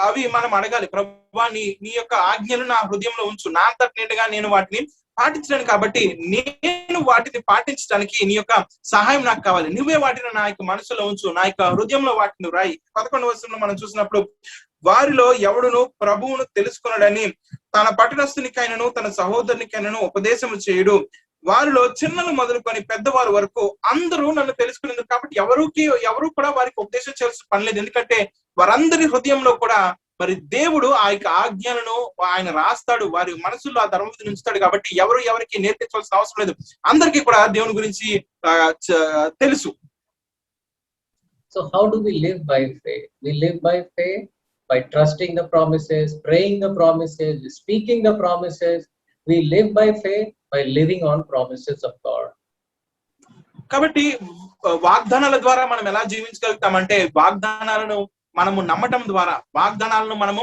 అవి మనం అడగాలి, ప్రభువా నీ యొక్క ఆజ్ఞలు నా హృదయంలో ఉంచు, నా అంతటి నిండుగా నేను వాటిని పాటించడానికి, కాబట్టి నేను వాటిని పాటించడానికి నీ యొక్క సహాయం నాకు కావాలి, నువ్వే వాటిని నా యొక్క మనసులో ఉంచు, నా యొక్క హృదయంలో వాటిని రాయి. 11వ వచనంలో మనం చూసినప్పుడు, వారిలో ఎవడును ప్రభువును తెలుసుకున్నాడని తన పట్టణస్థునికైనను తన సహోదరునికైనను ఉపదేశము చేయుడు, వారిలో చిన్నలు మొదలుకొని పెద్దవారి వరకు అందరూ నన్ను తెలుసుకునేందుకు. కాబట్టి ఎవరు కూడా వారికి ఉపదేశం చేయాల్సిన పని లేదు, ఎందుకంటే వారందరి హృదయంలో కూడా మరి దేవుడు ఆ యొక్క ఆజ్ఞలను ఆయన రాస్తాడు, వారి మనసులో ఆ ధర్మవిధిని ఉంచుతాడు. కాబట్టి ఎవరికి నేర్పించవలసిన అవసరం లేదు, అందరికీ కూడా దేవుని గురించి తెలుసు. So how do we live by faith? We live by faith by trusting the promises, praying the promises, speaking the promises. We live by faith by living on promises of God. కాబట్టి వాగ్దానాల ద్వారా మనం ఎలా జీవించగలుగుతామంటే, వాగ్దానాలను మనము నమ్మటం ద్వారా, వాగ్దానాలను మనము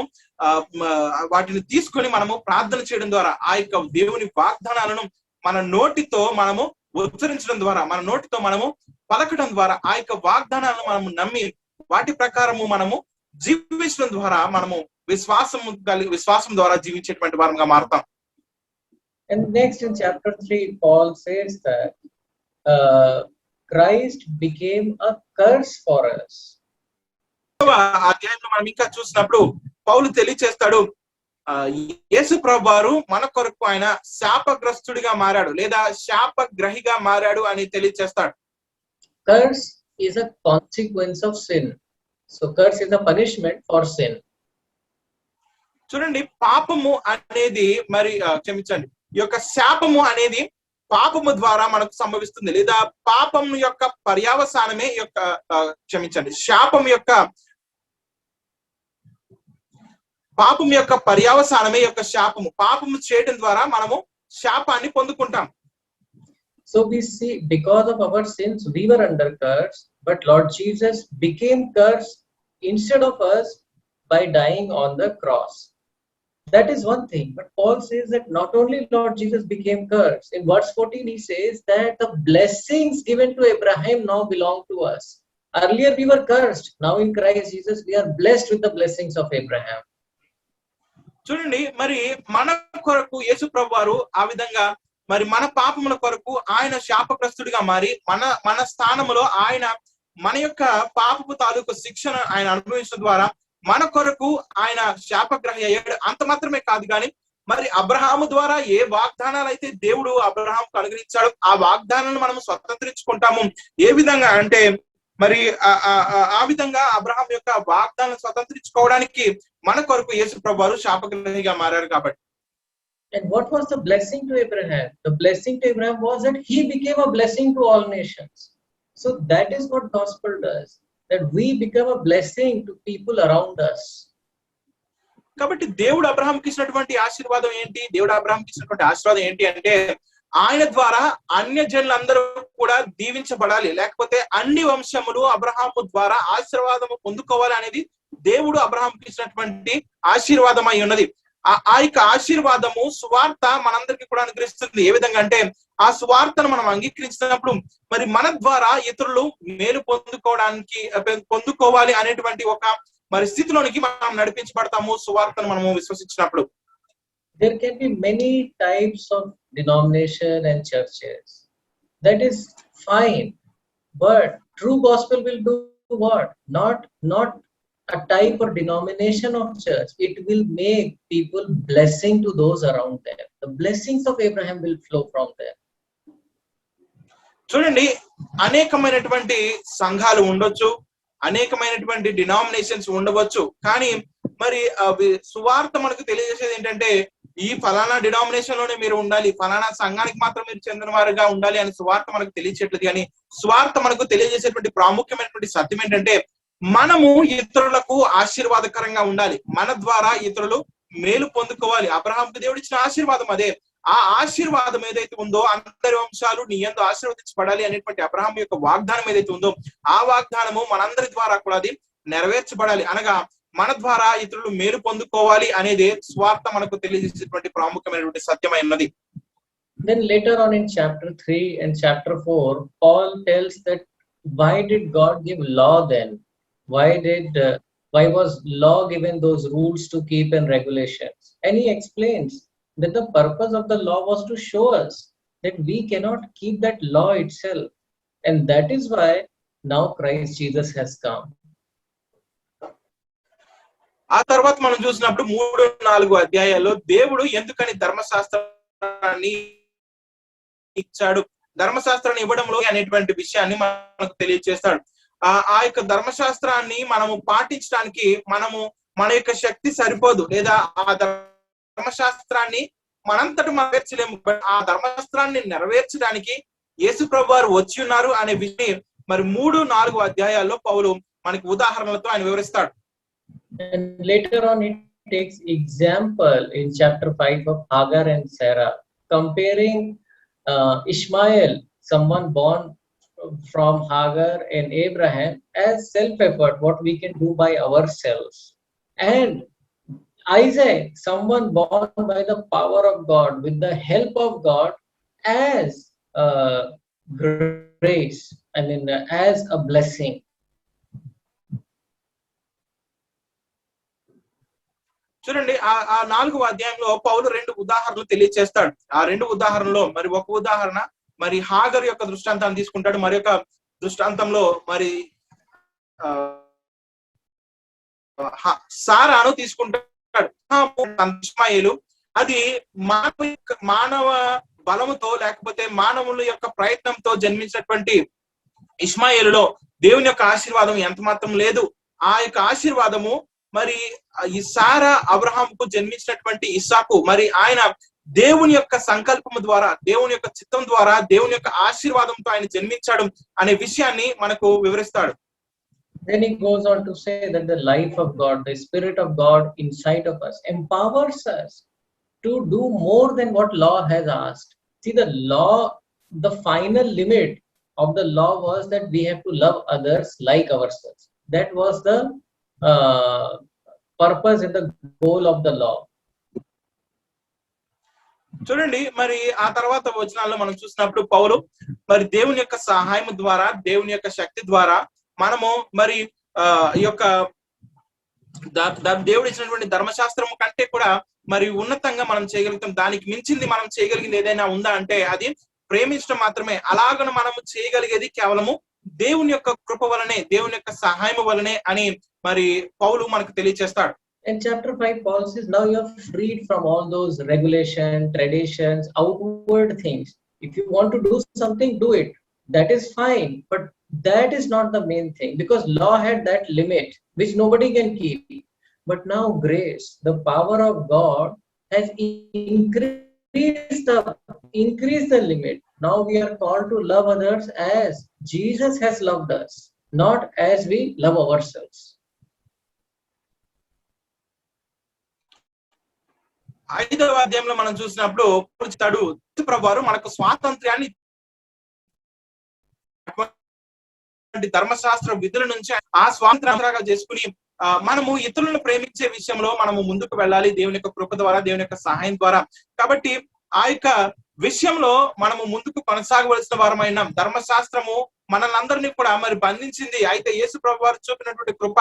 వాటిని తీసుకొని మనము ప్రార్థన చేయడం ద్వారా, ఆ యొక్క దేవుని వాగ్దానాలను మన నోటితో మనము ఉచ్చరించడం ద్వారా, మన నోటితో మనము పలకడం ద్వారా, ఆ యొక్క వాగ్దానాలను మనము నమ్మి వాటి ప్రకారము మనము జీవించడం ద్వారా మనము విశ్వాసం ద్వారా జీవించేటువంటి వారంగా మారుతాం. And next in chapter 3, Paul says that Christ became a curse for us. అధ్యాయంలో మనం ఇంకా చూసినప్పుడు పౌలు తెలియచేస్తాడు, యేసు ప్రభువారు మన కొరకు ఆయన శాపగ్రస్తుడిగా మారాడు లేదా శాపగ్రహిగా మారాడు అని తెలియచేస్తాడు. Curse is a consequence of sin. So curse is a punishment for sin. చూడండి, పాపము అనేది మరి క్షమించండి, ఈ యొక్క శాపము అనేది పాపము ద్వారా మనకు సంభవిస్తుంది, లేదా పాపం యొక్క పర్యవసానమే ఈ యొక్క పాపం యొక్క పర్యవసానమే యొక్క శాపము. పాపము చేయడం ద్వారా మనము శాపాన్ని పొందుకుంటాం. So we see, because of our sins we were under curse, but Lord Jesus became curse instead of us by dying on the cross. That is one thing. But Paul says that not only Lord Jesus became curse. In verse 14 he says that the blessings given to Abraham now belong to us. Earlier we were cursed. Now in Christ Jesus we are blessed with the blessings of Abraham. చూడండి, మరి మన కొరకు యేసు ప్రభువారు ఆ విధంగా మరి మన పాపముల కొరకు ఆయన శాపగ్రస్తుడిగా మారి మన స్థానములో ఆయన మన యొక్క పాపపు తాలూకు శిక్షను ఆయన అనుభవించడం ద్వారా మన కొరకు ఆయన శాపగ్రహి అయ్యాడు. అంత మాత్రమే కాదు, కానీ మరి అబ్రహాము ద్వారా ఏ వాగ్దానాలు అయితే దేవుడు అబ్రహాంకు అనుగ్రహించాడు, ఆ వాగ్దానాలను మనం స్వతంత్రించుకుంటాము. ఏ విధంగా అంటే మరి ఆ విధంగా అబ్రహాం యొక్క వాగ్దానం స్వతంత్రించుకోవడానికి మన కొరకు యేసు ప్రభువారు శాపగ్రహిగా మారారు. కాబట్టి And what was the blessing to Abraham? The blessing to Abraham was that he became a blessing to all nations. So that is what gospel does, that we become a blessing to people around us. కాబట్టి దేవుడు అబ్రహాంకి ఇచ్చినటువంటి ఆశీర్వాదం ఏంటి అంటే ఆయన ద్వారా అన్య జనులందరూ కూడా దీవించబడాలి, లేకపోతే అన్ని వంశములు అబ్రహాము ద్వారా ఆశీర్వాదము పొందుకోవాలి అనేది దేవుడు అబ్రహాంకి ఇచ్చినటువంటి ఆశీర్వాదం అయి ఉన్నది. ఆ యొక్క ఆశీర్వాదము సువార్త మనందరికీ కూడా అనుగ్రహిస్తుంది. ఏ విధంగా అంటే ఆ సువార్తను మనం అంగీకరించినప్పుడు మరి మన ద్వారా ఇతరులు మేలు పొందుకోవాలి అనేటువంటి ఒక మరి స్థితిలోనికి మనం నడిపించబడతాము సువార్తను మనము విశ్వసించినప్పుడు. There can be many types of denomination and churches. that is fine. But true gospel will do what? Not a type or denomination of church. It will make people blessing to those around them. The blessings of Abraham will flow from them. చూడండి, అనేకమైనటువంటి సంఘాలు ఉండొచ్చు, అనేకమైనటువంటి denominations ఉండవచ్చు, కానీ మరి అవి సువార్త మనకు తెలియజేసేది ఏంటంటే ఈ ఫలానా డినామినేషన్ లోనే మీరు ఉండాలి, ఫలానా సంఘానికి మాత్రం మీరు చెందిన వారుగా ఉండాలి అని సువార్త మనకు తెలియచేయట్లేదు. కానీ సువార్త మనకు తెలియజేసేటువంటి ప్రాముఖ్యమైనటువంటి సత్యం ఏంటంటే మనము ఇతరులకు ఆశీర్వాదకరంగా ఉండాలి, మన ద్వారా ఇతరులు మేలు పొందుకోవాలి. అబ్రహాంకు దేవుడు ఇచ్చిన ఆశీర్వాదం అదే. ఆ ఆశీర్వాదం ఏదైతే ఉందో, అందరి వంశాలు నీ యందు ఆశీర్వదించబడాలి అనేటువంటి అబ్రహాం యొక్క వాగ్దానం ఏదైతే ఉందో, ఆ వాగ్దానము మనందరి ద్వారా కూడా అది నెరవేర్చబడాలి. అనగా మన ద్వారా ఇతరులు మేలు పొందుకోవాలి అనేది స్వార్థ మనకు తెలియజేసేటువంటి ప్రాముఖ్యమైనటువంటి సత్యమైనది. Then later on in chapter 3 and chapter 4, Paul tells that why did God give law then? Why was law given those rules to keep and regulations? And he explains that the purpose of the law was to show us that we cannot keep that law itself, and that is why now Christ Jesus has come. ఆ తర్వాత మనం చూసినప్పుడు 3-4 అధ్యాయాల్లో దేవుడు ఎందుకని ధర్మశాస్త్రాన్ని ఇచ్చాడు, ధర్మశాస్త్రాన్ని ఇవ్వడంలో అనేటువంటి విషయాన్ని మనకు తెలియజేస్తాడు. ఆ యొక్క ధర్మశాస్త్రాన్ని మనము పాటించడానికి మన యొక్క శక్తి సరిపోదు, లేదా ఆ ధర్మశాస్త్రాన్ని మనంతటి మనం నెరవేర్చలేము. ఆ ధర్మశాస్త్రాన్ని నెరవేర్చడానికి యేసు ప్రభువు వారు వచ్చి ఉన్నారు అనే విషయం మరి 3-4 అధ్యాయాల్లో పౌలు మనకి ఉదాహరణలతో ఆయన వివరిస్తాడు. And later on it takes example in chapter 5 of Hagar and Sarah, comparing Ishmael, someone born from Hagar and Abraham, as self-effort, what we can do by ourselves, and Isaac, someone born by the power of God, with the help of God, as grace, I mean as a blessing. చూడండి, ఆ 4వ అధ్యాయంలో పౌలు 2 ఉదాహరణలు తెలియజేస్తాడు. ఆ 2 ఉదాహరణలో మరి ఒక ఉదాహరణ మరి హాగర్ యొక్క దృష్టాంతాన్ని తీసుకుంటాడు, మరి యొక్క దృష్టాంతంలో మరి సారాను తీసుకుంటాడు. ఇష్మాయేలు అది మానవ బలముతో లేకపోతే మానవుల యొక్క ప్రయత్నంతో జన్మించినటువంటి ఇష్మాయేలులో దేవుని యొక్క ఆశీర్వాదం ఎంత మాత్రం లేదు. ఆ యొక్క ఆశీర్వాదము మరి ఈ సారా అబ్రహాంకు జన్మించినటువంటి ఇస్సాకు, మరి ఆయన దేవుని యొక్క సంకల్పము ద్వారా, దేవుని యొక్క చిత్తం ద్వారా, దేవుని యొక్క ఆశీర్వాదంతో ఆయన జన్మించాడు అనే విషయాన్ని మనకు వివరిస్తాడు. Then he goes on to say that the life of God, the Spirit of God inside of us empowers us to do more than what law has asked. See, the law, the final limit of the law was that we have to love others like ourselves. That was the purpose and the goal of the law. చూడండి, మరి ఆ తర్వాత వచనాల్లో మనం చూసినప్పుడు పౌలు మరి దేవుని యొక్క సహాయం ద్వారా, దేవుని యొక్క శక్తి ద్వారా మనము మరి ఈ యొక్క దేవుడు ఇచ్చినటువంటి ధర్మశాస్త్రము కంటే కూడా మరి ఉన్నతంగా మనం చేయగలుగుతాం. దానికి మించింది మనం చేయగలిగింది ఏదైనా ఉందా అంటే అది ప్రేమించడం మాత్రమే. అలాగను మనము చేయగలిగేది కేవలము దేవుని యొక్క కృప వలనే, దేవుని యొక్క సహాయం వలనే అని మరి పౌలు మనకు తెలియజేస్తాడు. In chapter 5, Paul says, now you are freed from all those regulations, traditions, outward things. If you want to do something, do it. That is fine. But that is not the main thing, because law had that limit which nobody can keep. But now grace, the power of God has increased the limit. Now we are called to love others as Jesus has loved us, not as we love ourselves. 5వ అధ్యాయంలో మనం చూసినప్పుడు ప్రభువారు మనకు స్వాతంత్ర్యాన్ని, ధర్మశాస్త్ర విధుల నుంచి ఆ స్వాతంత్రంగా చేసుకుని మనము ఇతరులను ప్రేమించే విషయంలో మనము ముందుకు వెళ్ళాలి దేవుని యొక్క కృప ద్వారా, దేవుని యొక్క సహాయం ద్వారా. కాబట్టి ఆ యొక్క విషయంలో మనము ముందుకు కొనసాగవలసిన వారమైన ధర్మశాస్త్రము మనల్ని అందరినీ కూడా మరి బంధించింది. అయితే యేసు ప్రభు వారు చూపినటువంటి కృప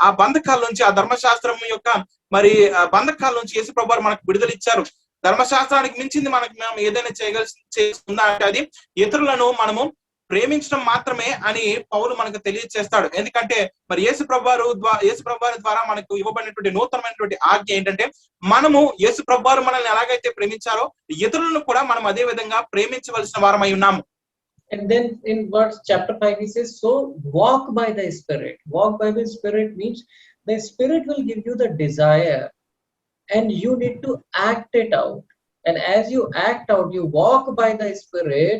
ఆ బంధకాల నుంచి, ఆ ధర్మశాస్త్రం యొక్క మరి బంధకాల నుంచి యేసు ప్రభు వారు మనకు విడుదల ఇచ్చారు. ధర్మశాస్త్రానికి మించింది మనం ఏదైనా చేస్తుందా అంటే అది ఇతరులను మనము ప్రేమించడం మాత్రమే అని పౌలు మనకు తెలియజేస్తాడు. ఎందుకంటే మరి యేసు ప్రభువారి ద్వారా మనకు ఇవ్వబడినటువంటి నూతనమైనటువంటి ఆజ్ఞ ఏంటంటే మనము యేసు ప్రభువారు మనల్ని ఎలాగైతే ప్రేమించారో ఇతరులను కూడా మనం అదే విధంగా ప్రేమించవలసిన వారమై ఉన్నాము. And then in verse chapter 5 he says, so walk by the Spirit. Walk by the Spirit means the Spirit will give you the desire and you need to act it out. And as you act out, you walk by the Spirit,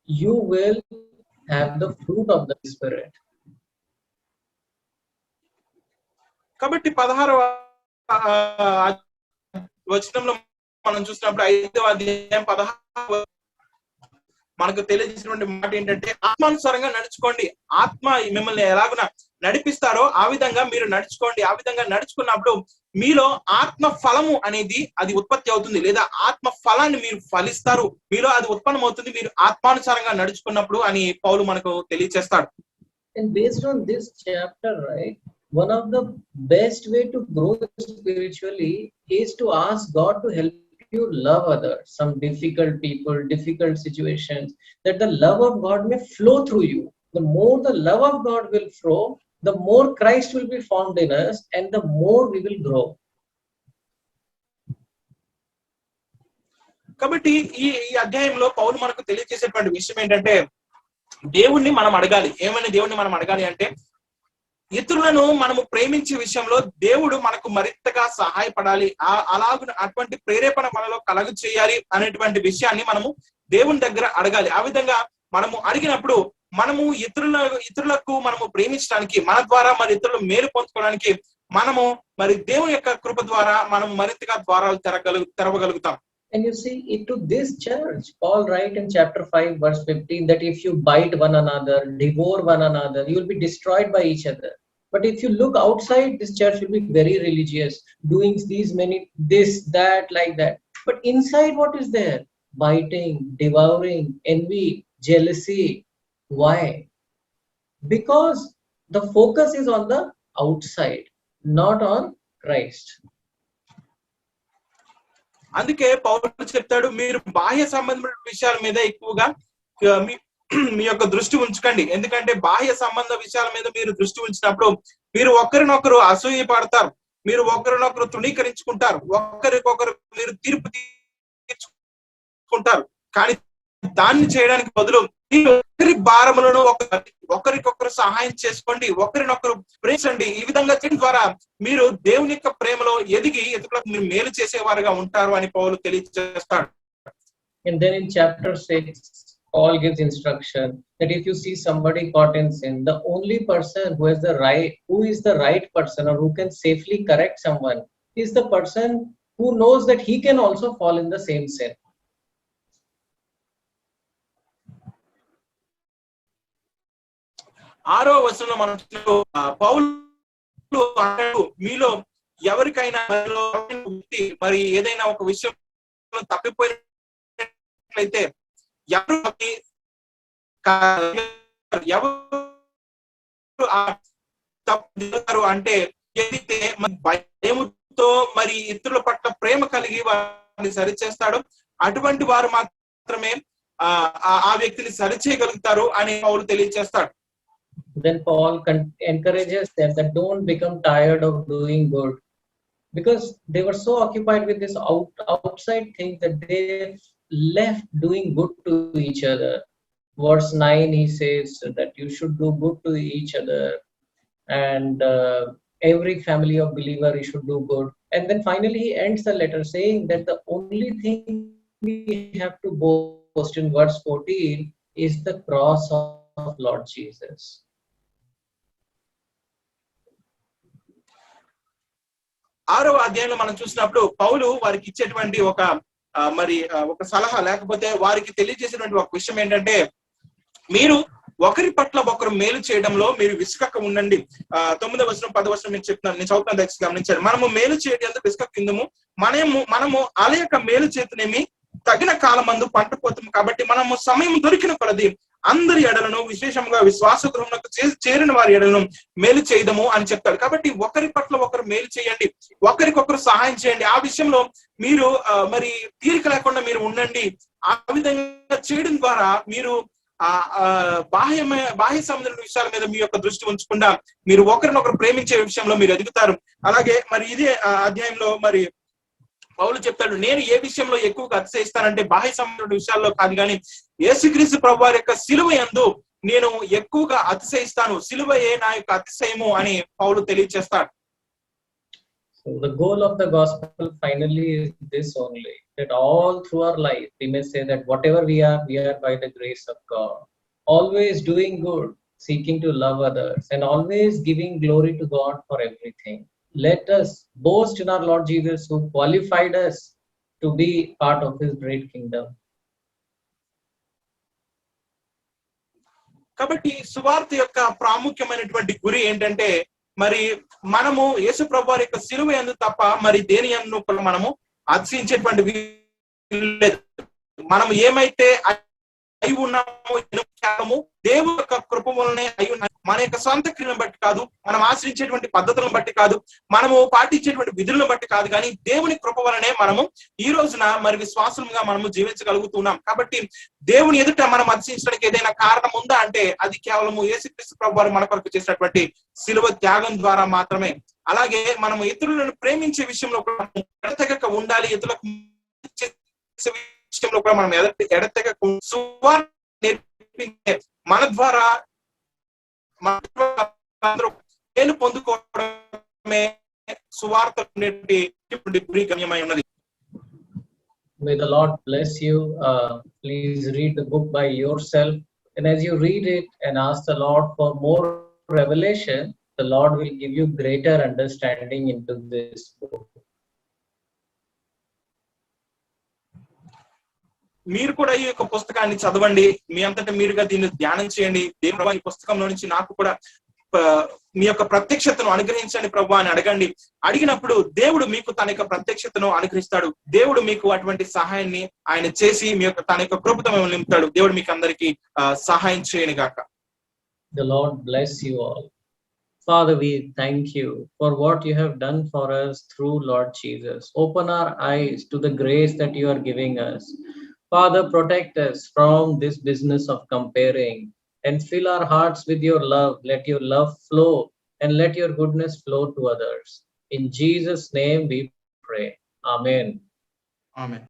you will have the fruit of the Spirit. కాబట్టి 16వ వచనంలో మనం చూసినప్పుడు 5వ అధ్యాయం 16వ మనకు తెలియజేసినటువంటి మాట ఏంటంటే ఆత్మానుసారంగా నడుచుకోండి. ఆత్మ మిమ్మల్ని ఎలాగున నడిపిస్తారో ఆ విధంగా మీరు నడుచుకోండి. ఆ విధంగా నడుచుకున్నప్పుడు మీలో ఆత్మ ఫలము అనేది అది ఉత్పత్తి అవుతుంది, లేదా ఆత్మ ఫలాన్ని మీరు ఫలిస్తారు, మీలో అది ఉత్పన్నం అవుతుంది మీరు ఆత్మానుసారంగా నడుచుకున్నప్పుడు అని పౌలు మనకు తెలియజేస్తాడు. And based on this chapter, right, one of the best way to grow spiritually is to ask God to help you love others, some difficult people, difficult situations, that the love of God may flow through you. The more the love of God will flow, the more Christ will be formed in us and the more we will grow. కాబట్టి ఈ అధ్యాయంలో పౌలు మనకు తెలియజేసేటువంటి విషయం ఏంటంటే దేవుణ్ణి మనం అడగాలి. ఏమని దేవుణ్ణి మనం అడగాలి అంటే ఇతరులను మనము ప్రేమించే విషయంలో దేవుడు మనకు మరింతగా సహాయపడాలి, అటువంటి ప్రేరేపణ మనలో కలుగ చేయాలి అనేటువంటి విషయాన్ని మనము దేవుని దగ్గర అడగాలి. ఆ విధంగా మనము అడిగినప్పుడు మనము ఇతరులకు మనము ప్రేమించడానికి, మన ద్వారా మరి ఇతరులు మేలు పొందుకోవడానికి మనము మరి దేవుని యొక్క కృప ద్వారా మనం మరింతగా ద్వారాలు తెరవగలుగుతాం. And you see, into this church, Paul writes in chapter 5, verse 15, that if you bite one another, devour one another, you will be destroyed by each other. But if you look outside, this church will be very religious, doing this, that, like that. But inside, what is there? Biting, devouring, envy, jealousy. Why? Because the focus is on the outside, not on Christ. అందుకే పౌలు చెప్తాడు, మీరు బాహ్య సంబంధమైన విషయాల మీద ఎక్కువగా మీ యొక్క దృష్టి ఉంచకండి. ఎందుకంటే బాహ్య సంబంధ విషయాల మీద మీరు దృష్టి ఉంచినప్పుడు మీరు ఒకరినొకరు అసూయ పడతారు, మీరు ఒకరినొకరు తృణీకరించుకుంటారు, ఒకరికొకరు మీరు తీర్పు తీసుకుంటారు. కానీ దాన్ని చేయడానికి బదులు ఒకరి భారములను ఒకరికొకరు సహాయం చేసుకోండి, ఒకరినొకరు ప్రేమించండి. ఈ విధంగా చేయడం ద్వారా మీరు దేవుని యొక్క ప్రేమలో ఎదిగి ఇతరులకు మీరు మేలు చేసేవారుగా ఉంటారు అని పౌలు తెలియజేస్తాడు. And then in chapter 6, Paul gives instruction that if you see somebody caught in sin, the only person who is the right person or who can safely correct someone is the person who knows that he can also fall in the same sin. ఆరో వచనంలో మనం పౌలు అంటాడు, మీలో ఎవరికైనా మరి ఏదైనా ఒక విషయం తప్పిపోయినట్లయితే ఎవరు తప్పు అంటే ఏదైతే భయముతో మరి ఇతరుల పట్ల ప్రేమ కలిగి వారిని సరిచేస్తాడో అటువంటి వారు మాత్రమే ఆ వ్యక్తిని సరిచేయగలుగుతారు అని పౌలు తెలియజేస్తాడు. Then Paul encourages them that don't become tired of doing good, because they were so occupied with this outside thing that they left doing good to each other. Verse 9 he says that you should do good to each other, and every family of believer you should do good. And then finally he ends the letter saying that the only thing we have to boast in verse 14 is the cross of Lord Jesus. ఆరవ అధ్యాయంలో మనం చూసినప్పుడు పౌలు వారికి ఇచ్చేటువంటి ఒక సలహా లేకపోతే వారికి తెలియజేసినటువంటి ఒక విషయం ఏంటంటే మీరు ఒకరి పట్ల ఒకరు మేలు చేయడంలో మీరు విసుకక ఉండండి. 9వ వచనం 10వ వచనం నేను చెప్తున్నాను, నేను చదువుతాను, దయచేసి గమనించాను. మనము మేలు చేయడం విసుకక కిందము మనము అలయక మేలు చేతనేమి తగిన కాలమందు పంట పోతాము. కాబట్టి మనము సమయం దొరికిన కొలది అందరి ఎడలను విశేషంగా విశ్వాస గృహమునకు చేరిన వారి ఎడలను మేలు చేయదము అని చెప్తాడు. కాబట్టి ఒకరి పట్ల ఒకరు మేలు చేయండి, ఒకరికొకరు సహాయం చేయండి. ఆ విషయంలో మీరు మరి తీరిక లేకుండా మీరు ఉండండి. ఆ విధంగా చేయడం ద్వారా మీరు బాహ్య సంబంధమైన విషయాల మీద మీ యొక్క దృష్టి ఉంచకుండా మీరు ఒకరినొకరు ప్రేమించే విషయంలో మీరు ఎదుగుతారు. అలాగే మరి ఇదే అధ్యాయంలో మరి పౌలు చెప్తాడు, నేను ఏ విషయంలో ఎక్కువగా అతిశయిస్తానంటే బాహ్య సంబంధమైన విషయాల్లో కాదు, కానీ యేసుక్రీస్తు ప్రభువారి యొక్క సిలువ యందు నేను ఎక్కువగా అతిశయిస్తాను, సిలువయే నా యొక్క అతిశయము అని పౌలు తెలియజేస్తాడు. So the goal of the gospel finally is this only, that all through our life we may say that whatever we are by the grace of God, always doing good, seeking to love others, and always giving glory to God for everything. Let us boast in our Lord Jesus, who qualified us to be part of his great kingdom. కాబట్టి సువార్త యొక్క ప్రాముఖ్యమైనటువంటి గురి ఏంటంటే, మరి మనము యేసు ప్రభువారి యొక్క సిలువ యందు తప్ప మరి దేని యందు మనము అతిశయించేటువంటి లేదు. మనం ఏమైతే అయి ఉన్నామో దేవుని యొక్క కృప వలనే అయి ఉన్నాము. మన యొక్క సొంత క్రియలను బట్టి కాదు, మనం ఆశ్రయించేటువంటి పద్ధతులను బట్టి కాదు, మనము పాటించేటువంటి విధులను బట్టి కాదు, కానీ దేవుని కృప వలనే మనము ఈ రోజున మరి విశ్వాసంగా మనము జీవించగలుగుతున్నాం. కాబట్టి దేవుని ఎదుట మనం అతిశయించడానికి ఏదైనా కారణం ఉందా అంటే అది కేవలము యేసుక్రీస్తు ప్రభువారు మన కొరకు చేసినటువంటి సిలువ త్యాగం ద్వారా మాత్రమే. అలాగే మనము ఇతరులను ప్రేమించే విషయంలో ఎడతెగక ఉండాలి, ఇతరులకు విషయంలో కూడా మనం ఎడతెగక సువార్త నేర్పించే మన ద్వారా నేను పొందుకోవడమే సువార్త గమ్యమై ఉన్నది. May the Lord bless you. Please read the book by yourself, and as you read it and ask the Lord for more revelation, the Lord will give you greater understanding into this book. మీరు కూడా ఈ యొక్క పుస్తకాన్ని చదవండి, మీ అంతటా మీరుగా దీన్ని ధ్యానం చేయండి. దేవుడు ఈ పుస్తకంలో నుంచి నాకు కూడా మీ యొక్క ప్రత్యక్షతను అనుగ్రహించండి ప్రభు అని అడగండి. అడిగినప్పుడు దేవుడు మీకు తన యొక్క ప్రత్యక్షతను అనుగ్రహిస్తాడు. దేవుడు మీకు అటువంటి సహాయాన్ని ఆయన చేసి మీ యొక్క తన యొక్క కృపతో మిమ్మల్ని నింపుతాడు. దేవుడు మీకు అందరికీ సహాయం చేయను గాక. The Lord bless you all. Father, we thank you for what you have done for us through Lord Jesus. Open our eyes to the grace that you are giving us. Father, protect us from this business of comparing and fill our hearts with your love. Let your love flow and let your goodness flow to others. In Jesus' name we pray. Amen. Amen.